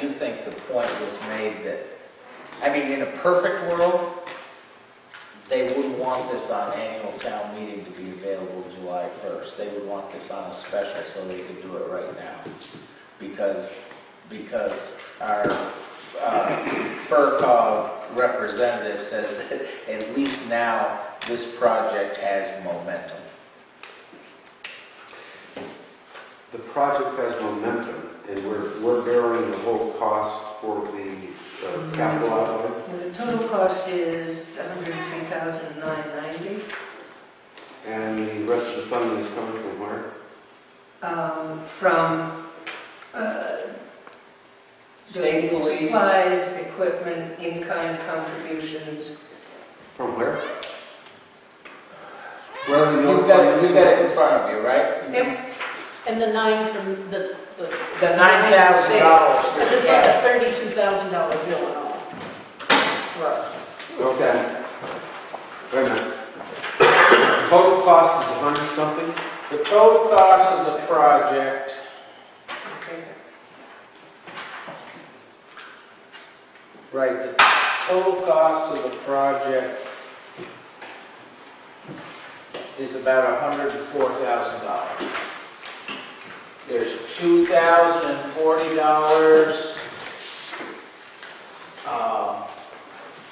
do think the point was made that, I mean, in a perfect world, they wouldn't want this on annual town meeting to be available July 1st. They would want this on a special so they could do it right now. Because our FERCog representative says that at least now this project has momentum. The project has momentum, and we're bearing the whole cost for the capital outlay. And the total cost is $103,990. And the rest of the funding is coming from where? From State police. supplies, equipment, in-kind contributions. From where? Where are the You've got it in front of you, right? Yep. And the 9 from the The $9,000. Because it's like a $32,000 bill and all for us. Okay. Wait a minute. Total cost is 100 something? The total cost of the project, right, the total cost of the project is about $104,000. There's $2,040.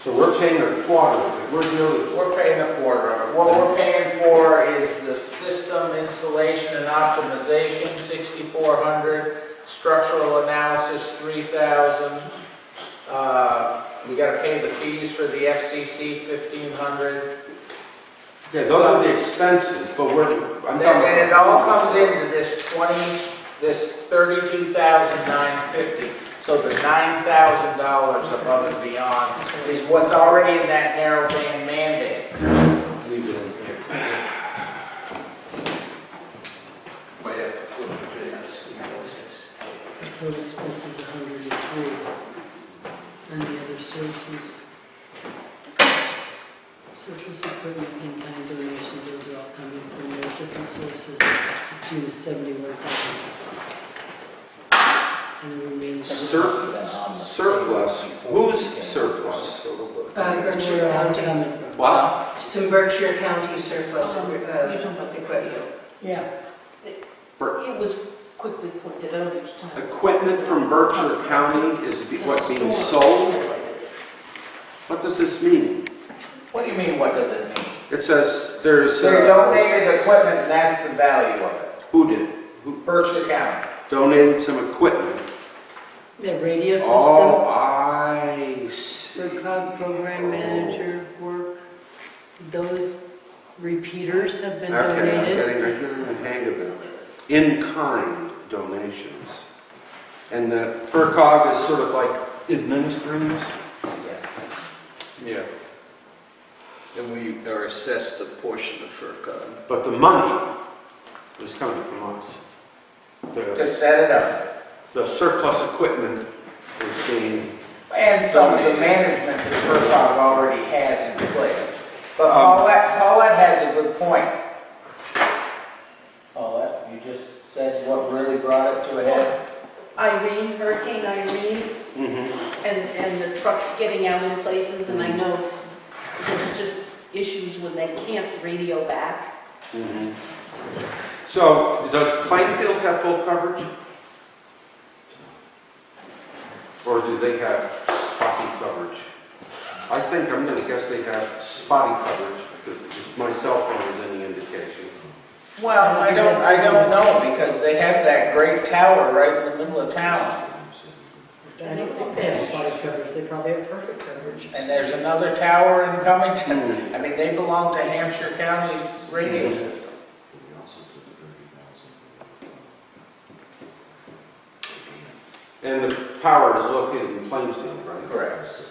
So we're paying a quarter of it. We're paying a quarter of it. What we're paying for is the system installation and optimization, $6,400. Structural analysis, $3,000. We got to pay the fees for the FCC, $1,500. Yeah, those are the expenses, but I'm talking about. And it all comes into this $32,950. So the $9,000 above and beyond is what's already in that narrow band mandate. Leave it in here. Might have to flip the pages. The total expense is 103, and the other sources. Sources, equipment, in-kind donations, those are all coming from their different sources, to the 71,000. And the remaining. Surplus. Whose surplus? Berkshire Where are all County, coming from? What? some Berkshire County surplus equipment. Yeah. It was quickly pointed out each time. Equipment from Berkshire County is what's being sold? What does this mean? What do you mean, what does it mean? It says there's. They donated equipment, and that's the value of it. Who did? Berkshire County. Donated some equipment. The radio system. Oh, I see. The COG program manager work, those repeaters have been Okay, I'm donated. getting the hang of it. In-kind donations. And the FERCog is sort of like administering this? Yeah. And we are assessed a portion of FERCog. But the money is coming from us. To set it up. The surplus equipment is being, And some of the management that FERCog already has in place. But Paulette has a good point. Paulette, you just said what really brought it to a head? Irene, Hurricane Irene, and the trucks getting out in places, and I know there's just issues when they can't radio back. So, does Plainfield have full coverage? Or do they have spotty coverage? I think, I'm gonna guess they have spotty coverage, because my cell phone is any indication. Well, I don't know, because they have that great tower right in the middle of town. I don't think they have spotty coverage, they probably have perfect coverage. And there's another tower in Cummington. I mean, they belong to Hampshire County's radio system. And the tower is located in Plainsville, right? Correct.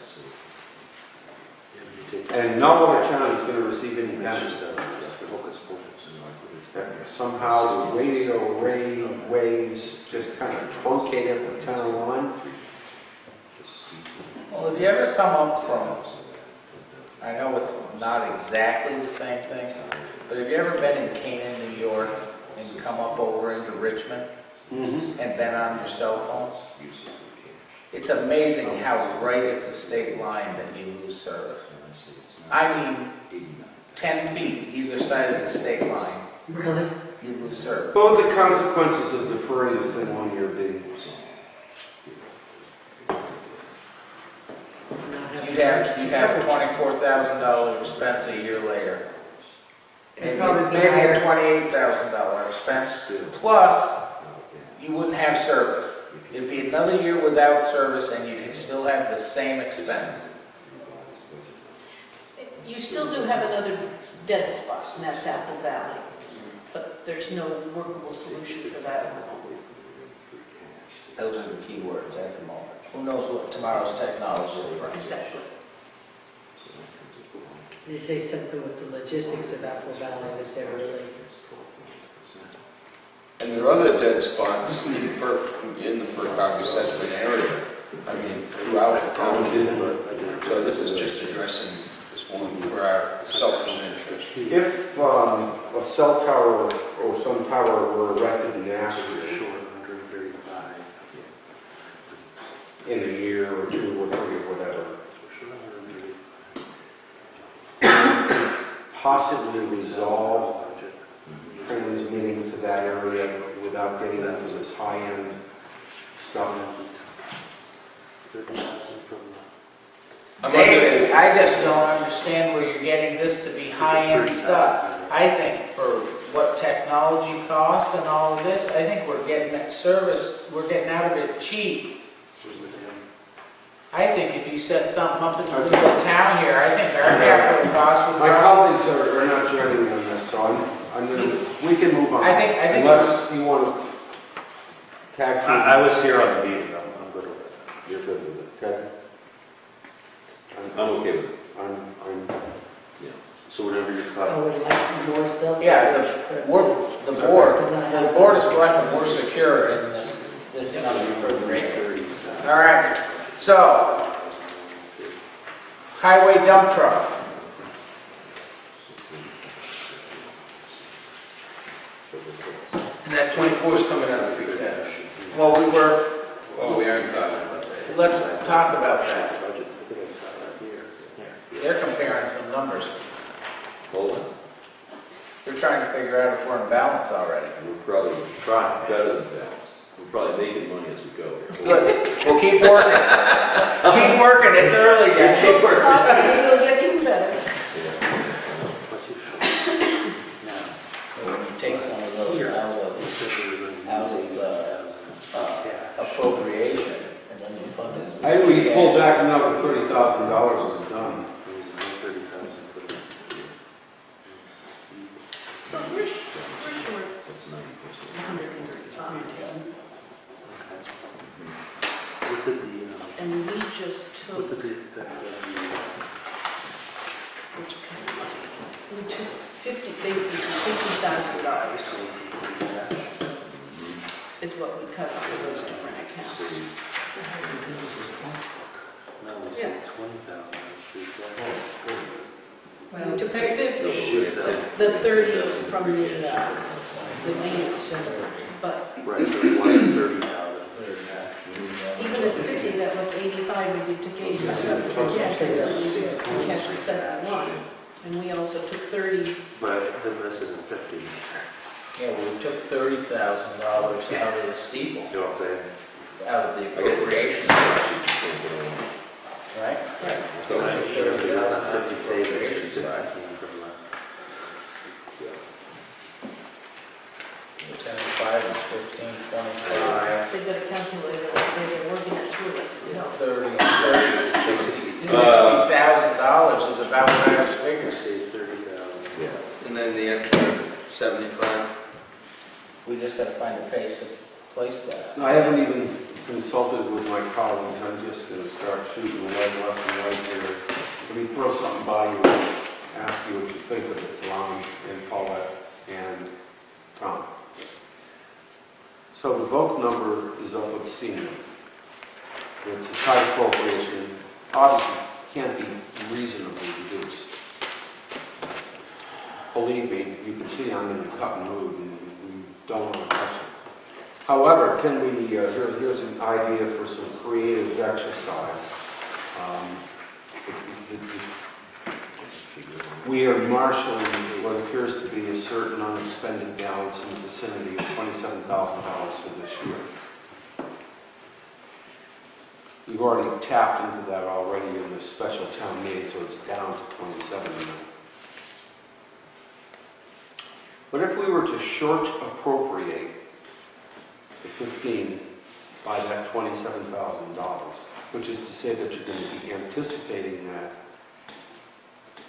And no other town is gonna receive any damage to this. Somehow the radio waves just kind of truncate at the town line. Well, have you ever come up from, I know it's not exactly the same thing, but have you ever been in Canaan, New York, and come up over into Richmond and been on your cell phone? It's amazing how right at the state line that you lose service. I mean, 10 feet either side of the state line. Really? You lose service. What would the consequences of deferring this thing 1 year be? You'd have a $24,000 expense a year later. Maybe a $28,000 expense. Plus, you wouldn't have service. It'd be another year without service and you'd still have the same expense. You still do have another dead spot, and that's Apple Valley, but there's no workable solution for that. Those are the key words at the moment. Who knows what tomorrow's technology will bring. Exactly. They say something with the logistics of Apple Valley that they're really. And there are other dead spots in the FERC assessment area, I mean, throughout the county. So this is just addressing this one for our selfish interest. If a cell tower or some tower were erected in Ashfield in a year or 2 or 3 or whatever, possibly resolve transmitting to that area without getting into this high-end stuff. David, I just don't understand where you're getting this to be high-end stuff. I think for what technology costs and all of this, I think we're getting that service, we're getting out of it cheap. I think if you set something up in the middle of town here, I think our capital costs would My probably... colleagues are not joining me on this, so I'm gonna, we can move on. I think Unless you want to tag team. I was here on the meeting, I'm good with it. You're good with it, okay? I'm okay with it. I'm, So whatever you I cut. would like more self. Yeah, the board of selectmen, we're secure in this number for the rate. All right, so, highway dump truck. And that 24 is coming out of free cash. Well, Oh, we aren't talking about that. let's talk about that. They're comparing some numbers. Hold on, They're trying to figure out if we're in balance already. we're probably better than balanced. We're probably making money as we go. Good, we'll keep working. Keep working, it's early yet. Keep working. It'll get even better. When you take some of those out of appropriation, and then you fund it. I think we can pull back another $30,000 as it's done. So we're short That's 90%. 135. And we just took, we took 50, basically $50,000 is what we cut off of those different accounts. Yeah. We took the 50, the 30 from the deeds, but Right, so we wanted 30,000. even at the 50, that left 85 if you took 85 for cash, that's cash was 71. And we also took 30. But then this isn't 50. Yeah, we took $30,000 out of the steeple, You know what I'm saying? out of the appropriation, right? Right. So it's not 50 savings, it's 15 from the. 10 and 5 is 15, 25, They've got a calculator, they're working it through it. 30 and 30 is 60. $60,000 is about what I was figuring. Save 30,000. Yeah. And then the extra 75. We just gotta find a place to place that. I haven't even consulted with my colleagues, I'm just gonna start shooting the lead left and right here. Let me throw something by you and ask you what you think of it, Ron and Paulette and Tom. So the vote number is up obscenely. It's a tight appropriation, obviously can't be reasonably reduced. Believe me, you can see I'm in a cut and mood and we don't want to touch it. However, can we, here's an idea for some creative exercise. We are marshaling what appears to be a certain unexpended balance in the vicinity of $27,000 for this year. We've already tapped into that already in the special town meeting, so it's down to 27 now. But if we were to short appropriate the 15 by that $27,000, which is to say that you're going to be anticipating that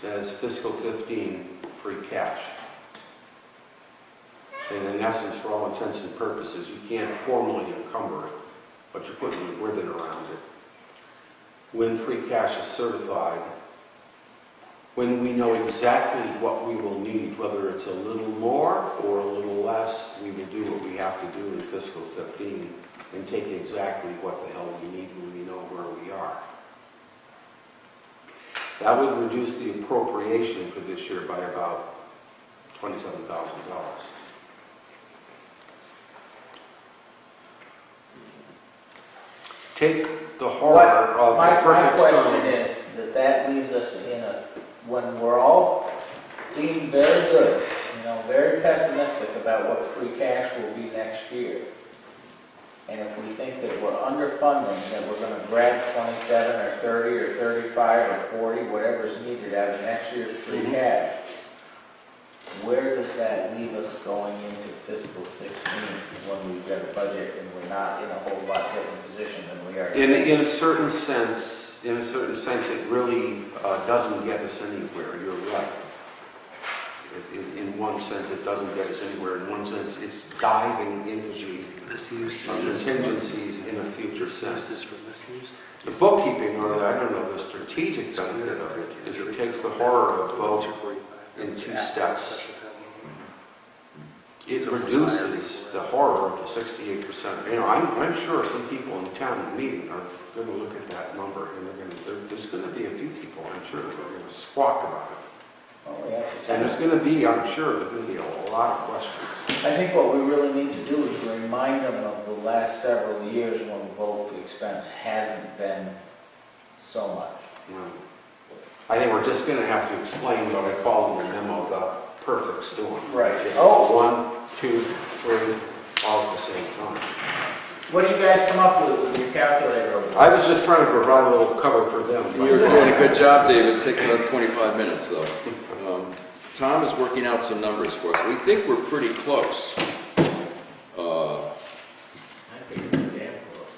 as fiscal 15 free cash. And in essence, for all intents and purposes, you can't formally encumber it, but you're putting a ribbon around it. When free cash is certified, when we know exactly what we will need, whether it's a little more or a little less, we will do what we have to do in fiscal 15 and take exactly what the hell we need when we know where we are. That would reduce the appropriation for this year by about $27,000. Take the horror of the My perfect question storm. is that leaves us in a, when we're all being very good, very pessimistic about what free cash will be next year. And if we think that we're underfunding, that we're going to grab 27 or 30 or 35 or 40, whatever's needed out of next year's free cash, where does that leave us going into fiscal 16 when we've got a budget and we're not in a whole lot different position than we are today? In a certain sense, it really doesn't get us anywhere. You're right. In one sense, it doesn't get us anywhere. In one sense, it's diving into the contingencies in a future sense. The bookkeeping, or I don't know, the strategic benefit of it, is it takes the horror of vote in two steps. It reduces the horror of the 68%. I'm sure some people in town meeting are going to look at that number, and there's going to be a few people, I'm sure, that are going to squawk about it. And there's going to be, I'm sure, there's going to be a lot of questions. I think what we really need to do is remind them of the last several years when vote expense hasn't been so much. I think we're just going to have to explain what I called in the memo the perfect storm. Right. Oh. 1, 2, 3, all at the same time. What do you guys come up with your calculator over there? I was just trying to provide a little cover for them. You're doing a good job, David. Taking about 25 minutes, though. Tom is working out some numbers for us. We think we're pretty close. I think it's damn close.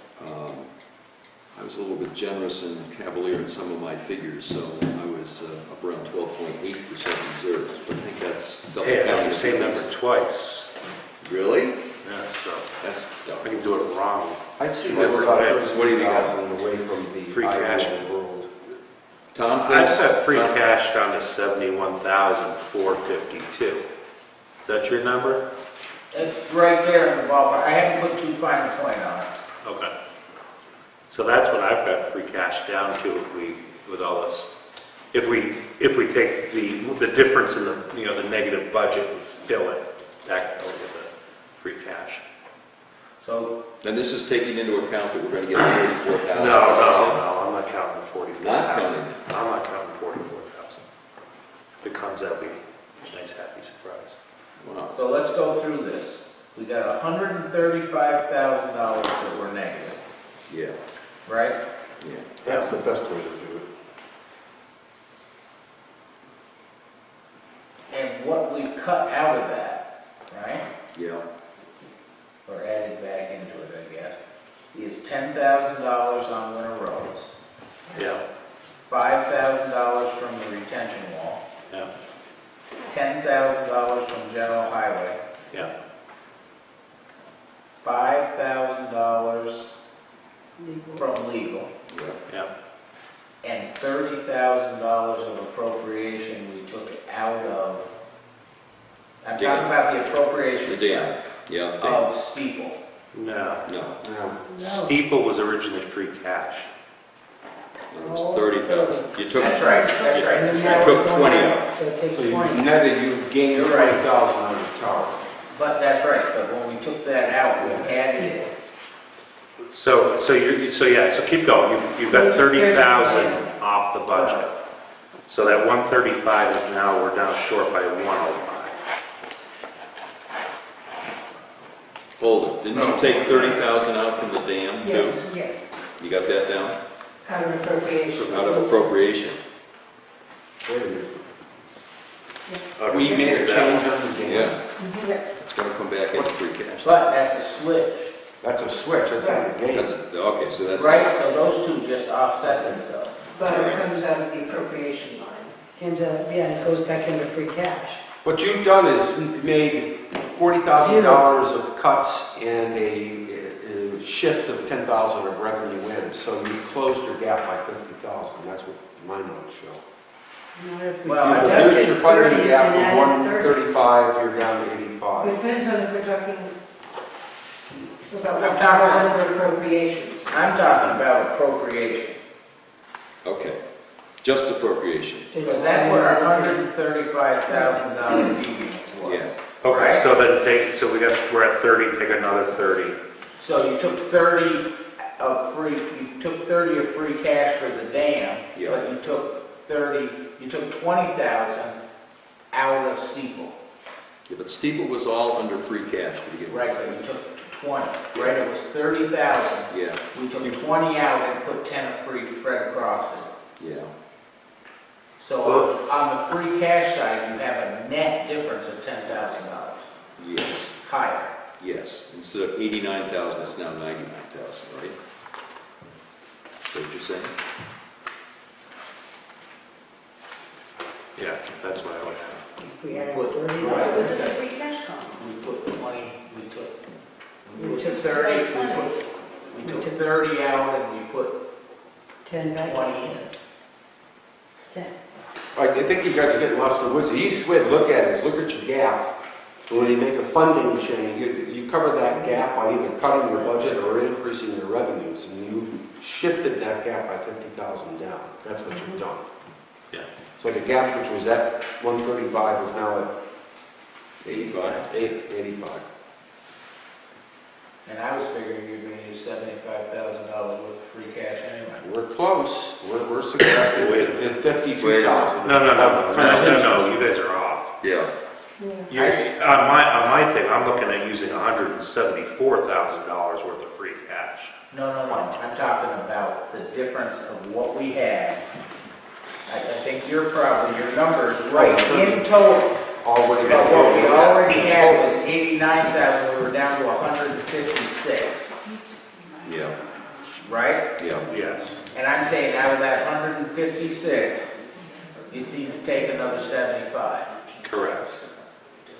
I was a little bit generous and cavalier in some of my figures, so I was up around 12.8% reserves. But I think that's double Hey, I counting. got the same number twice. Really? Yeah, so That's I double. can do it wrong. I see What that do you think? 30,000 away from the Free cash. ideal world. Tom, I thinks? set free Tom? cash down to 71,452. Is that your number? It's right there in the ballpark. I haven't put too fine a point on it. Okay. So that's what I've got free cash down to if with all this if we take the difference in the, the negative budget and fill it back over the free cash. So, And this is taking into account that we're going to get 44,000. No, I'm not counting the 44,000. Not counting it. I'm not counting 44,000. If it comes out, it'll be a nice, happy surprise. Wow. so let's go through this. We got $135,000 that were negative, Yeah, right? yeah. That's the best way to do it. And what we cut out of that, right, Yeah, or added back into it, I guess, is $10,000 on winter roads, Yeah, $5,000 from the retention wall, yeah, $10,000 from general highway, yeah. $5,000 from legal, yeah. Yeah. and $30,000 of appropriation we took out of, I'm talking Dam. about the The appropriation dam, side yeah. of steeple. No. No, Steeple was originally free cash. it was 30,000. You took, That's right, that's right. And then I now took we're 20 going out. So take So you 20. netted, you gained You're right. 20,000 on the tower. But that's right, but when we took that out, we added it. So keep going. You've got 30,000 off the budget. So that 135 is now, we're down short by 105. hold it, didn't you take 30,000 out from the dam too? Yes, yeah, You got that down? out of appropriation. Out of appropriation. Wait a minute. Oh, We did made a you do that? change on the dam. Yeah, Yeah. it's going to come back into free cash. But that's a switch, That's a switch, that's not a gain. That's, okay, so that's. right? So those two just offset themselves. But it comes out of the appropriation line. And, yeah, it goes back into free cash. What you've done is made $40,000 of cuts and a shift of 10,000 of revenue in. So you closed your gap by 50,000. That's what my notes show. Not if we Well, I deducted Reduced your funding 30 gap and from added 30. 135, you're down to It 85. depends on if we're talking about I'm what talking- under appropriations. I'm talking about appropriations, Okay, just appropriation. because that's what our $135,000 deviance was. Yeah. Okay, Right. so then we're at 30, take another 30. So you took 30 of free cash for the dam, Yeah. but you took 20,000 out of steeple. Yeah, but Steeple was all under free cash to begin with. Right, but you took 20, right? It was 30,000. Yeah, We took 20 out and put 10 of free Fred across it. yeah. So on the free cash side, you have a net difference of $10,000 Yes, higher. yes. Instead of 89,000, it's now 99,000, right? Is that what you're saying? Yeah, that's what I would have. If we added Put- 30. right. It was in the free cash column. We put 20, we We took took 30, about we took 30 out and we put 10 back. 20 in. 10. I think you guys are getting lost in the woods. The easy way to look at it is look at your gap. And when you make a funding change, you cover that gap by either cutting your budget or increasing your revenues. And you shifted that gap by 50,000 down. That's what you've done. Yeah. So the gap, which was at 135, is now at 85? 85. And I was figuring you're gonna use $75,000 worth of free cash anyway. We're close. We're suggesting Wait. 52,000. No, you guys are off. Yeah. On my thing, I'm looking at using $174,000 worth of free cash. No, I'm talking about the difference of what we had. I think your number is right in total. Already But got what we already had was 89,000, we were down to 156, Yeah, right? yeah. Yes. And I'm saying out of that 156, you need to take another 75. Correct.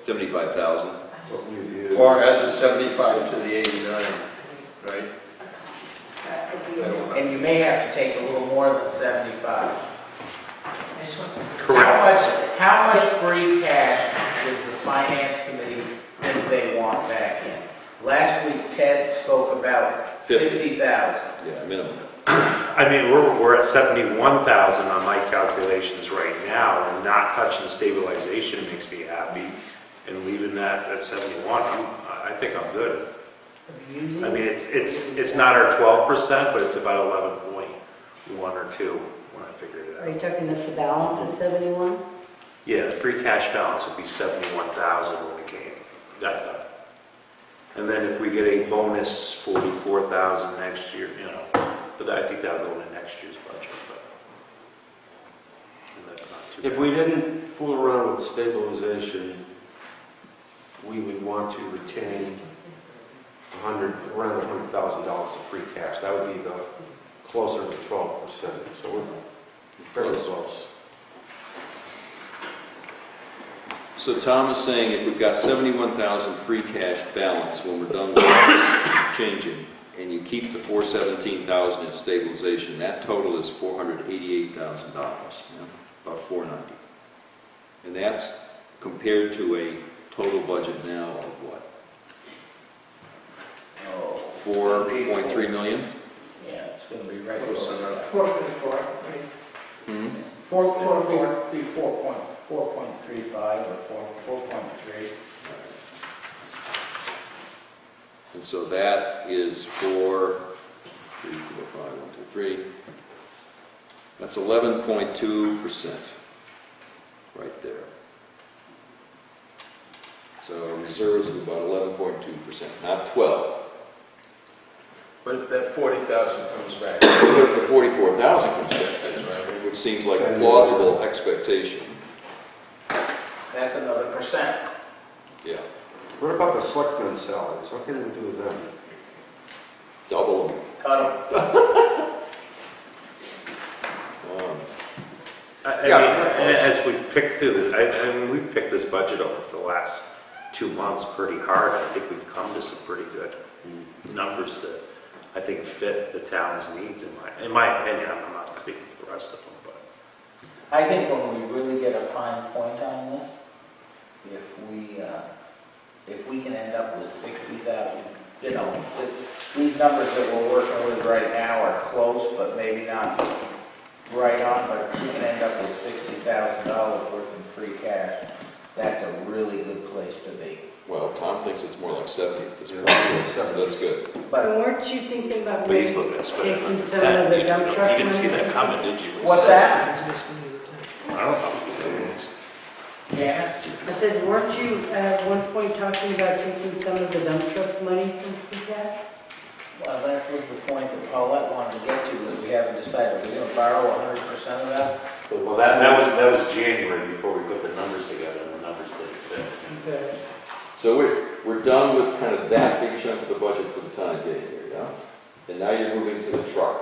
75,000. Or add the 75 to the 89, right? And you may have to take a little more than 75. Correct. How much free cash does the finance committee think they want back in? Last week Ted spoke about 50. 50,000. Yeah, minimum. I mean, we're at 71,000 on my calculations right now, and not touching stabilization makes me happy, and leaving that at 71, I think I'm good. I mean, it's not our 12%, but it's about 11.1 or 2 when I figured it out. Are you talking that the balance is 71? Yeah, the free cash balance would be 71,000 when we got done. And then if we get a bonus 44,000 next year, but I think that'll go into next year's budget, and that's not too If bad. we didn't fool around with stabilization, we would want to retain around $100,000 of free cash. That would be the closer to 12%. So we're fairly close. So Tom is saying if we've got 71,000 free cash balance when we're done with this changing, and you keep the 417,000 in stabilization, that total is $488,000, about $490. And that's compared to a total budget now of what? 4.3 million? Yeah, it's gonna be right Close close to enough. that. 4.4, right? 4.35 or 4.3. And so that is 4, 3, 4, 5, 1, 2, 3. That's 11.2% right there. So reserves are about 11.2%, not 12. But if that 40,000 comes back, But if the 44,000 comes back, that's right. which seems like a plausible expectation. That's another percent. Yeah, What about the selectmen's salaries? What can we do with them? double them. Cut them. I Yeah, mean, as we've picked through I mean, we've picked this budget over for the last 2 months pretty hard. I think we've come to some pretty good numbers that I think fit the town's needs, in my opinion. I'm not speaking for the rest of them, but. I think when we really get a fine point on this, if we can end up with 60,000, these numbers that we're working with right now are close, but maybe not right on, but we can end up with $60,000 worth of free cash. That's a really good place to be. Well, Tom thinks it's more like 70 at this point. Yeah, So that's good. But Weren't you thinking about But he's looking at spending taking some that. of the You dump truck didn't see money? that comment, did you? what's that? I don't know. Janet? I said, weren't you at one point talking about taking some of the dump truck money from free cash? Well, that was the point that Paulette wanted to get to, that we haven't decided. We're gonna borrow 100% of that? Well, that was January before we put the numbers together, and the numbers didn't fit. Okay. So we're done with kind of that big chunk of the budget for the time being here, yeah? And now you're moving to the truck.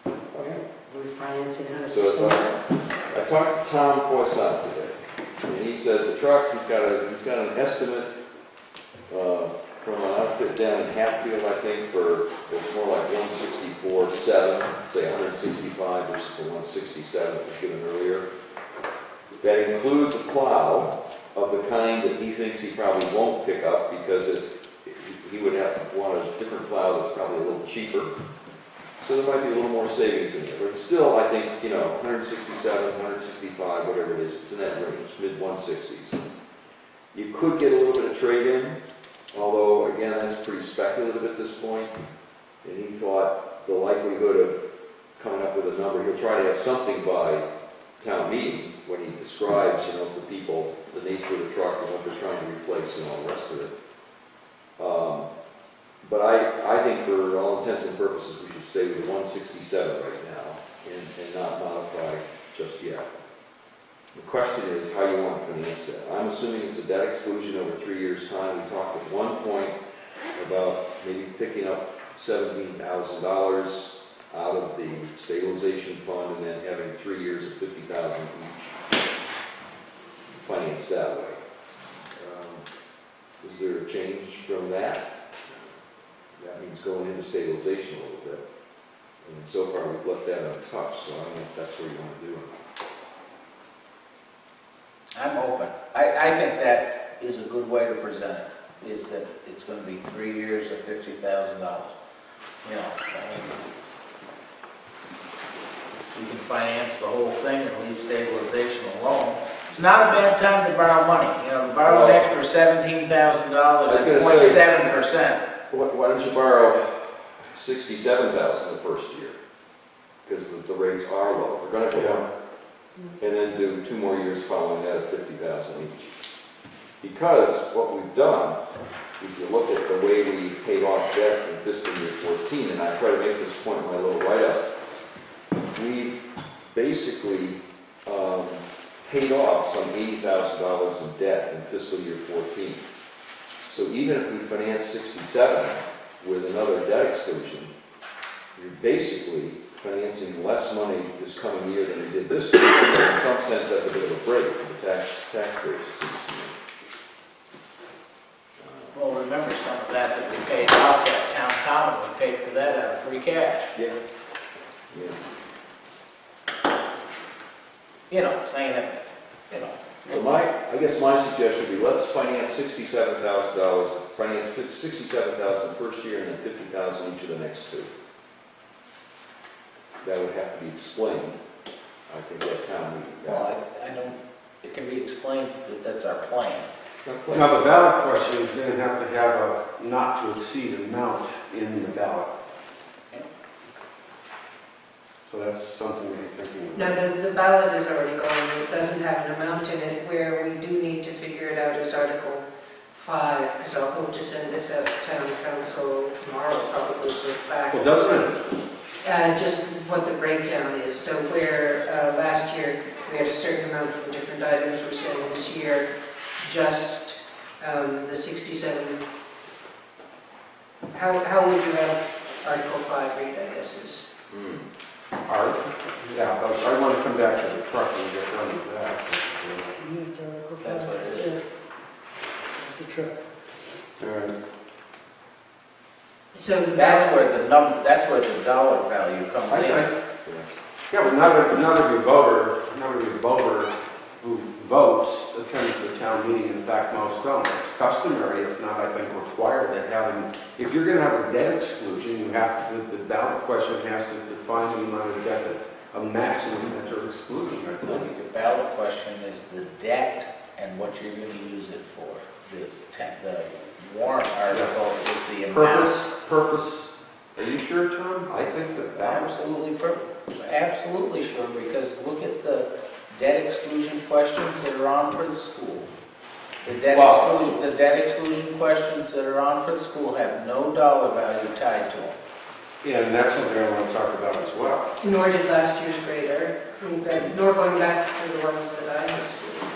Okay. We're financing 100%. So it's like, I talked to Tom Poisson today, and he said the truck, he's got an estimate from an outfit down in Hatfield, I think, for, it's more like 164.7, say 165 versus the 167 that was given earlier. That includes a plow of the kind that he thinks he probably won't pick up because he would want a different plow that's probably a little cheaper. So there might be a little more savings in there, but still, I think, 167, 165, whatever it is, it's in that range, mid-160s. You could get a little bit of trade-in, although, again, that's pretty speculative at this point. And he thought the likelihood of coming up with a number, he'll try to have something by town meeting when he describes, for people, the nature of the truck and what they're trying to replace and all the rest of it. But I think for all intents and purposes, we should stay with the 167 right now and not modify just yet. The question is how you want to finance that. I'm assuming it's a debt exclusion over 3 years' time. We talked at one point about maybe picking up $17,000 out of the stabilization fund and then having 3 years of $50,000 each financed that way. Is there a change from that? That means going into stabilization a little bit. And so far we've left that untouched, so I don't know if that's where you want to do it. I'm open. I think that is a good way to present it, is that it's gonna be 3 years of $50,000. we can finance the whole thing and leave stabilization alone. It's not a bad time to borrow money, you know, to borrow an extra $17,000 I was at gonna say- 0.7%. Why don't you borrow 67,000 the first year? Because the rates are low, they're gonna go up. And then do 2 more years following that at 50,000 each. Because what we've done, if you look at the way we paid off debt in fiscal year 14, and I try to make this point in my little write-up, we basically paid off some $80,000 in debt in fiscal year 14. So even if we finance 67 with another debt exclusion, you're basically financing less money this coming year than we did this year. So in some sense, that's a bit of a break for the taxpayers. Well, remember some of that we paid off at town common, we paid for that out of free cash. Yeah. Yeah. You know, saying that, you know. So I guess my suggestion would be, let's finance $67,000, finance 67,000 the first year and then 50,000 each of the next 2. That would have to be explained, I think, at town meeting. Well, I don't, it can be explained that that's our plan. Now, the ballot question is going to have to have a not to exceed amount in the ballot. So that's something to be thinking about. No, the ballot is already gone, it doesn't have an amount in it. Where we do need to figure it out is Article 5, because I'll hope to send this out to town council tomorrow, probably, so back. Well, doesn't it? Just what the breakdown is. So where last year we had a certain amount from different items, we're saying this year just the 67. How would you have Article 5 read, I guess is? Art? Yeah, but I want to come back to the truck and get done with that. That's what it is. It's a truck. All right. So That's where the dollar value comes in. Yeah, but not every voter who votes attends the town meeting. In fact, most don't. It's customary, if not, I think, required to have them. If you're going to have a debt exclusion, you have to, the ballot question has to define the amount of debt, a maximum that you're excluding. I I believe. think the ballot question is the debt and what you're going to use it for. The warrant article is the amount. Purpose. Are you sure, Tom? I think that Absolutely sure, because look at the debt exclusion questions that are on for the school. The debt exclusion questions that are on for the school have no dollar value tied to them. Yeah, and that's something I want to talk about as well. nor did last year's grader, nor going back for the ones that I have seen.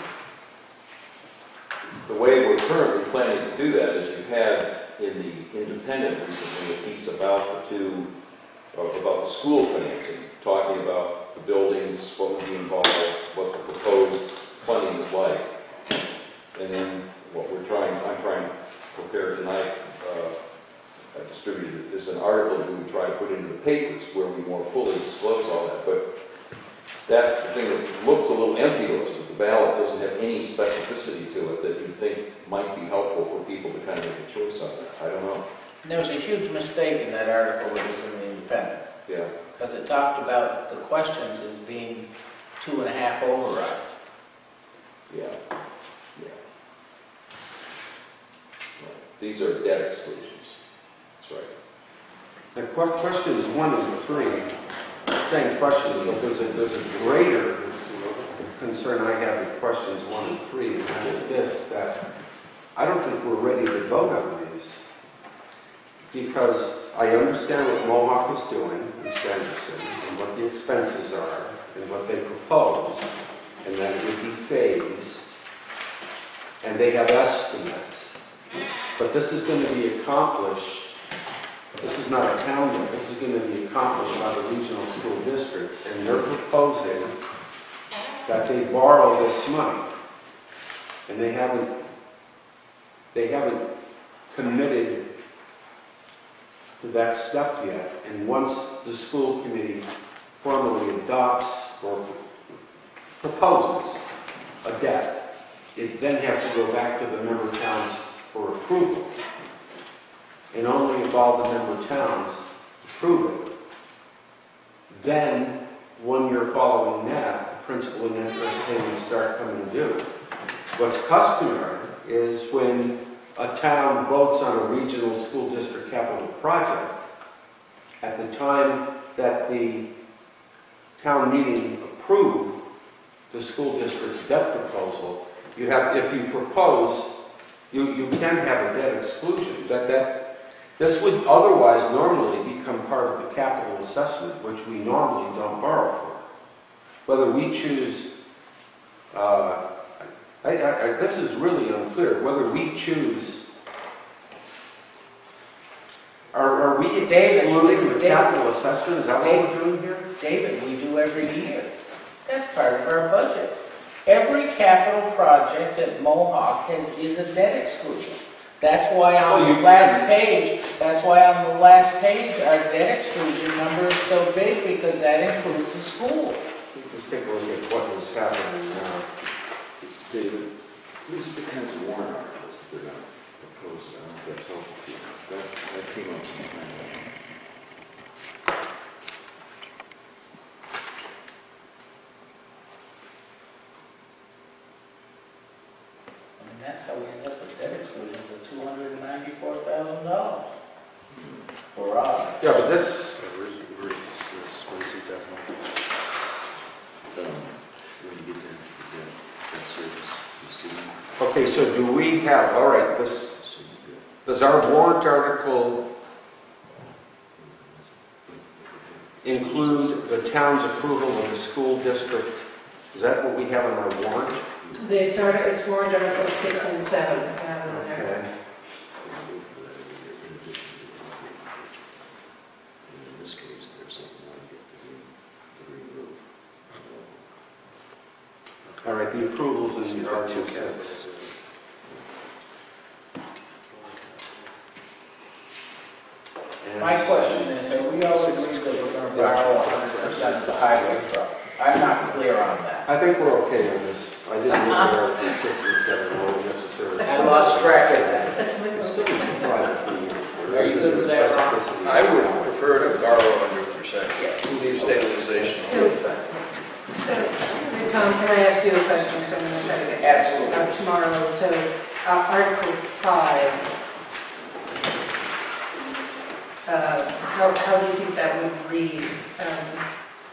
The way we're currently planning to do that is you had in the Independent recently a piece about the school financing, talking about the buildings, what would be involved, what the proposed funding is like. And then I'm trying to prepare tonight, I distributed it as an article that we would try to put into the papers where we more fully disclose all that. But that's the thing that looks a little empty to us, that the ballot doesn't have any specificity to it that you think might be helpful for people to kind of make a choice on that. I don't know. And there was a huge mistake in that article that was in the Independent, Yeah. because it talked about the questions as being 2.5 overrides. Yeah. Yeah. Right. These are debt exclusions. That's right. The questions 1 and 3, same questions, but there's a greater concern I have with questions 1 and 3, and that is this, that I don't think we're ready to vote on these. Because I understand what Mohawk is doing in Sanderson, and what the expenses are, and what they propose, and that it would be phased, and they have estimates. But this is going to be accomplished, this is not a town bill, this is going to be accomplished by the regional school district, and they're proposing that they borrow this money. And they haven't committed to that step yet. And once the school committee formally adopts or proposes a debt, it then has to go back to the member towns for approval. And only if all the member towns approve it, then 1 year following that, the principal and interest payments start coming due. What's customary is when a town votes on a regional school district capital project, at the time that the town meeting approved the school district's debt proposal, you have, if you propose, you can have a debt exclusion. This would otherwise normally become part of the capital assessment, which we normally don't borrow for. Whether we choose, this is really unclear, whether we choose, are we excluding the capital assessment? Is that what we're doing here? David, we do every year. That's part of our budget. Every capital project at Mohawk is a debt exclusion. That's why on the last page, our debt exclusion number is so big, because that includes the school. Let's take a look at what is happening now. David, these are the kinds of warrant articles that they're going to propose. I don't know if that's helpful to you. That came out sometime ago. And that's how we end up with debt exclusions of $294,000 for us. Yeah, but this, When you get into the debt service, you see. okay, so do we have, all right, does our warrant article include the town's approval of the school district? Is that what we have on our warrant? It's warrant article 6 and 7. I have them there. Okay. In this case, there's something I get to remove. All right, the approvals in Article 6. My question is, are we all agreed that we're going to borrow 100% of the highway truck? I'm not clear on that. I think we're okay on this. I didn't look at Article 6 and 7 really necessarily. I lost track of that. That's my It's still surprising to me. Are you good with that, Ron? Specificity. I would prefer to borrow 100%. Leave stabilization. Tom, can I ask you a question, because I'm going to try to get Absolutely. out tomorrow. So, Article 5, how do you think that would read,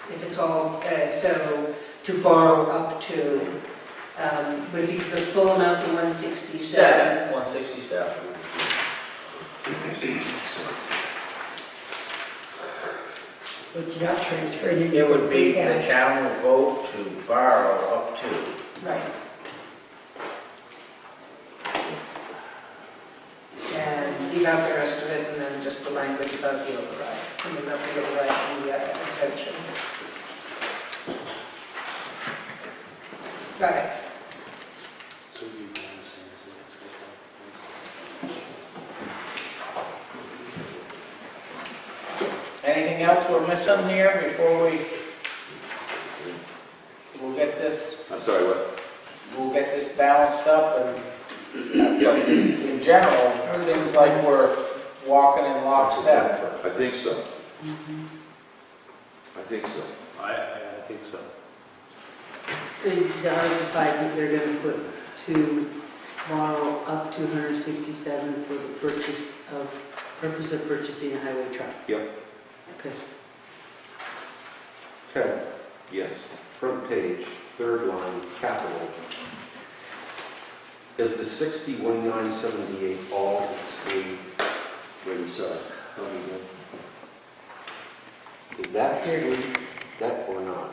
if it's all, so to borrow up to, would it be the full amount to 167? 167. But you're not transferring it. It would be, the town will vote to borrow up to. Right. And leave out the rest of it, and then just the language about the override, and about the override and the exemption. Got it. Anything else we're missing here before we'll get this, I'm sorry, what? we'll get this balanced up, and in general, it seems like we're walking in lockstep. I think so. I think so. I think so. So the Article 5, they're going to put to borrow up to 167 for the purpose of purchasing a highway truck. Yep. Okay. Okay, Yes. front page, third line, capital. Is the 61,978 all that's paid when it's coming in? Is that paid, that or not?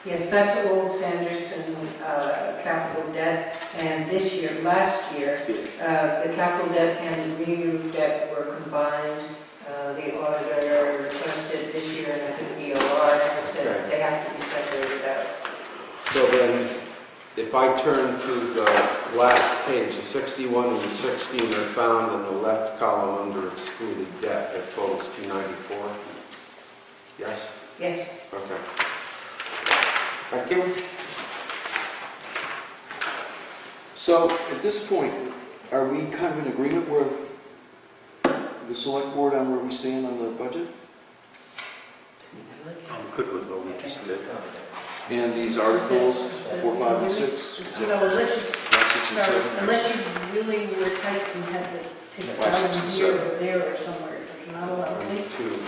Yes, that's old Sanderson capital debt, and last year, the capital debt and the re-roof debt were combined. The auditor requested this year, and I think DOR has said they have to be separated out. So then, if I turn to the last page, the 61 and the 16 are found in the left column under excluded debt, that totals 294. Yes? Yes. Okay. Thank you. So at this point, are we kind of in agreement with the select board on where we stand on the budget? I'm good with what we just did. And these articles, 4, 5, and 6? You know, unless you, 6 and 7? unless you really were tight and had to pick it 5, out 6, and in here 7. or there or somewhere, you're not allowed to take. Two.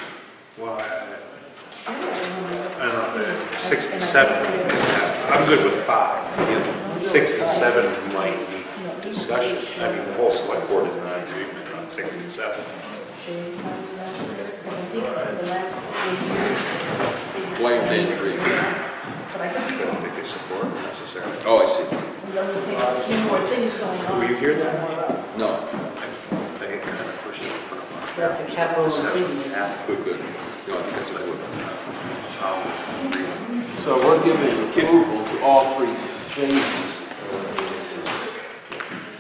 Well, I I don't know, 6 and 7, I'm good with 5. 6 and 7 might need discussion. I mean, the whole select board is not in agreement on 6 and 7. Blame Dan agree. But I I don't think they support it necessarily. Oh, I see. there's a few more things going on. Were you here that? No, I think kind of pushing it. That's a capital improvement. good, good. No, I think that's a good one. So we're giving approval to all 3 phases.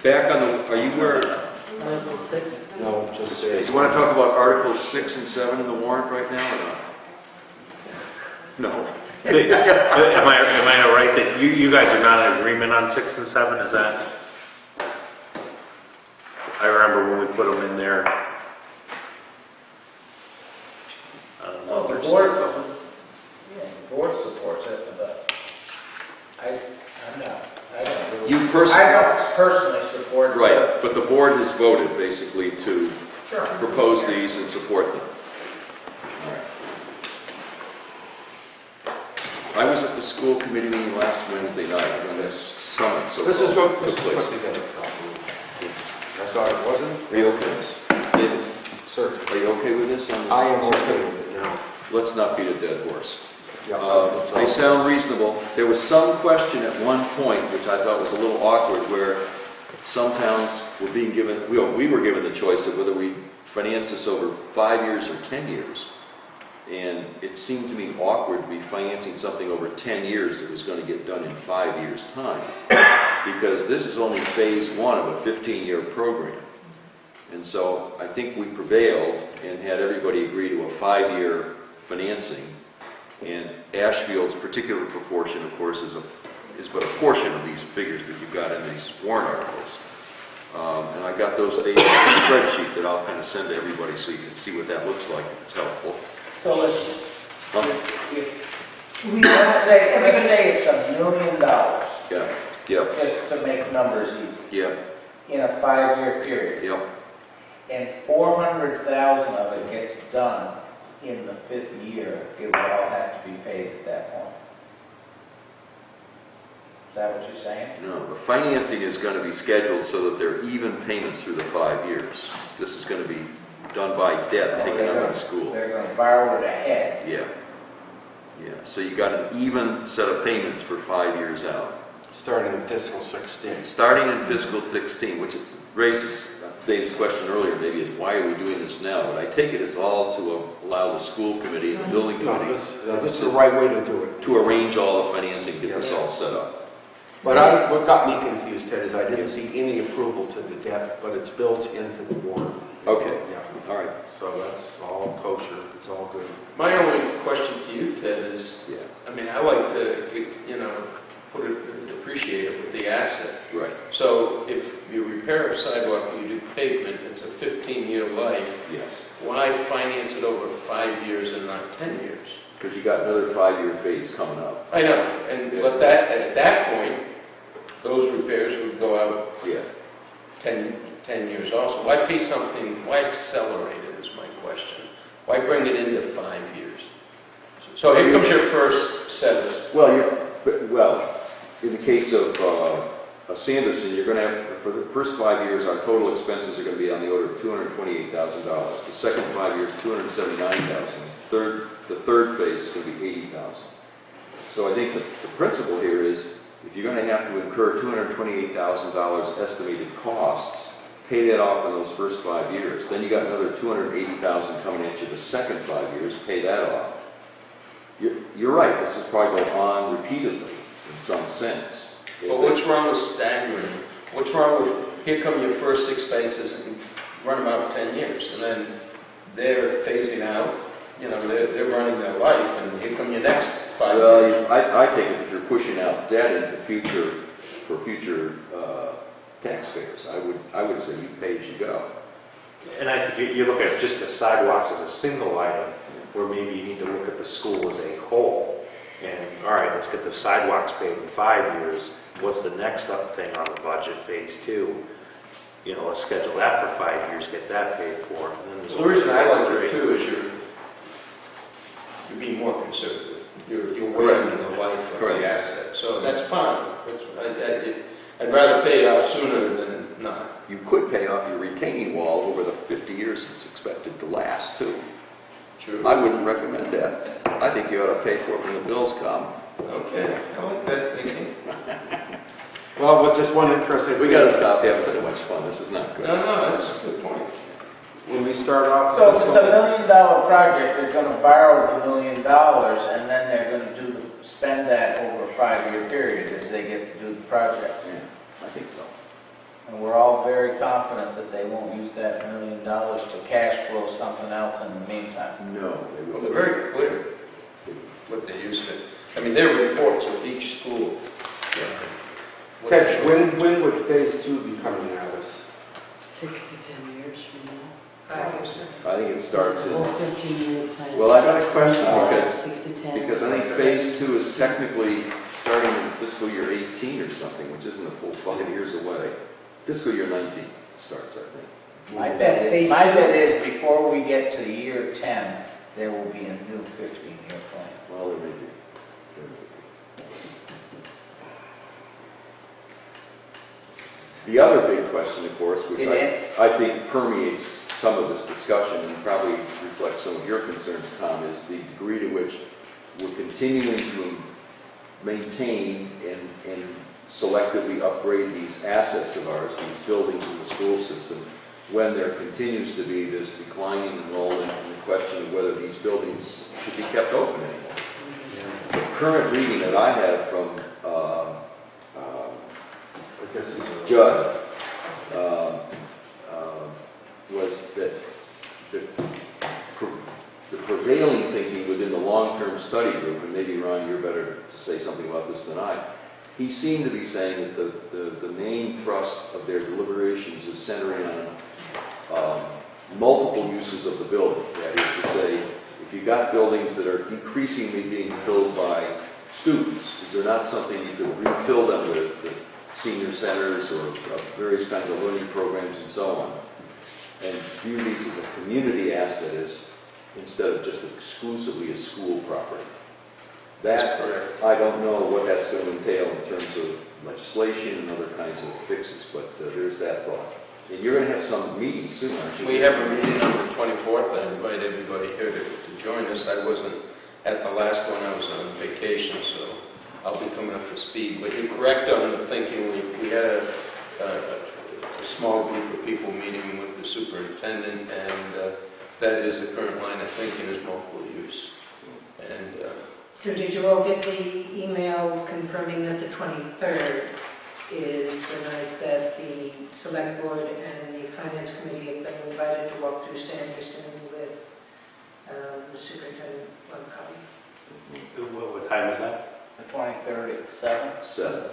Back on the, are you where, Article 6? No, just do phase you want to talk about Articles 6 and 7 in the warrant right now or not? No. Am I right that you guys are not in agreement on 6 and 7, is that? I remember when we put them in there. I don't know. Well, the board, yeah, the board supports it, but I'm not, I don't really. You personally, I don't personally support it. right, but the board has voted basically to Sure. propose these and support them. All right. I was at the school committee meeting last Wednesday night when this summit, so. This is what took this place. put together. I thought it wasn't. Are you okay? David, Sir, are you okay with this on this? I am okay with it now. Let's not beat a dead horse. Yeah, They sound reasonable. There was some question at one point, which I thought was a little awkward, where some towns were being given, we were given the choice of whether we finance this over 5 years or 10 years. And it seemed to me awkward to be financing something over 10 years that was going to get done in 5 years' time. Because this is only phase 1 of a 15-year program. And so I think we prevailed and had everybody agree to a 5-year financing. And Ashfield's particular proportion, of course, is but a portion of these figures that you've got in these warrant articles. And I got those data in a spreadsheet that I'll kind of send to everybody so you can see what that looks like if it's helpful. So let's We let's say it's $1 million, Yeah, yep, just to make numbers easy, yep, in a 5-year period. yep. And 400,000 of it gets done in the 5th year, it would all have to be paid at that point. Is that what you're saying? No, the financing is going to be scheduled so that there are even payments through the 5 years. This is going to be done by debt taken out of the school. They're going to borrow it ahead. Yeah, yeah. So you got an even set of payments for 5 years out. starting in fiscal 16. Starting in fiscal 16, which raises Dave's question earlier, maybe, is why are we doing this now? But I take it it's all to allow the school committee and the building No, committee this is the right way to do it. to arrange all the financing, get this all set up. But what got me confused, Ted, is I didn't see any approval to the debt, but it's built into the warrant. Okay, Yeah, all right. so that's all kosher, it's all good. My only question to you, Ted, is, Yeah, I mean, I like to, put it, depreciate it with the asset. right. So if you repair a sidewalk and you do pavement, it's a 15-year life. Yeah, Why finance it over 5 years and not 10 years? because you got another 5-year phase coming up. I know, but at that point, those repairs would go out Yeah. 10 years also. Why pay something, why accelerate it is my question. Why bring it into 5 years? So here comes your first set of, Well, in the case of Sanderson, you're going to have, for the first 5 years, our total expenses are going to be on the order of $228,000. The second 5 years, $279,000. The third phase is going to be $80,000. So I think the principle here is, if you're going to have to incur $228,000 estimated costs, pay that off in those first 5 years. Then you got another $280,000 coming at you the second 5 years, pay that off. You're right, this is probably go on repeatedly in some sense. well, what's wrong with staggering? What's wrong with, here come your first expenses and run them out 10 years, and then they're phasing out, they're running their life, and here come your next 5 years. Well, I take it that you're pushing out debt into future taxpayers. I would say you pay as you go. And I think you look at just the sidewalks as a single item, where maybe you need to look at the school as a whole. And, all right, let's get the sidewalks paid in 5 years. What's the next up thing on the budget, phase 2? You know, let's schedule that for 5 years, get that paid for. And then there's The reason I always like phase it 3. too is you're being more conservative. You're weighing the life of the asset, so that's fine. I'd rather pay it out sooner than not. You could pay off your retaining wall over the 50 years it's expected to last, too. True. I wouldn't recommend that. I think you ought to pay for it when the bills come. Okay, I like that thinking. Well, with just one interesting. We gotta stop having so much fun, this is not good. No, that's a good point. When we start off. So if it's $1 million project, they're gonna borrow $1 million and then they're gonna spend that over a 5-year period as they get to do the projects. Yeah, I think so. And we're all very confident that they won't use that $1 million to cash flow something else in the meantime. No. Well, they're very clear what they use it. I mean, their reports with each school. what they Ted, show. when would phase 2 be coming out of this? 6 to 10 years from now. I think it starts in, Or 15-year plan. well, I got a question because 6 to 10. Because I think phase 2 is technically starting in fiscal year 18 or something, which isn't a full 5 years away. Fiscal year 19 starts, I think. My bet is before we get to year 10, there will be a new 15-year plan. Well, there may be. The other big question, of course, which I think permeates some of this discussion and probably reflects some of your concerns, Tom, is the degree to which we're continuing to maintain and selectively upgrade these assets of ours, these buildings in the school system, when there continues to be this declining enrollment and the question of whether these buildings should be kept open anymore. The current reading that I have from Judd was that the prevailing thinking within the long-term study group, and maybe Ron, you're better to say something about this than I, he seemed to be saying that the main thrust of their deliberations is centering on multiple uses of the building. That is to say, if you've got buildings that are increasingly being filled by students, is there not something you could refill them with senior centers or various kinds of learning programs and so on, and view these as a community asset instead of just exclusively a school property? That, I don't know what that's going to entail in terms of legislation and other kinds of fixes, but there's that thought. And you're going to have some meetings soon, aren't you? We have a meeting on the 24th. I invite everybody here to join us. I wasn't at the last one. I was on vacation, so I'll be coming up to speed. But you're correct on the thinking. We had a small group of people meeting with the superintendent, and that is the current line of thinking is multiple use. And So did you all get the email confirming that the 23rd is the night that the select board and the finance committee have been invited to walk through Sanderson with the superintendent on copy? What time is that? The 23rd at 7. 7.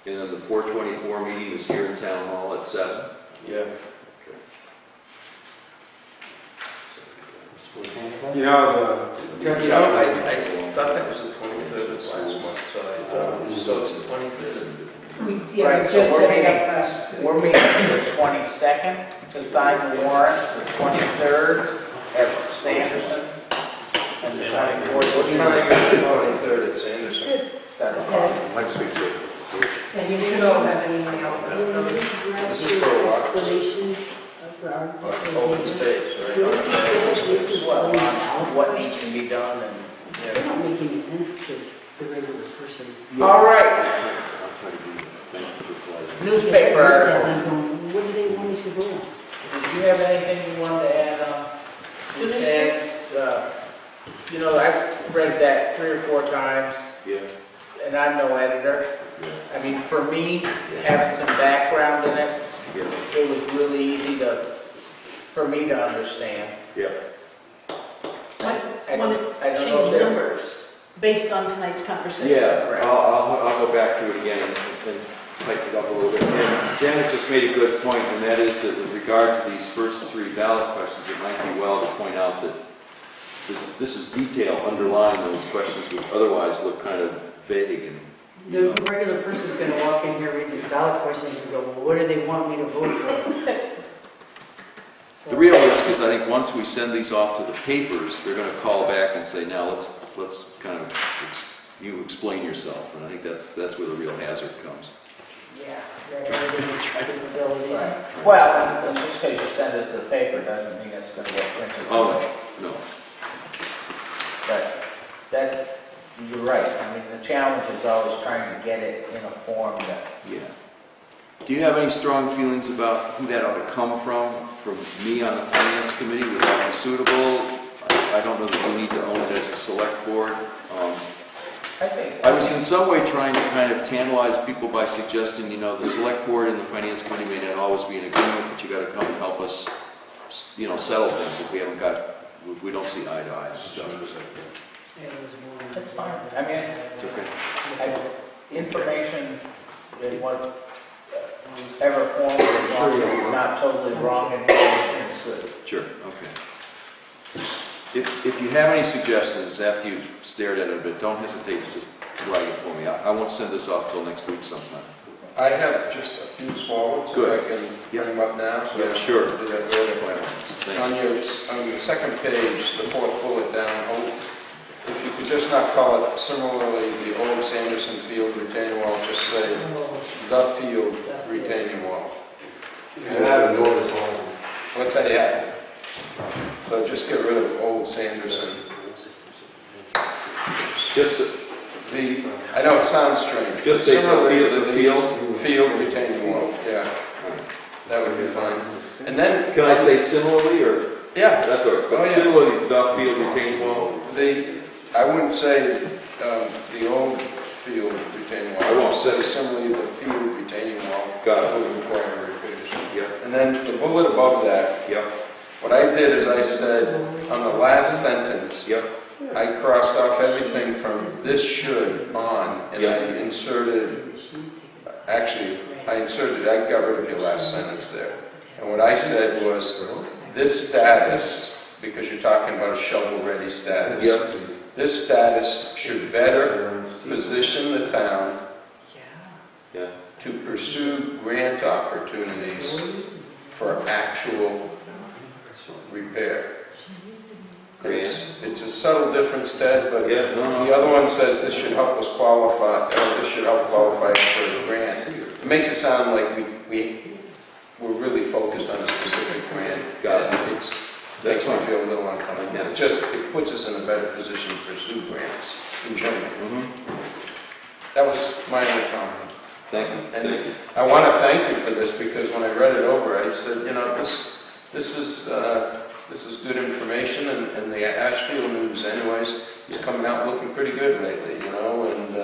And then the 424 meeting is here in Town Hall at 7. yeah. You know, You know, I thought that was the 23rd of last month, so I thought, so it's the 23rd. Yeah, Right, we so just we're set it meeting- up last. We're meeting the 22nd to sign the warrant, the 23rd at Sanderson, and the 24th. What time is the 23rd at Sanderson? 7 o'clock. next week, And you should all have an email. This is for a walk. Explanation for our. Oh, it's open space, right? Open space. Well, on what needs to be done and. It don't make any sense to the regular person. All right, I'll try to do that. Thank you for flagging. newspaper articles. What do they want us to vote on? Did you have anything you wanted to add on? Ted's, you know, I've read that 3 or 4 times, Yeah. and I'm no editor. Yeah. I mean, for me, having some background in it, Yeah. it was really easy for me to understand. Yeah. I want to I don't know change if there- numbers based on tonight's conversation. Yeah, Right. I'll go back to it again and tighten it up a little bit. And Janet just made a good point, and that is that with regard to these first 3 ballot questions, it might be well to point out that this is detail underlying those questions which otherwise look kind of vague and. The regular person's gonna walk in here, read the ballot questions and go, well, what do they want me to vote for? The real risk is, I think, once we send these off to the papers, they're gonna call back and say, now let's kind of, you explain yourself, and I think that's where the real hazard comes. Yeah. Capabilities. Well, and just because you send it to the paper doesn't mean it's going to get printed. Oh, no. But that's, you're right. I mean, the challenge is always trying to get it in a form that. Yeah. Do you have any strong feelings about who that ought to come from? From me on the finance committee, would that be suitable? I don't know that we need to own it as a select board. I was in some way trying to kind of tantalize people by suggesting, you know, the select board and the finance committee may not always be in agreement, but you got to come and help us, you know, settle things if we don't see eye to eye and stuff. That's fine. I mean, It's okay. information in whatever form, as long as it's not totally wrong information, it's good. Sure, okay. If you have any suggestions after you've stared at it a bit, don't hesitate to just write it for me. I won't send this off till next week sometime. I have just a few small ones, Good. if I can bring them up now. So Yeah, sure. Do that earlier. Thanks. On the second page, the fourth bullet down, if you could just not call it similarly the old Sanderson Field retaining wall, just say the field retaining wall. What's that? Yeah. So just get rid of old Sanderson. Just I know it sounds strange. Just say the field retaining wall. Yeah, that would be fine. And then Can I say similarly, or? yeah, That's all right. But Oh, yeah. similarly, the field retaining wall? I wouldn't say the old field retaining wall. I won't. Just say similarly the field retaining wall. Got it. Would require revision. Yep. And then the bullet above that. Yep. What I did is I said on the last sentence. Yep. I crossed off everything from this should on, and Yeah. I got rid of your last sentence there. And what I said was, this status, because you're talking about a shovel-ready status, Yep. this status should better position the town Yeah. to pursue grant opportunities for actual repair. It's a subtle difference, Ted, but Yeah, no. the other one says this should help us qualify, this should help qualify for the grant. It makes it sound like we're really focused on a specific grant. Got it. And makes me feel a little uncomfortable. Yeah. It puts us in a better position to pursue grants in general. Mm-hmm. That was my only comment. Thank you. And Thank you. I want to thank you for this, because when I read it over, I said, you know, this is good information, and the Ashfield News anyways is coming out looking pretty good lately, you know, and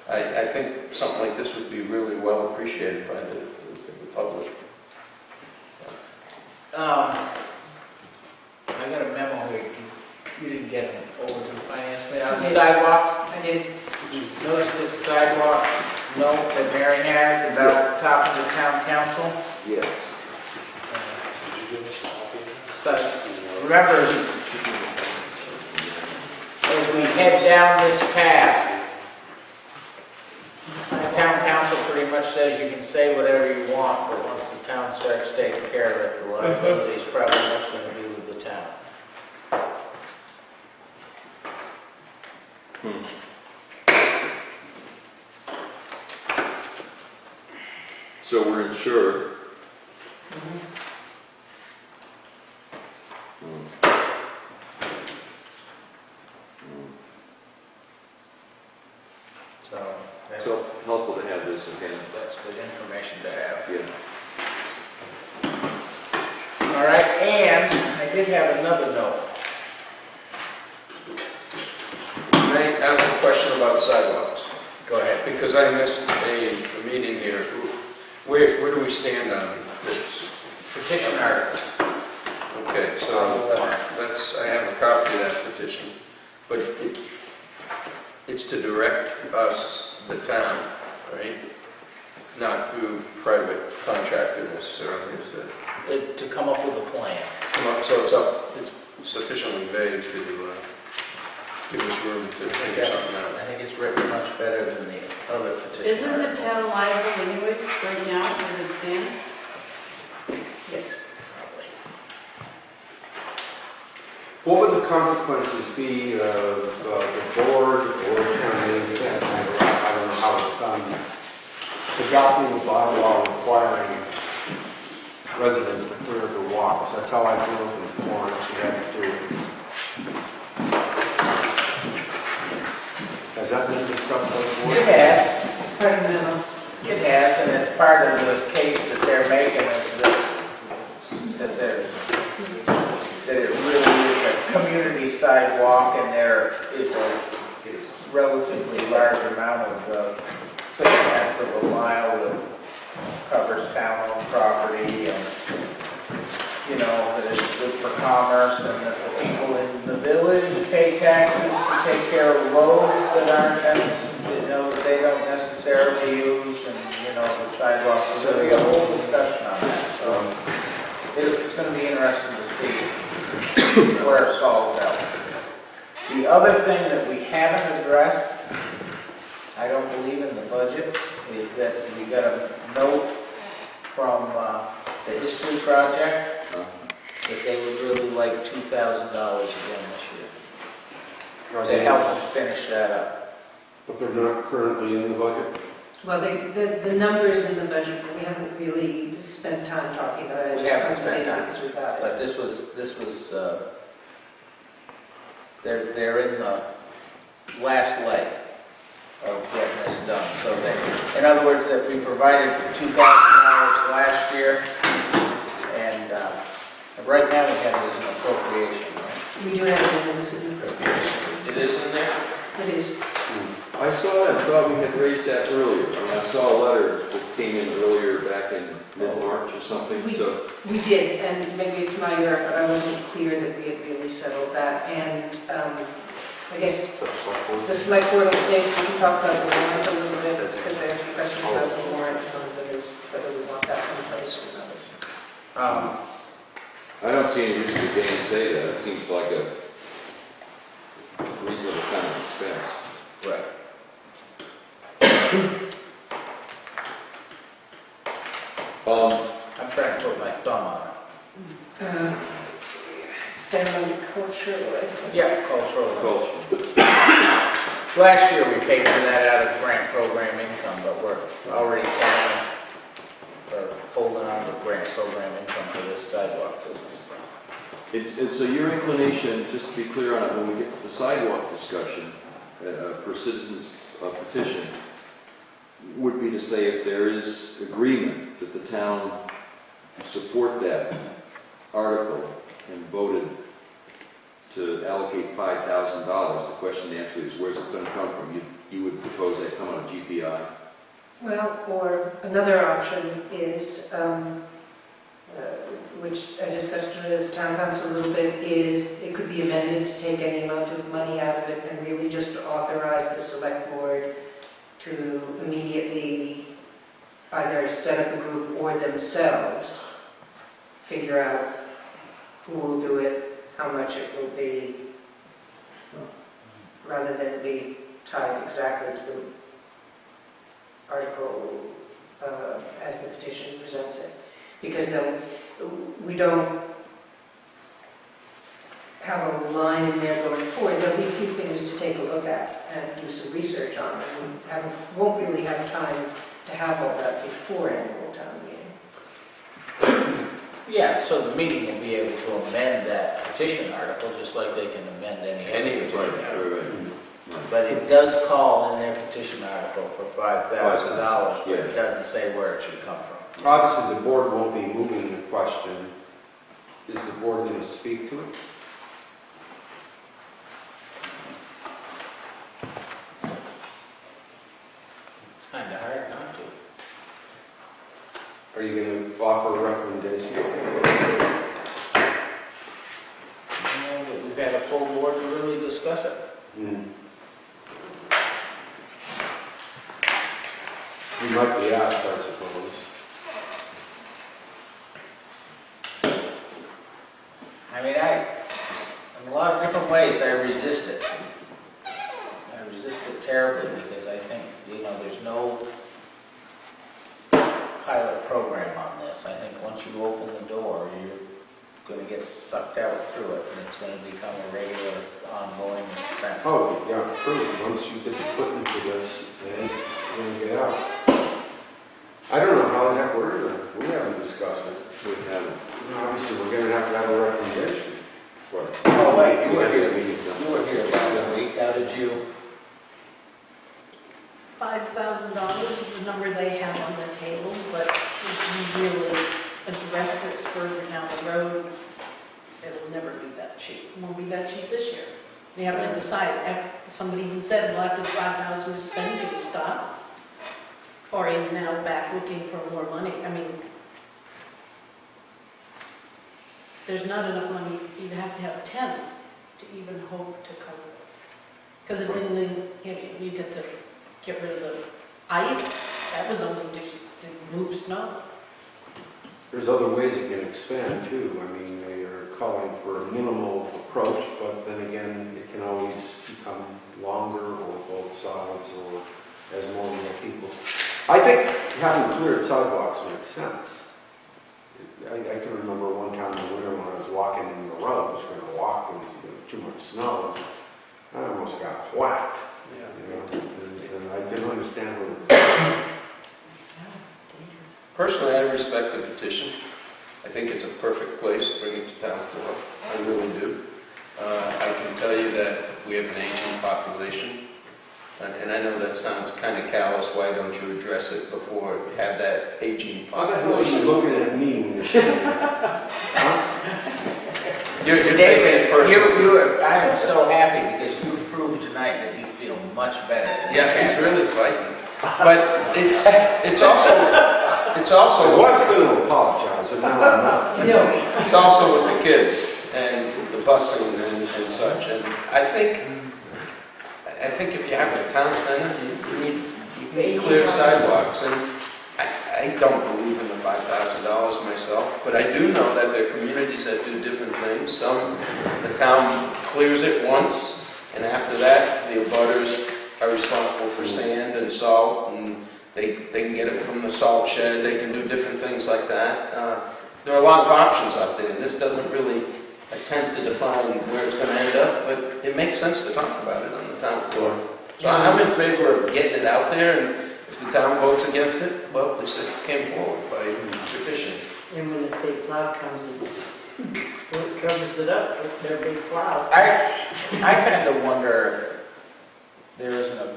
I think something like this would be really well appreciated by the public. I got a memo here. You didn't get it over to the finance committee. On the sidewalks, I did. notice this sidewalk note that Mary has about talking to town council. Yes. So, remember, as we head down this path, the town council pretty much says you can say whatever you want, but once the town starts taking care of it, the liability is probably much going to be with the town. So we're insured. So, that's, So helpful to have this in hand. that's good information to have. Yeah. All right, and I did have another note. Can I ask a question about sidewalks? Go ahead. Because I missed a meeting here. Where do we stand on this? Petition article. Okay, so I have a copy of that petition, but it's to direct us, the town, right? Not through private contractor necessarily, is it? To come up with a plan. So it's up, sufficiently vague to give us room to figure something out. I think it's written much better than the other petition. Isn't the article. town liable anyways, right now, as it stands? Yes. What would the consequences be of the board or town meeting, I don't know how it's done, adopting a bylaw requiring residents to clear the walks? That's how I grew up in Florence, you had to do it. Has that been discussed by the board? It has, It's part of the memo. it has, and it's part of the case that they're making is that it really is a community sidewalk and there is a relatively large amount of 6/10 of a mile that covers town-owned property and, you know, that it's good for commerce and that the people in the village pay taxes to take care of roads that aren't necessary, you know, that they don't necessarily use and, you know, the sidewalks. So there'll be a whole discussion on that, so it's going to be interesting to see where it falls out. The other thing that we haven't addressed, I don't believe in the budget, is that we got a note from the history project that they would really like $2,000 again this year to help them finish that up. But they're not currently in the budget? Well, the numbers in the budget, we haven't really spent time talking about it. We haven't spent time, Because we got it. but this was, they're in the last leg of getting this done. So that, in other words, that we provided $2,000 last year, and right now we have it as an appropriation, right? We do have it as an appropriation. It is in there? It is. I saw that, I thought we had raised that earlier. I mean, I saw a letter that came in earlier back in mid-March or something, so. We did, and maybe it's my error, but I wasn't clear that we had really settled that. And I guess the select board states, we can talk about the warrant a little bit, because there are a few questions about the warrant, whether we want that in place or not. I don't see any reason to gainsay that. It seems like a reasonable kind of expense. Right. I'm trying to put my thumb on it. It's down under cultural, I think. Yeah, cultural. Culture. Last year we paid for that out of grant program income, but we're already counting, or holding on to grant program income for this sidewalk business. And so your inclination, just to be clear on it, when we get to the sidewalk discussion for citizens petition, would be to say if there is agreement that the town support that article and voted to allocate $5,000, the question to answer is where's it going to come from? You would propose that come out of GPI? Well, or another option is, which I discussed with the town council a little bit, is it could be amended to take any amount of money out of it and really just to authorize the select board to immediately either set up a group or themselves figure out who will do it, how much it will be, rather than be tied exactly to the article as the petition presents it. Because we don't have a line in there going forward. There'll be a few things to take a look at and do some research on. And we won't really have time to have all that before annual town meeting. Yeah, so the meeting will be able to amend that petition article, just like they can amend any other petition article. But it does call in their petition article for $5,000, but it doesn't say where it should come from. Obviously, the board won't be moving the question. Is the board going to speak to it? It's kind of hard not to. Are you going to offer a recommendation? But we've had a full board to really discuss it. You might be asked, I suppose. I mean, lot of different ways, I resist it. I resist it terribly because I think, there's no pilot program on this. I think once you open the door, you're going to get sucked out through it, and it's going to become a regular, ongoing expense. Oh, yeah, true. Once you get the foot into this, then you're going to get out. I don't know how the heck we're going to, we haven't discussed it. We haven't. Obviously, we're going to have a recommendation. But Oh, wait, You were here last week. How did you? $5,000 is the number they have on the table, but if you really address this further down the road, it'll never be that cheap. It won't be that cheap this year. They have to decide. Somebody even said, well, after $5,000 to spend, do we stop? Or are you now back looking for more money? I mean, there's not enough money. You'd have to have 10 to even hope to cover it. Because it didn't, you get to get rid of the ice. That was only to move snow. there's other ways it can expand too. I mean, they are calling for a minimal approach, but then again, it can always become longer or both sides or as more and more people. I think having cleared sidewalks makes sense. I can remember one time in the winter when I was walking in the road, I was going to walk into too much snow. I almost got whacked. Yeah. And I can understand where Personally, I respect the petition. I think it's a perfect place to bring it to town floor. I really do. I can tell you that we have an aging population. And I know that sounds kind of callous. Why don't you address it before you have that aging How the hell are you population? looking at me when you're saying that? You're taking it David, personally. I am so happy because you proved tonight that you feel much better. Yeah, he's really fighting. But it's also I was going to apologize, but now I'm not. it's also with the kids and the busing and such. And I think if you have a town center, you need clear sidewalks. And I don't believe in the $5,000 myself, but I do know that there are communities that do different things. Some, the town clears it once, and after that, the abutters are responsible for sand and salt, and they can get it from the salt shed. They can do different things like that. There are a lot of options out there, and this doesn't really attempt to define where it's going to end up, but it makes sense to talk about it on the town floor. So I'm in favor of getting it out there, and if the town votes against it, well, at least it came forward by petition. And when the state plow comes, it covers it up with their big plows. I kind of wonder if there isn't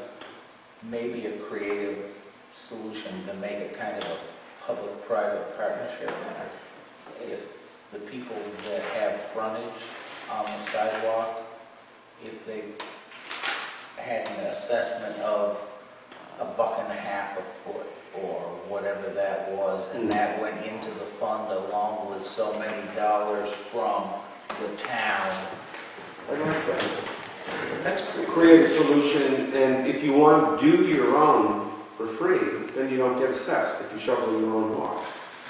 maybe a creative solution to make it kind of a public-private partnership. If the people that have frontage on the sidewalk, if they had an assessment of $1.50 a foot or whatever that was, and that went into the fund along with so many dollars from the town. I like that. That's great. Create a solution, and if you want to do your own for free, then you don't get assessed if you shovel your own walk.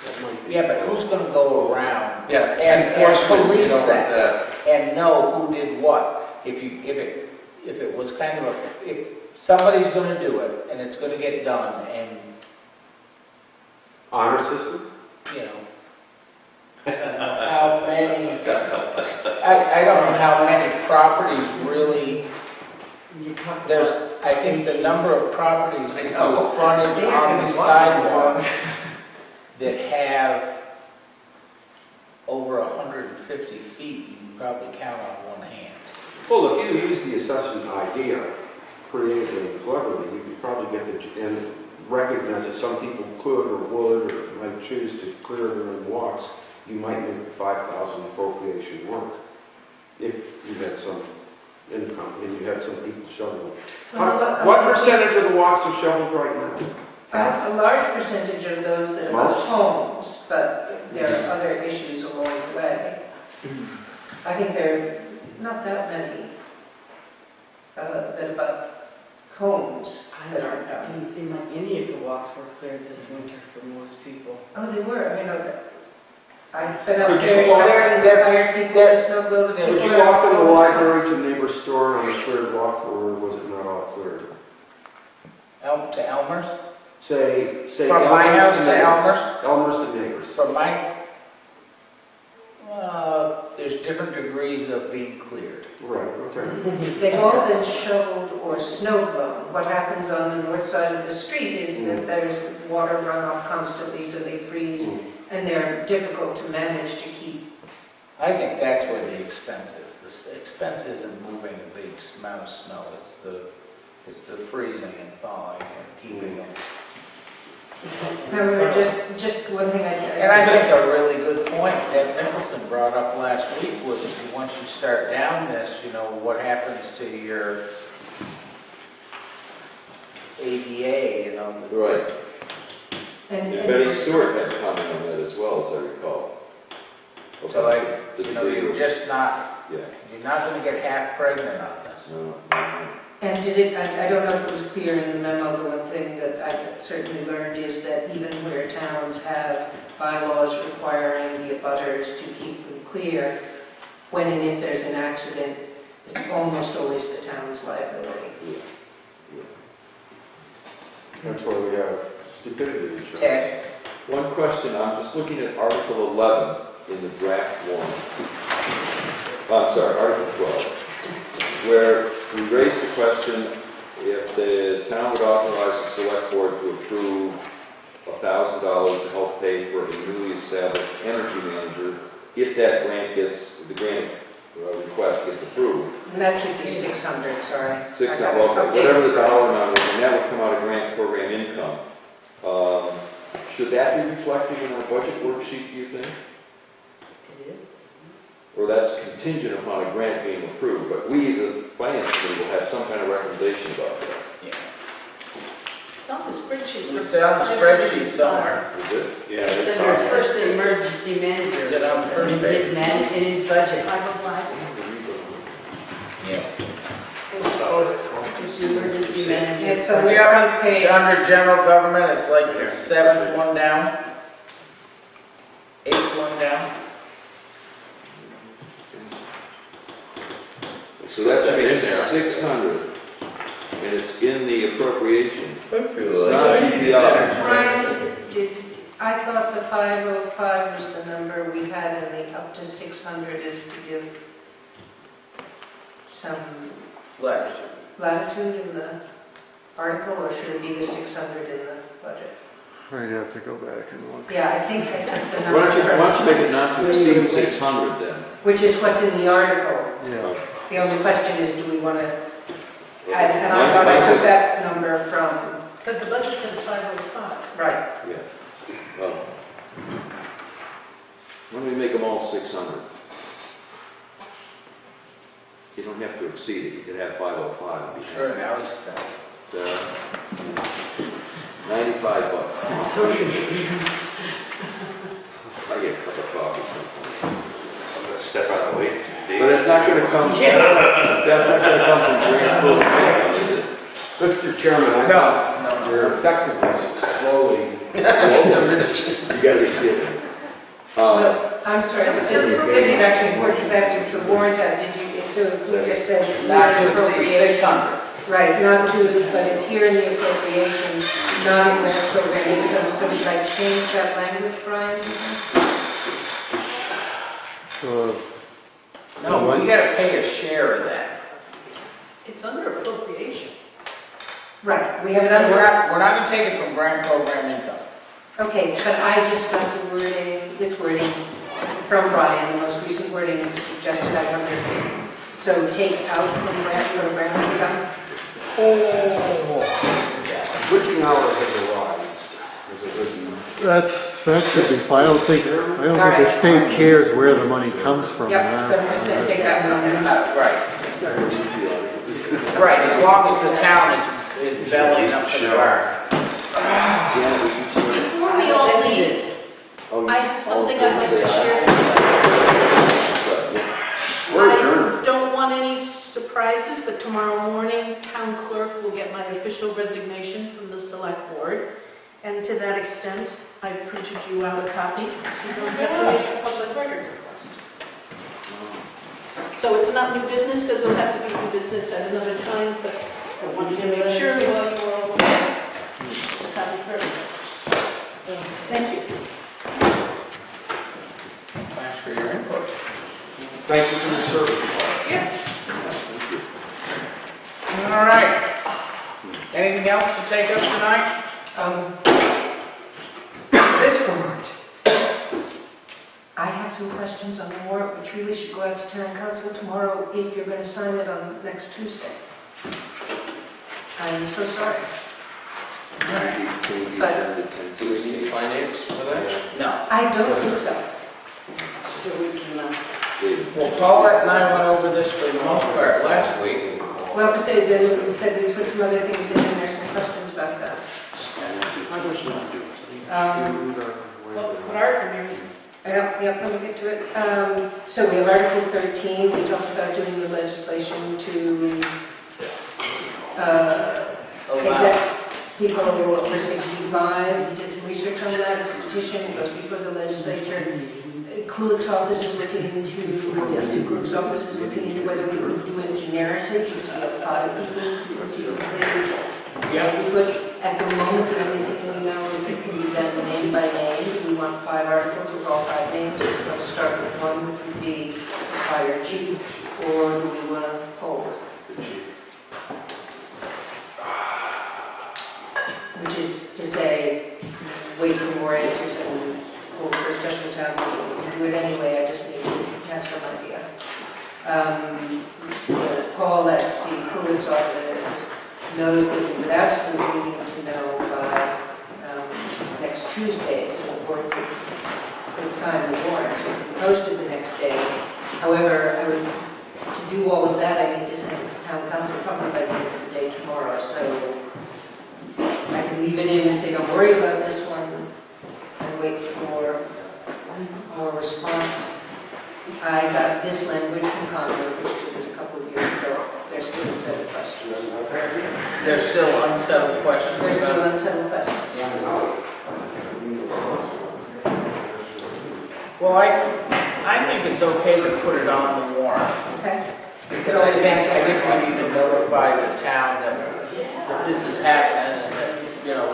That might be. Yeah, but who's gonna go around Yeah, and enforcement, police you know, that and know who did what? If it was kind of if somebody's gonna do it and it's gonna get done and, Honor system? you know, I don't know how many, I don't know how many properties really, I think the number of properties with frontage on the sidewalk that have over 150 feet, you can probably count on one hand. Well, if you use the assessment idea creatively and cleverly, you could probably get and recognize that some people could or would or might choose to clear their own walks. You might make the 5,000 appropriation work if you had some income and you had some people shoveling. What percentage of the walks are shoveled right now? A large percentage of those that are Most? homes, but there are other issues along the way. I think there are not that many that about homes that aren't It done. didn't seem like any of the walks were cleared this winter for most people. Oh, they were, I mean, I've been up Could you there, walk- hiring the fire people to snow blow the Would people. you walk from the library to neighbor's store on the third block, or was it not all clear? To Elmer's? Say From my Elmer's house to to neighbors. Elmer's? Elmer's to neighbors. For my, there's different degrees of being cleared. Right, okay. They've all been shoveled or snow blown. What happens on the north side of the street is that there's water runoff constantly, so they freeze, and they're difficult to manage to keep. I think that's where the expense is. The expense isn't moving a big amount of snow, it's the freezing and thawing and keeping them. However, just one thing And I think a really good point Deb Nicholson brought up last week was, once you start down this, what happens to your ADA, Right. And Betty Stewart had a comment on that as well, as I recall. So About the degree you're of- just not, Yeah. you're not gonna get half pregnant on this. No. And I don't know if it was clear in the memo, the one thing that I certainly learned is that even where towns have bylaws requiring the abutters to keep them clear, when and if there's an accident, it's almost always the town's liability. That's why we have stupidity insurance. Ted? One question, I'm just looking at Article 11 in the draft warrant. I'm sorry, Article 12, where we raised the question if the town would authorize the select board to approve $1,000 to help pay for a newly established energy manager if that the grant request gets approved. And that should be 600, sorry. Six, I got it okay, updated. whatever the dollar amount is, and that would come out of grant program income. Should that be reflected in our budget worksheet, do you think? It is. Or that's contingent upon a grant being approved, but we, the finance committee, will have some kind of recommendation about that. Yeah. It's on the spreadsheet. It's on the spreadsheet somewhere. Is it? Yeah, It's it's under on there. first emergency manager. Is it on the first In page? his in his budget. 505. Yeah. It's the emergency manager. It's on the front page. It's under general government, it's like the 7th one down. 8th one down. So that should be That's in there. 600, and it's in the appropriation. It's It's not CPI. Brian, I thought the 505 was the number we had, and the up to 600 is to give some Latitude. latitude in the article, or should it be the 600 in the budget? I'd have to go back and look. Yeah, I think I took the Why number don't you make from, it not to exceed 600 then? which is what's in the article. Yeah. The only question is, do we want to, and I thought I took that number from, Because the budget says 505. right, Yeah. Well, why don't we make them all 600? You don't have to exceed it, you could have 505. and be Sure, happy. now he's done. $95. Social I get a cup of coffee sometimes. I'm gonna step out of the way. But it's not gonna come, that's not gonna come from grant program, is it? Mr. Chairman, I No, You're effectively slowly. You gotta be kidding. well, I'm sorry, but this is actually important, because after the warrant, did you, so you just said it's not not to exceed appropriation. 600. Right, not to, but it's here in the appropriation, not in grant program income, so should I change that language, Brian? No, we gotta pay a share of that. It's under appropriation. Right, we have it We're under, not gonna take it from grant program income. okay, but I just got the wording, this wording from Brian, the most recent wording suggested I wonder, so take out from grant program income? Switching hour has arrived, as it written. That should be fine. I don't think the state cares where the money comes from. Yep, so I'm just gonna take that one out. Right. Right, as long as the town is bellying up to the bar. Before we all leave, I have something I'd like to share with you. I don't want any surprises, but tomorrow morning, town clerk will get my official resignation from the select board. And to that extent, I printed you out a copy, so you don't have to make a public record request. So it's not new business, because it'll have to be new business at another time, but I wanted to make sure while you were all there. It's a copy for everyone. Thank you. Thanks for your input. Thank you for your service. Yeah. All right. Anything else to take up tonight? This warrant. I have some questions on the warrant, which really should go out to town council tomorrow if you're going to sign it on next Tuesday. I'm so sorry. Do we need finance for that? No. I don't think so. So we can, Well, Paulette and I went over this for the most part last week. Well, because they said they put some other things in, and there's some questions about that. What article are you? Yep, let me get to it. So we have Article 13, we talked about doing the legislation to exempt people over 65. We did some research on that, it's a petition, it goes before the legislature. Clerk's office is looking into, the clerk's office is looking into whether we could do it generically, because we have 5 people conceivably. Yep. We could, at the moment, the only thing we know is that it can be done name by name. We want 5 articles with all 5 names. We'll start with one, which would be fire chief, or do we want to hold? Which is to say, wait for more answers and hold for a special town meeting. We can do it anyway, I just need to have some idea. Paul at Steve Coolidge's office knows that we would absolutely need to know by next Tuesday, so the board could sign the warrant, so it can be posted the next day. However, to do all of that, I need to send it to town council probably by the end of the day tomorrow, so I can leave it in and say, don't worry about this one, and wait for more response. I got this language from Congress, which was a couple of years ago. There's still a set of questions. There's still unsettled questions. There's still unsettled questions. Well, I think it's okay to put it on the warrant. Okay. Because I think we need to notify the town that this is happening and that, you know,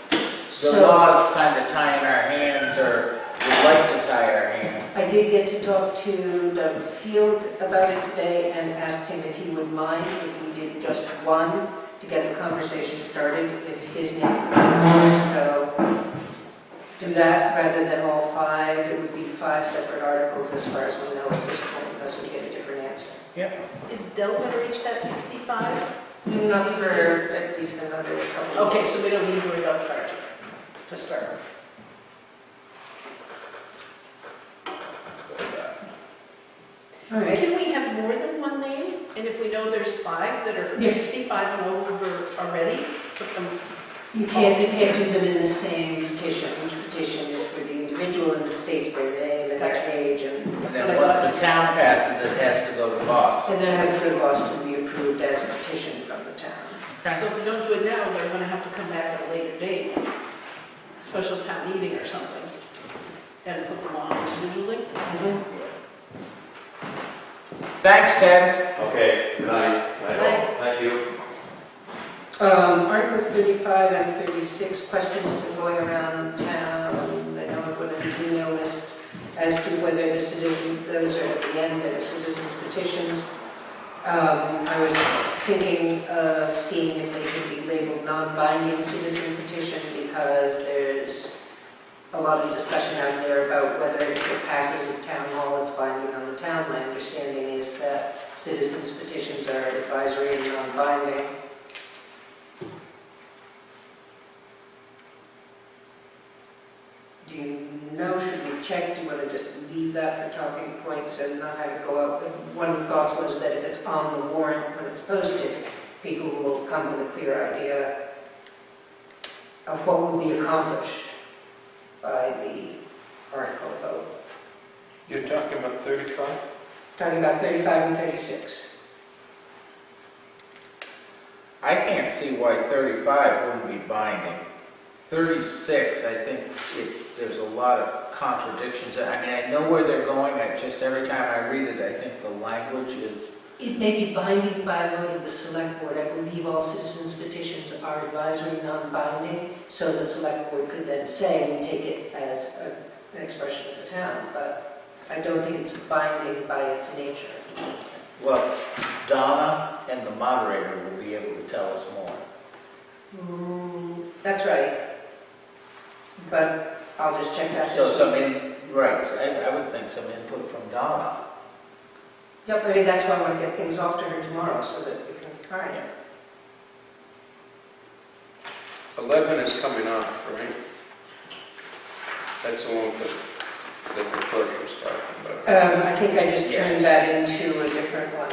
the law's kind of tying our hands, or would like to tie our hands. I did get to talk to Doug Field about it today and asked him if he would mind if we did just one to get the conversation started, if his name would be on. So do that rather than all 5. It would be 5 separate articles as far as we know at this point, unless we get a different answer. Yep. Is Dell going to reach that 65? Not for at least another couple of Okay, years. so we don't need to worry about the fire chief to start. Let's go with that. All right. Can we have more than one name? And if we know there's 5 that are Yeah. 65 and over already, put them. You can't do them in the same petition. Each petition is for the individual and it states their name and their age and And then once the town passes, it has to go to Boston. then it has to go to Boston and be approved as a petition from the town. So if we don't do it now, they're going to have to come back at a later date, special town meeting or something, and put them on individually. Thanks, Ted. Okay, good night. Night. Thank you. Articles 35 and 36, questions have been going around town. I know I've put in the email lists as to whether the citizen, those are at the end, the citizens petitions. I was thinking of seeing if they could be labeled non-binding citizen petition, because there's a lot of discussion out there about whether if it passes at town hall, it's binding on the town. My understanding is that citizens petitions are advisory and non-binding. Do you know, should we check, do you want to just leave that for talking points and not have it go out? One of the thoughts was that if it's on the warrant when it's posted, people will come with a clear idea of what will be accomplished by the article vote. You're talking about 35? Talking about 35 and 36. I can't see why 35 wouldn't be binding. 36, I think there's a lot of contradictions. I mean, I know where they're going, just every time I read it, I think the language is, It may be binding by vote of the select board. I believe all citizens petitions are advisory, non-binding, so the select board could then say, we take it as an expression of the town, but I don't think it's binding by its nature. well, Donna and the moderator will be able to tell us more. That's right. But I'll just check that. So right, so I would think some input from Donna. Yep, I mean, that's why I want to get things off to her tomorrow, so that we can, all right. 11 is coming off, right? That's the one that the clerk was talking about. I think I just Yes. turned that into a different one.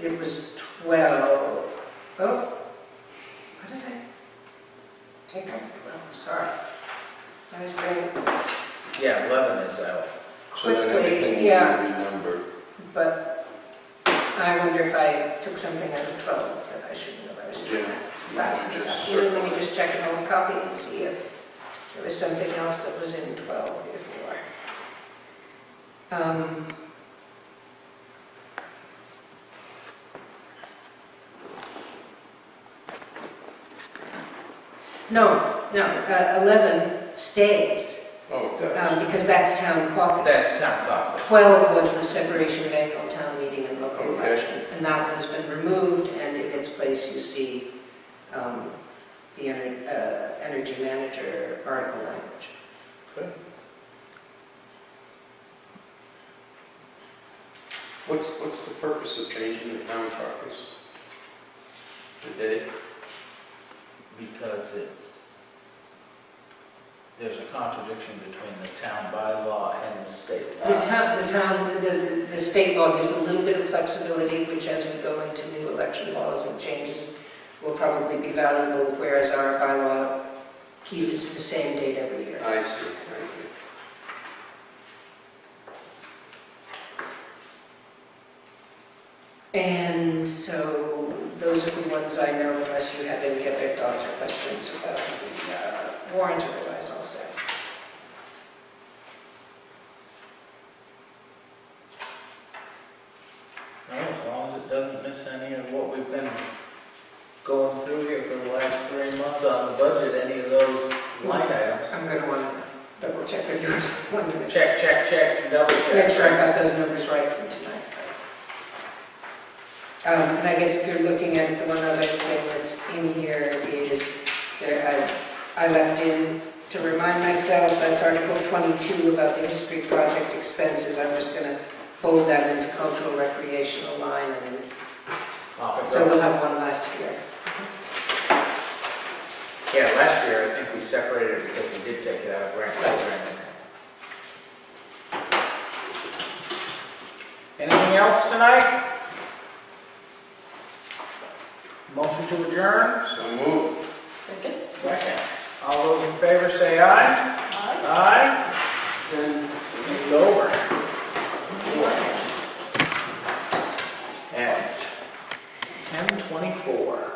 It was 12. Oh, what did I take out? Well, sorry. I was going Yeah, 11 is out. So then quickly, everything will be yeah. renumbered. But I wonder if I took something out of 12 that I shouldn't have. I was doing Yeah. fast this Just afternoon. Let me circle it. just check an old copy and see if there was something else that was in 12 before. No, 11 stays, Oh, it does. because that's town caucus. That's town caucus. 12 was the separation of annual town meeting and local Okay. election, and that one's been removed, and in its place you see the energy manager article language. Okay. What's the purpose of changing the town caucus? Today? Because there's a contradiction between the town bylaw and the state. The state law gives a little bit of flexibility, which as we go into new election laws and changes will probably be valuable, whereas our bylaw keys it to the same date every year. I see. And so those are the ones I know, unless you have any other thoughts or questions about the warrant, otherwise I'll say. No, as long as it doesn't miss any of what we've been going through here for the last 3 months on the budget, any of those line items. I'm going to want to double check with yours. One minute. Check, double check. Make sure I got those numbers right from tonight. And I guess if you're looking at it, the one other thing that's in here is, I left in to remind myself, that's Article 22 about the history project expenses. I'm just going to fold that into cultural recreational line, and so we'll have one less year. Yeah, last year I think we separated it because we did take it out of grant programming. Anything else tonight? Motion to adjourn? So move. Second. All those in favor say aye. Aye. Then it's over. At 10:24.